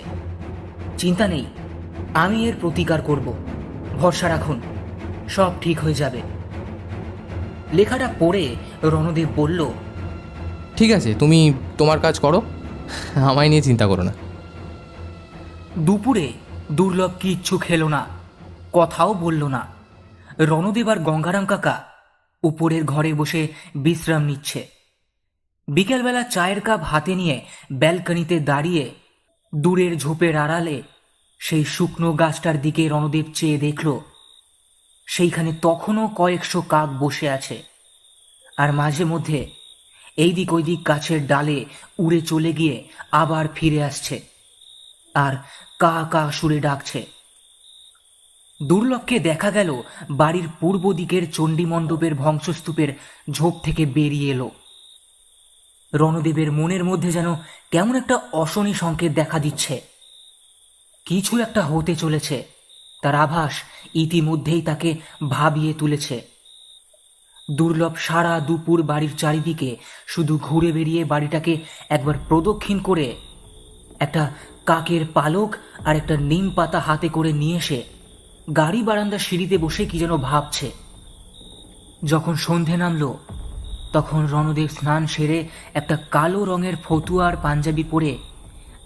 চিন্তা নেই, আমি এর প্রতিকার করব। ভরসা রাখুন, সব ঠিক হয়ে যাবে। লেখাটা পড়ে রণদেব বলল, ঠিক আছে, তুমি তোমার কাজ করো, আমায় নিয়ে চিন্তা করো না। দুপুরে দুর্লভ কিচ্ছু খেলো না, কথাও বলল না। রণদেব আর গঙ্গারাম কাকা উপরের ঘরে বসে বিশ্রাম নিচ্ছে। বিকেলবেলা চায়ের কাপ হাতে নিয়ে ব্যালকনিতে দাঁড়িয়ে দূরের ঝোপের আড়ালে সেই শুকনো গাছটার দিকে রণদেব চেয়ে দেখল, সেইখানে তখনও কয়েকশো কাক বসে আছে, আর মাঝে মধ্যে এই দিক ওই দিক গাছের ডালে উড়ে চলে গিয়ে আবার ফিরে আসছে, আর কা কা সুরে ডাকছে। দুর্লভকে দেখা গেল বাড়ির পূর্ব দিকের চণ্ডীমণ্ডপের ধ্বংসস্তূপের ঝোপ থেকে বেরিয়ে এলো। রণদেবের মনের মধ্যে যেন কেমন একটা অশনি সংকেত দেখা দিচ্ছে। কিছু একটা হতে চলেছে, তার আভাস ইতিমধ্যেই তাকে ভাবিয়ে তুলেছে। দুর্লভ সারা দুপুর বাড়ির চারিদিকে শুধু ঘুরে বেরিয়ে বাড়িটাকে একবার প্রদক্ষিণ করে একটা কাকের পালক আর একটা নিম পাতা হাতে করে নিয়ে এসে গাড়ি বারান্দার সিঁড়িতে বসে কি যেন ভাবছে। যখন সন্ধে নামলো তখন রণদেব স্নান সেরে একটা কালো রঙের ফতুয়া আর পাঞ্জাবি পরে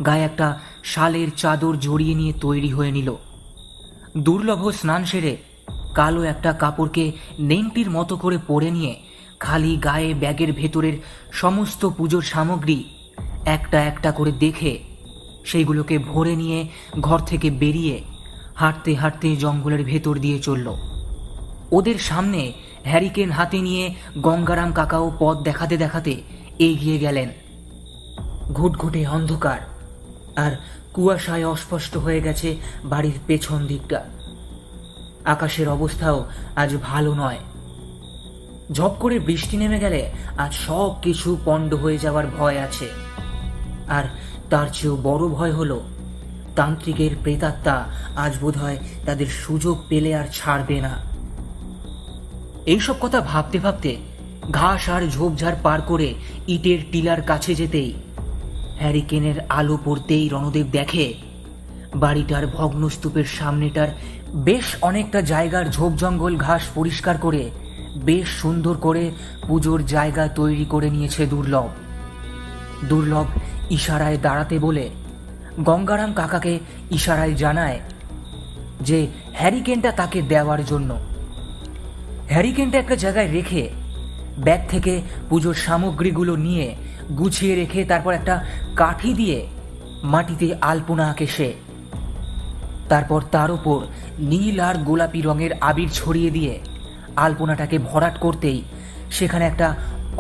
গায়ে একটা শালের চাদর জড়িয়ে নিয়ে তৈরি হয়ে নিল। দুর্লভ স্নান সেরে কালো একটা কাপড়কে নেংটির মতো করে পরে নিয়ে খালি গায়ে ব্যাগের ভেতরের সমস্ত পুজোর সামগ্রী একটা একটা করে দেখে সেইগুলোকে ভরে নিয়ে ঘর থেকে বেরিয়ে হাঁটতে হাঁটতে জঙ্গলের ভেতর দিয়ে চলল। ওদের সামনে হ্যারিকেন হাতে নিয়ে গঙ্গারাম কাকাও পথ দেখাতে দেখাতে এগিয়ে গেলেন। ঘুটঘুটে অন্ধকার আর কুয়াশায় অস্পষ্ট হয়ে গেছে বাড়ির পেছন দিকটা। আকাশের অবস্থাও আজ ভালো নয়। ঝপ করে বৃষ্টি নেমে গেলে আজ সব কিছু পণ্ড হয়ে যাওয়ার ভয় আছে। আর তার চেয়েও বড় ভয় হলো তান্ত্রিকের প্রেতাত্মা আজ বোধহয় তাদের সুযোগ পেলে আর ছাড়বে না। এইসব কথা ভাবতে ভাবতে ঘাস আর ঝোপঝাড় পার করে ইটের টিলার কাছে যেতেই হ্যারিকেনের আলো পড়তেই রণদেব দেখে বাড়িটার ভগ্নস্তূপের সামনেটার বেশ অনেকটা জায়গার ঝোপ জঙ্গল ঘাস পরিষ্কার করে বেশ সুন্দর করে পুজোর জায়গা তৈরি করে নিয়েছে দুর্লভ। দুর্লভ ইশারায় দাঁড়াতে বলে গঙ্গারাম কাকাকে ইশারায় জানায় যে হ্যারিকেনটা তাকে দেওয়ার জন্য। হ্যারিকেনটা একটা জায়গায় রেখে ব্যাগ থেকে পুজোর সামগ্রীগুলো নিয়ে গুছিয়ে রেখে তারপর একটা কাঠি দিয়ে মাটিতে আলপনা আঁকে সে। তারপর তার উপর নীল আর গোলাপি রঙের আবির ছড়িয়ে দিয়ে আলপনাটাকে ভরাট করতেই সেখানে একটা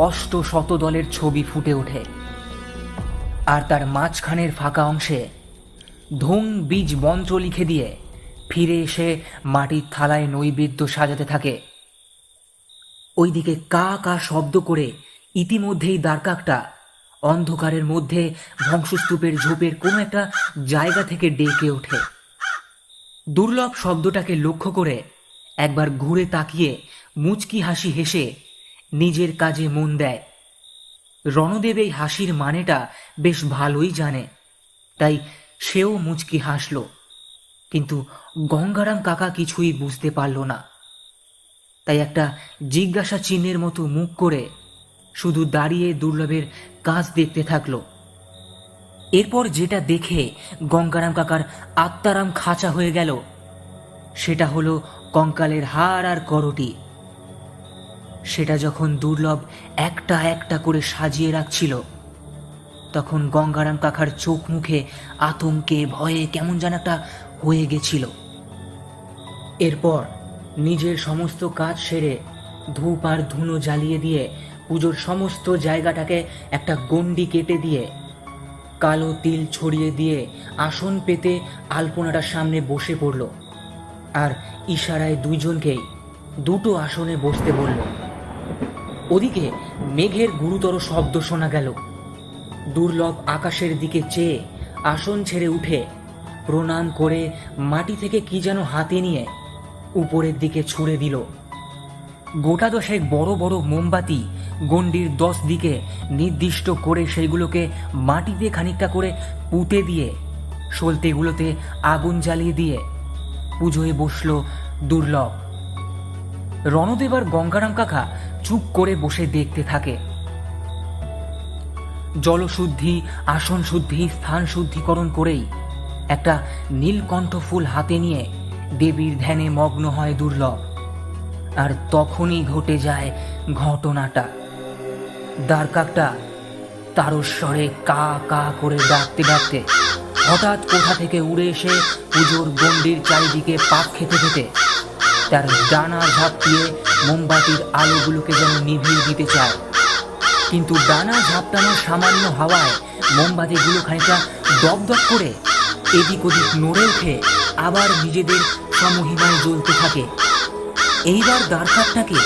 অষ্টশতদলের ছবি ফুটে ওঠে। আর তার মাঝখানের ফাঁকা অংশে ধুম বীজ মন্ত্র লিখে দিয়ে ফিরে এসে মাটির থালায় নৈবেদ্য সাজাতে থাকে। ওইদিকে কা কা শব্দ করে ইতিমধ্যেই দ্বারকাকটা অন্ধকারের মধ্যে ধ্বংসস্তূপের ঝোপের কোনো একটা জায়গা থেকে ডেকে ওঠে। দুর্লভ শব্দটাকে লক্ষ্য করে একবার ঘুরে তাকিয়ে মুচকি হাসি হেসে নিজের কাজে মন দেয়। রণদেব এই হাসির মানেটা বেশ ভালোই জানে, তাই সেও মুচকি হাসল। কিন্তু গঙ্গারাম কাকা কিছুই বুঝতে পারল না, তাই একটা জিজ্ঞাসা চিহ্নের মতো মুখ করে শুধু দাঁড়িয়ে দুর্লভের কাজ দেখতে থাকলো। এরপর যেটা দেখে গঙ্গারাম কাকার আত্মারাম খাঁচা হয়ে গেল সেটা হলো কঙ্কালের হাড় আর করটি। সেটা যখন দুর্লভ একটা একটা করে সাজিয়ে রাখছিল তখন গঙ্গারাম কাকার চোখ মুখে আতঙ্কে ভয়ে কেমন যেন একটা হয়ে গেছিল। এরপর নিজের সমস্ত কাজ সেরে ধূপ আর ধুনো জ্বালিয়ে দিয়ে পুজোর সমস্ত জায়গাটাকে একটা গণ্ডি কেটে দিয়ে কালো তিল ছড়িয়ে দিয়ে আসন পেতে আলপনাটার সামনে বসে পড়ল আর ইশারায় দুইজনকেই দুটো আসনে বসতে বলল। ওদিকে মেঘের গুরুতর শব্দ শোনা গেল। দুর্লভ আকাশের দিকে চেয়ে আসন ছেড়ে উঠে প্রণাম করে মাটি থেকে কি যেন হাতে নিয়ে উপরের দিকে ছুঁড়ে দিল। গোটা দশেক বড় বড় মোমবাতি গণ্ডির 10 দিকে নির্দিষ্ট করে সেইগুলোকে মাটিতে খানিকটা করে পুঁতে দিয়ে সলতেগুলোতে আগুন জ্বালিয়ে দিয়ে পুজোয় বসল দুর্লভ। রণদেব আর গঙ্গারাম কাকা চুপ করে বসে দেখতে থাকে। জলশুদ্ধি, আসন শুদ্ধি, স্থান শুদ্ধিকরণ করেই একটা নীলকণ্ঠ ফুল হাতে নিয়ে দেবীর ধ্যানে মগ্ন হয় দুর্লভ। আর তখনই ঘটে যায় ঘটনাটা। দ্বারকাকটা তারস্বরে কা কা করে ডাকতে ডাকতে হঠাৎ কোথা থেকে উড়ে এসে পুজোর গণ্ডির চারিদিকে পাক খেতে খেতে তার ডানা ঝাপটিয়ে মোমবাতির আলোগুলোকে যেন নিভিয়ে দিতে চায়। কিন্তু ডানা ঝাপটানোর সামান্য হাওয়ায় মোমবাতিগুলো খানিকটা দপদপ করে এদিক ওদিক নড়ে উঠে আবার নিজেদের সমহিমায় জ্বলতে থাকে। এইবার দ্বারকাকটাকে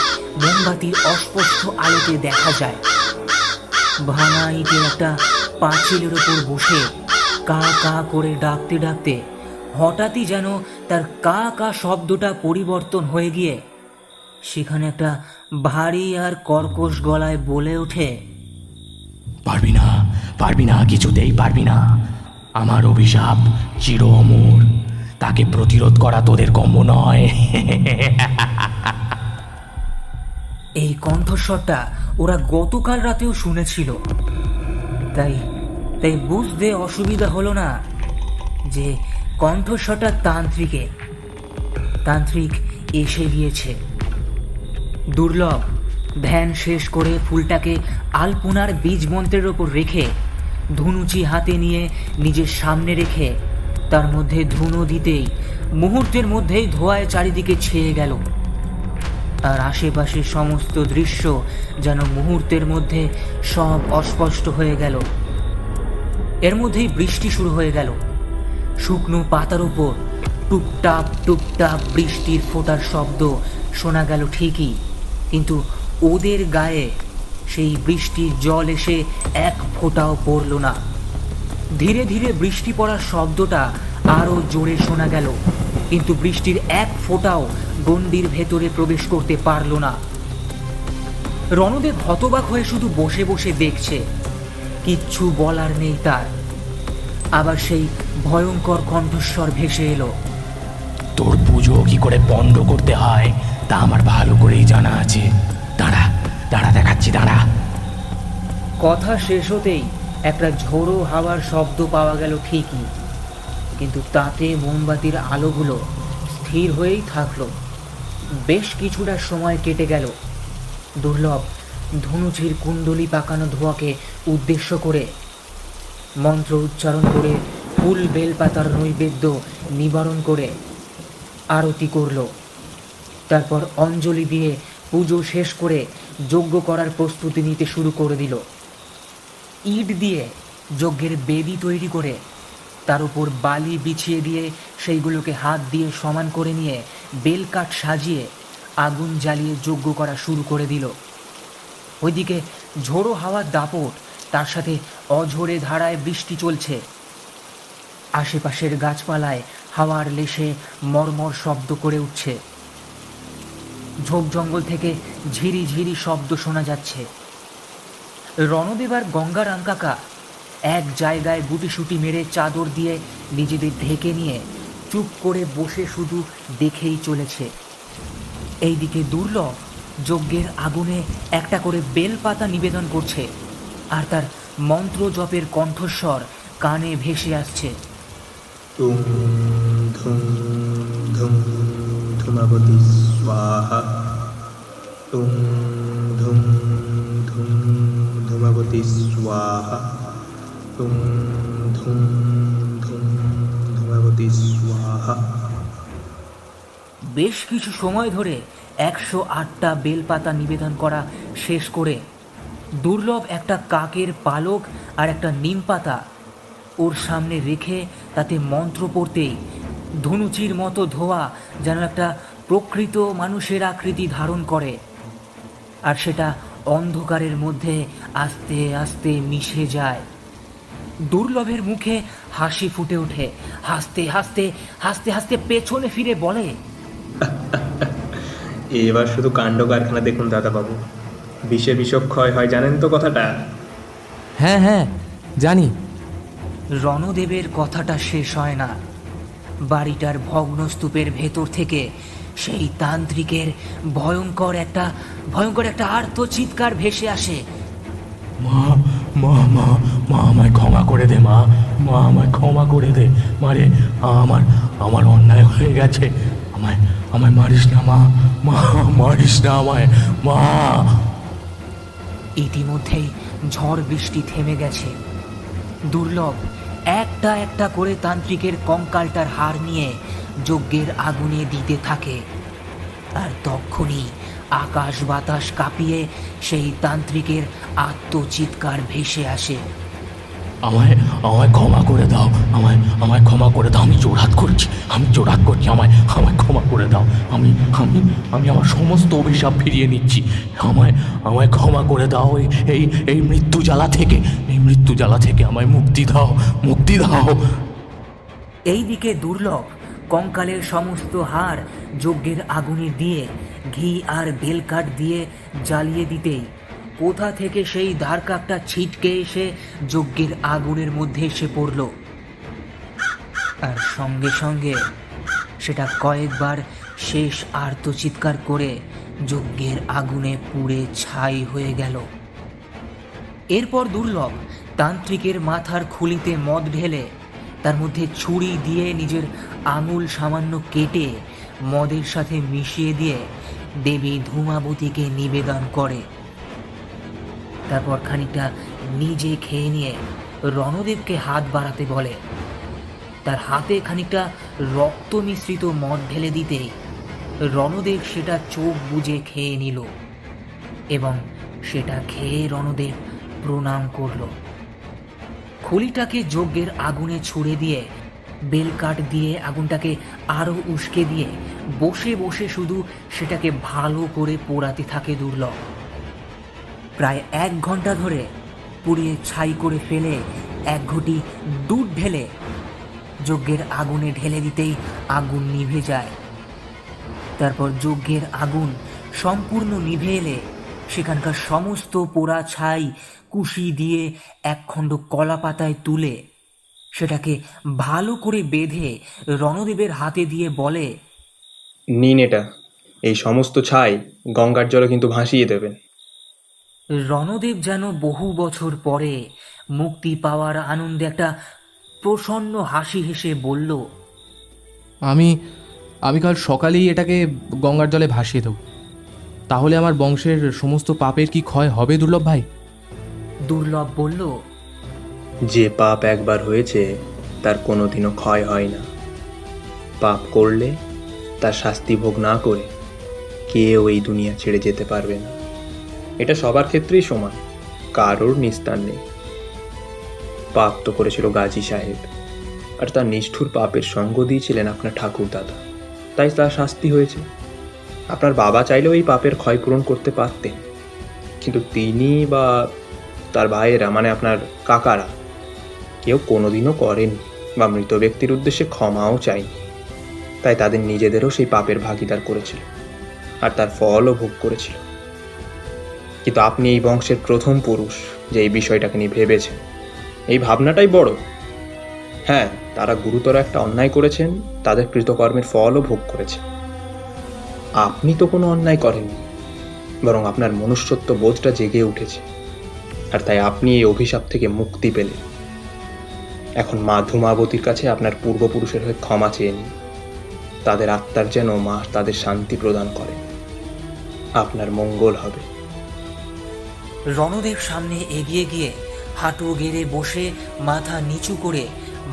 মোমবাতির অস্পষ্ট আলোতে দেখা যায় ভাঙা ইটের একটা পাঁচিলের ওপর বসে কা কা করে ডাকতে ডাকতে হঠাৎই যেন তার কা কা শব্দটা পরিবর্তন হয়ে গিয়ে সেখানে একটা ভারী আর কর্কশ গলায় বলে ওঠে, পারবি না, পারবি না, কিছুতেই পারবি না। আমার অভিশাপ চির অমর, তাকে প্রতিরোধ করা তোদের কম্য নয়। এই কণ্ঠস্বরটা ওরা গতকাল রাতেও শুনেছিল, তাই তাই বুঝতে অসুবিধা হলো না যে কণ্ঠস্বরটা তান্ত্রিক এসে গিয়েছে। দুর্লভ ধ্যান শেষ করে ফুলটাকে আলপনার বীজ মন্ত্রের ওপর রেখে ধনুচি হাতে নিয়ে নিজের সামনে রেখে তার মধ্যে ধুনো দিতেই মুহূর্তের মধ্যেই ধোঁয়ায় চারিদিকে ছেয়ে গেল। আর আশেপাশের সমস্ত দৃশ্য যেন মুহূর্তের মধ্যে সব অস্পষ্ট হয়ে গেল। এর মধ্যেই বৃষ্টি শুরু হয়ে গেল। শুকনো পাতার উপর টুপটাপ বৃষ্টির ফোঁটার শব্দ শোনা গেল ঠিকই, কিন্তু ওদের গায়ে সেই বৃষ্টির জল এসে এক ফোঁটাও পড়ল না। ধীরে ধীরে বৃষ্টি পড়ার শব্দটা আরও জোরে শোনা গেল, কিন্তু বৃষ্টির এক ফোঁটাও গণ্ডির ভেতরে প্রবেশ করতে পারল না। রণদেব হতবাক হয়ে শুধু বসে বসে দেখছে, কিচ্ছু বলার নেই তার। আবার সেই ভয়ঙ্কর কণ্ঠস্বর ভেসে এলো। তোর পুজো কি করে বন্ধ করতে হয় তা আমার ভালো করেই জানা আছে। দাঁড়া দাঁড়া দেখাচ্ছি, দাঁড়া। কথা শেষ হতেই একটা ঝোড়ো হাওয়ার শব্দ পাওয়া গেল ঠিকই, কিন্তু তাতে মোমবাতির আলোগুলো স্থির হয়েই থাকলো। বেশ কিছুটা সময় কেটে গেল। দুর্লভ ধনুচির কুণ্ডলি পাকানো ধোঁয়াকে উদ্দেশ্য করে মন্ত্র উচ্চারণ করে ফুল বেলপাতার নৈবেদ্য নিবারণ করে আরতি করল। তারপর অঞ্জলি দিয়ে পুজো শেষ করে যজ্ঞ করার প্রস্তুতি নিতে শুরু করে দিল। ইট দিয়ে যজ্ঞের বেদি তৈরি করে তার উপর বালি বিছিয়ে দিয়ে সেইগুলোকে হাত দিয়ে সমান করে নিয়ে বেলকাঠ সাজিয়ে আগুন জ্বালিয়ে যজ্ঞ করা শুরু করে দিল। ওইদিকে ঝোড়ো হাওয়ার দাপট, তার সাথে অঝোরে ধারায় বৃষ্টি চলছে। আশেপাশের গাছপালায় হাওয়ার লেশে মর্মর শব্দ করে উঠছে। ঝোপ জঙ্গল থেকে ঝিরি ঝিরি শব্দ শোনা যাচ্ছে। রণদেব আর গঙ্গারাম কাকা এক জায়গায় গুটিসুটি মেরে চাদর দিয়ে নিজেদের ঢেকে নিয়ে চুপ করে বসে শুধু দেখেই চলেছে। এইদিকে দুর্লভ যজ্ঞের আগুনে একটা করে বেলপাতা নিবেদন করছে, আর তার মন্ত্র জপের কণ্ঠস্বর কানে ভেসে আসছে। তুম ধুম ধুম ধুমাবতী স্বাহা, তুম ধুম ধুম ধুমাবতী স্বাহা, তুম ধুম ধুম ধুমাবতী স্বাহা। বেশ কিছু সময় ধরে 108টা বেলপাতা নিবেদন করা শেষ করে দুর্লভ একটা কাকের পালক আর একটা নিম পাতা ওর সামনে রেখে তাতে মন্ত্র পড়তেই ধনুচির মতো ধোঁয়া যেন একটা প্রকৃত মানুষের আকৃতি ধারণ করে, আর সেটা অন্ধকারের মধ্যে আস্তে আস্তে মিশে যায়। দুর্লভের মুখে হাসি ফুটে ওঠে। হাসতে হাসতে হাসতে হাসতে পেছনে ফিরে বলে, এবার শুধু কাণ্ড কারখানা দেখুন দাদাবাবু, বিষে বিষক্ষয় হয়, জানেন তো কথাটা? হ্যাঁ হ্যাঁ জানি। রণদেবের কথাটা শেষ হয় না। বাড়িটার ভগ্নস্তূপের ভেতর থেকে সেই তান্ত্রিকের ভয়ঙ্কর একটা আর্ত চিৎকার ভেসে আসে। মা মা মা মা আমায় ক্ষমা করে দে, মা মা আমায় ক্ষমা করে দে, মারে আমার অন্যায় হয়ে গেছে, আমায় মারিস না মা, মা মারিস না আমায় মা। ইতিমধ্যেই ঝড় বৃষ্টি থেমে গেছে। দুর্লভ একটা একটা করে তান্ত্রিকের কঙ্কালটার হাড় নিয়ে যজ্ঞের আগুনে দিতে থাকে, আর তখনই আকাশ বাতাস কাঁপিয়ে সেই তান্ত্রিকের আত্মচিৎকার ভেসে আসে। আমায় ক্ষমা করে দাও, আমায় ক্ষমা করে দাও, আমি জোড়হাত করছি, আমায় ক্ষমা করে দাও, আমি আমার সমস্ত অভিশাপ ফিরিয়ে নিচ্ছি, আমায় ক্ষমা করে দাও, এই মৃত্যু জ্বালা থেকে আমায় মুক্তি দাও। এইদিকে দুর্লভ কঙ্কালের সমস্ত হাড় যজ্ঞের আগুনে দিয়ে ঘি আর বেলকাঠ দিয়ে জ্বালিয়ে দিতেই কোথা থেকে সেই ধারকাকটা ছিটকে এসে যজ্ঞের আগুনের মধ্যে এসে পড়ল, আর সঙ্গে সঙ্গে সেটা কয়েকবার শেষ আর্তচিৎকার করে যজ্ঞের আগুনে পুড়ে ছাই হয়ে গেল। এরপর দুর্লভ তান্ত্রিকের মাথার খুলিতে মদ ঢেলে তার মধ্যে ছুরি দিয়ে নিজের আঙুল সামান্য কেটে মদের সাথে মিশিয়ে দিয়ে দেবী ধূমাবতীকে নিবেদন করে। তারপর খানিকটা নিজে খেয়ে নিয়ে রণদেবকে হাত বাড়াতে বলে। তার হাতে খানিকটা রক্ত মিশ্রিত মদ ঢেলে দিতে রণদেব সেটা চোখ বুজে খেয়ে নিল, এবং সেটা খেয়ে রণদেব প্রণাম করল। খুলিটাকে যজ্ঞের আগুনে ছুড়ে দিয়ে বেল কাঠ দিয়ে আগুনটাকে আরও উস্কে দিয়ে বসে বসে শুধু সেটাকে ভালো করে পোড়াতে থাকে দুর্লভ। প্রায় 1 ঘন্টা ধরে পুড়িয়ে ছাই করে ফেলে 1 ঘটি দুধ ঢেলে যজ্ঞের আগুনে ঢেলে দিতেই আগুন নিভে যায়। তারপর যজ্ঞের আগুন সম্পূর্ণ নিভে এলে সেখানকার সমস্ত পোড়া ছাই কুশি দিয়ে 1 খণ্ড কলা পাতায় তুলে সেটাকে ভালো করে বেঁধে রণদেবের হাতে দিয়ে বলে, নিন এটা, এই সমস্ত ছাই গঙ্গার জলে কিন্তু ভাসিয়ে দেবেন। রণদেব যেন বহু বছর পরে মুক্তি পাওয়ার আনন্দে একটা প্রসন্ন হাসি হেসে বলল, আমি আমি কাল সকালেই এটাকে গঙ্গার জলে ভাসিয়ে দেব। তাহলে আমার বংশের সমস্ত পাপের কি ক্ষয় হবে দুর্লভ ভাই? দুর্লভ বলল, যে পাপ একবার হয়েছে তার কোনোদিনও ক্ষয় হয় না। পাপ করলে তার শাস্তি ভোগ না করে কেউ এই দুনিয়া ছেড়ে যেতে পারবে না। এটা সবার ক্ষেত্রেই সমান, কারোর নিস্তার নেই। পাপ তো করেছিল গাজী সাহেব, আর তার নিষ্ঠুর পাপের সঙ্গ দিয়েছিলেন আপনার ঠাকুর দাদা, তাই তার শাস্তি হয়েছে। আপনার বাবা চাইলেও এই পাপের ক্ষয়পূরণ করতে পারতেন, কিন্তু তিনি বা তার ভাইয়েরা মানে আপনার কাকারা কেউ কোনোদিনও করেননি বা মৃত ব্যক্তির উদ্দেশ্যে ক্ষমাও চায়নি। তাই তাদের নিজেদেরও সেই পাপের ভাগিদার করেছিল আর তার ফলও ভোগ করেছিল। কিন্তু আপনি এই বংশের প্রথম পুরুষ যে এই বিষয়টাকে নিয়ে ভেবেছেন। এই ভাবনাটাই বড়। হ্যাঁ, তারা গুরুতর একটা অন্যায় করেছেন, তাদের কৃতকর্মের ফলও ভোগ করেছেন। আপনি তো কোনো অন্যায় করেননি, বরং আপনার মনুষ্যত্ব বোধটা জেগে উঠেছে, আর তাই আপনি এই অভিশাপ থেকে মুক্তি পেলেন। এখন মা ধূমাবতীর কাছে আপনার পূর্বপুরুষের হয়ে ক্ষমা চেয়ে নিন। তাদের আত্মার যেন মা তাদের শান্তি প্রদান করে, আপনার মঙ্গল হবে। রণদেব সামনে এগিয়ে গিয়ে হাঁটু গেড়ে বসে মাথা নিচু করে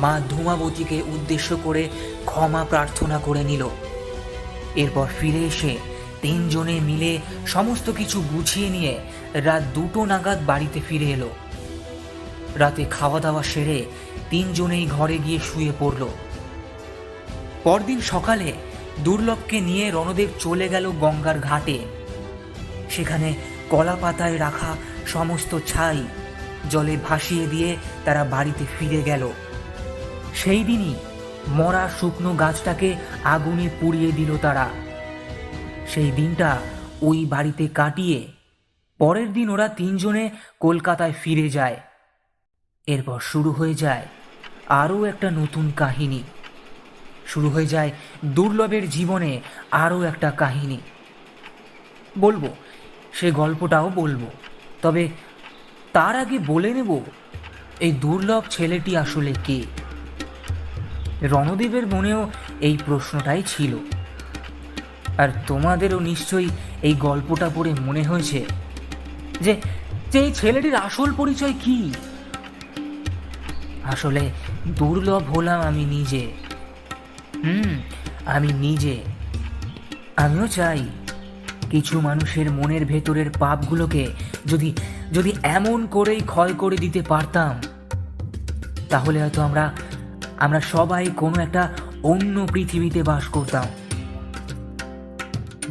মা ধূমাবতীকে উদ্দেশ্য করে ক্ষমা প্রার্থনা করে নিল। এরপর ফিরে এসে 3 জনে মিলে সমস্ত কিছু গুছিয়ে নিয়ে রাত 2টো নাগাদ বাড়িতে ফিরে এলো। রাতে খাওয়া দাওয়া সেরে 3 জনেই ঘরে গিয়ে শুয়ে পড়ল। পরদিন সকালে দুর্লভকে নিয়ে রণদেব চলে গেল গঙ্গার ঘাটে। সেখানে কলা পাতায় রাখা সমস্ত ছাই জলে ভাসিয়ে দিয়ে তারা বাড়িতে ফিরে গেল। সেই দিনই মরা শুকনো গাছটাকে আগুনে পুড়িয়ে দিল তারা। সেই দিনটা ওই বাড়িতে কাটিয়ে পরের দিন ওরা 3 জনে কলকাতায় ফিরে যায়। এরপর শুরু হয়ে যায় আরও একটা নতুন কাহিনী। শুরু হয়ে যায় দুর্লভের জীবনে আরও একটা কাহিনী। বলবো, সে গল্পটাও বলবো, তবে তার আগে বলে নেব এই দুর্লভ ছেলেটি আসলে কে। রণদেবের মনেও এই প্রশ্নটাই ছিল, আর তোমাদেরও নিশ্চয়ই এই গল্পটা পড়ে মনে হয়েছে যে এই ছেলেটির আসল পরিচয় কি। আসলে দুর্লভ হলাম আমি নিজে। আমি নিজে। আমিও চাই কিছু মানুষের মনের ভেতরের পাপগুলোকে যদি যদি এমন করেই ক্ষয় করে দিতে পারতাম, তাহলে হয়তো আমরা সবাই কোনো একটা অন্য পৃথিবীতে বাস করতাম।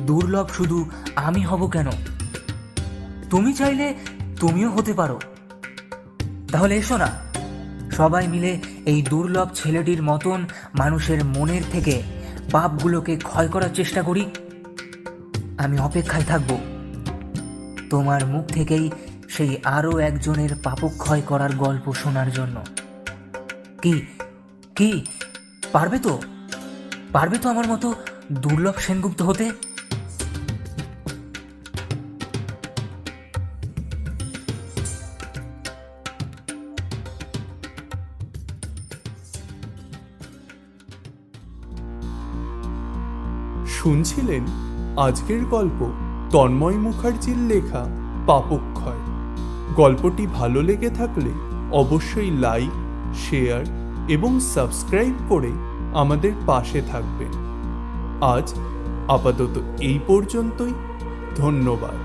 দুর্লভ শুধু আমি হব কেন? তুমি চাইলে তুমিও হতে পারো। তাহলে এসো না, সবাই মিলে এই দুর্লভ ছেলেটির মতন মানুষের মনের থেকে পাপগুলোকে ক্ষয় করার চেষ্টা করি। আমি অপেক্ষায় থাকব তোমার মুখ থেকেই সেই আরও একজনের পাপক্ষয় করার গল্প শোনার জন্য। কি কি পারবে তো আমার মতো দুর্লভ সেনগুপ্ত হতে? শুনছিলেন আজকের গল্প তন্ময় মুখার্জির লেখা পাপক্ষয়। গল্পটি ভালো লেগে থাকলে অবশ্যই লাইক, শেয়ার এবং সাবস্ক্রাইব করে আমাদের পাশে থাকবেন। আজ আপাতত এই পর্যন্তই। ধন্যবাদ।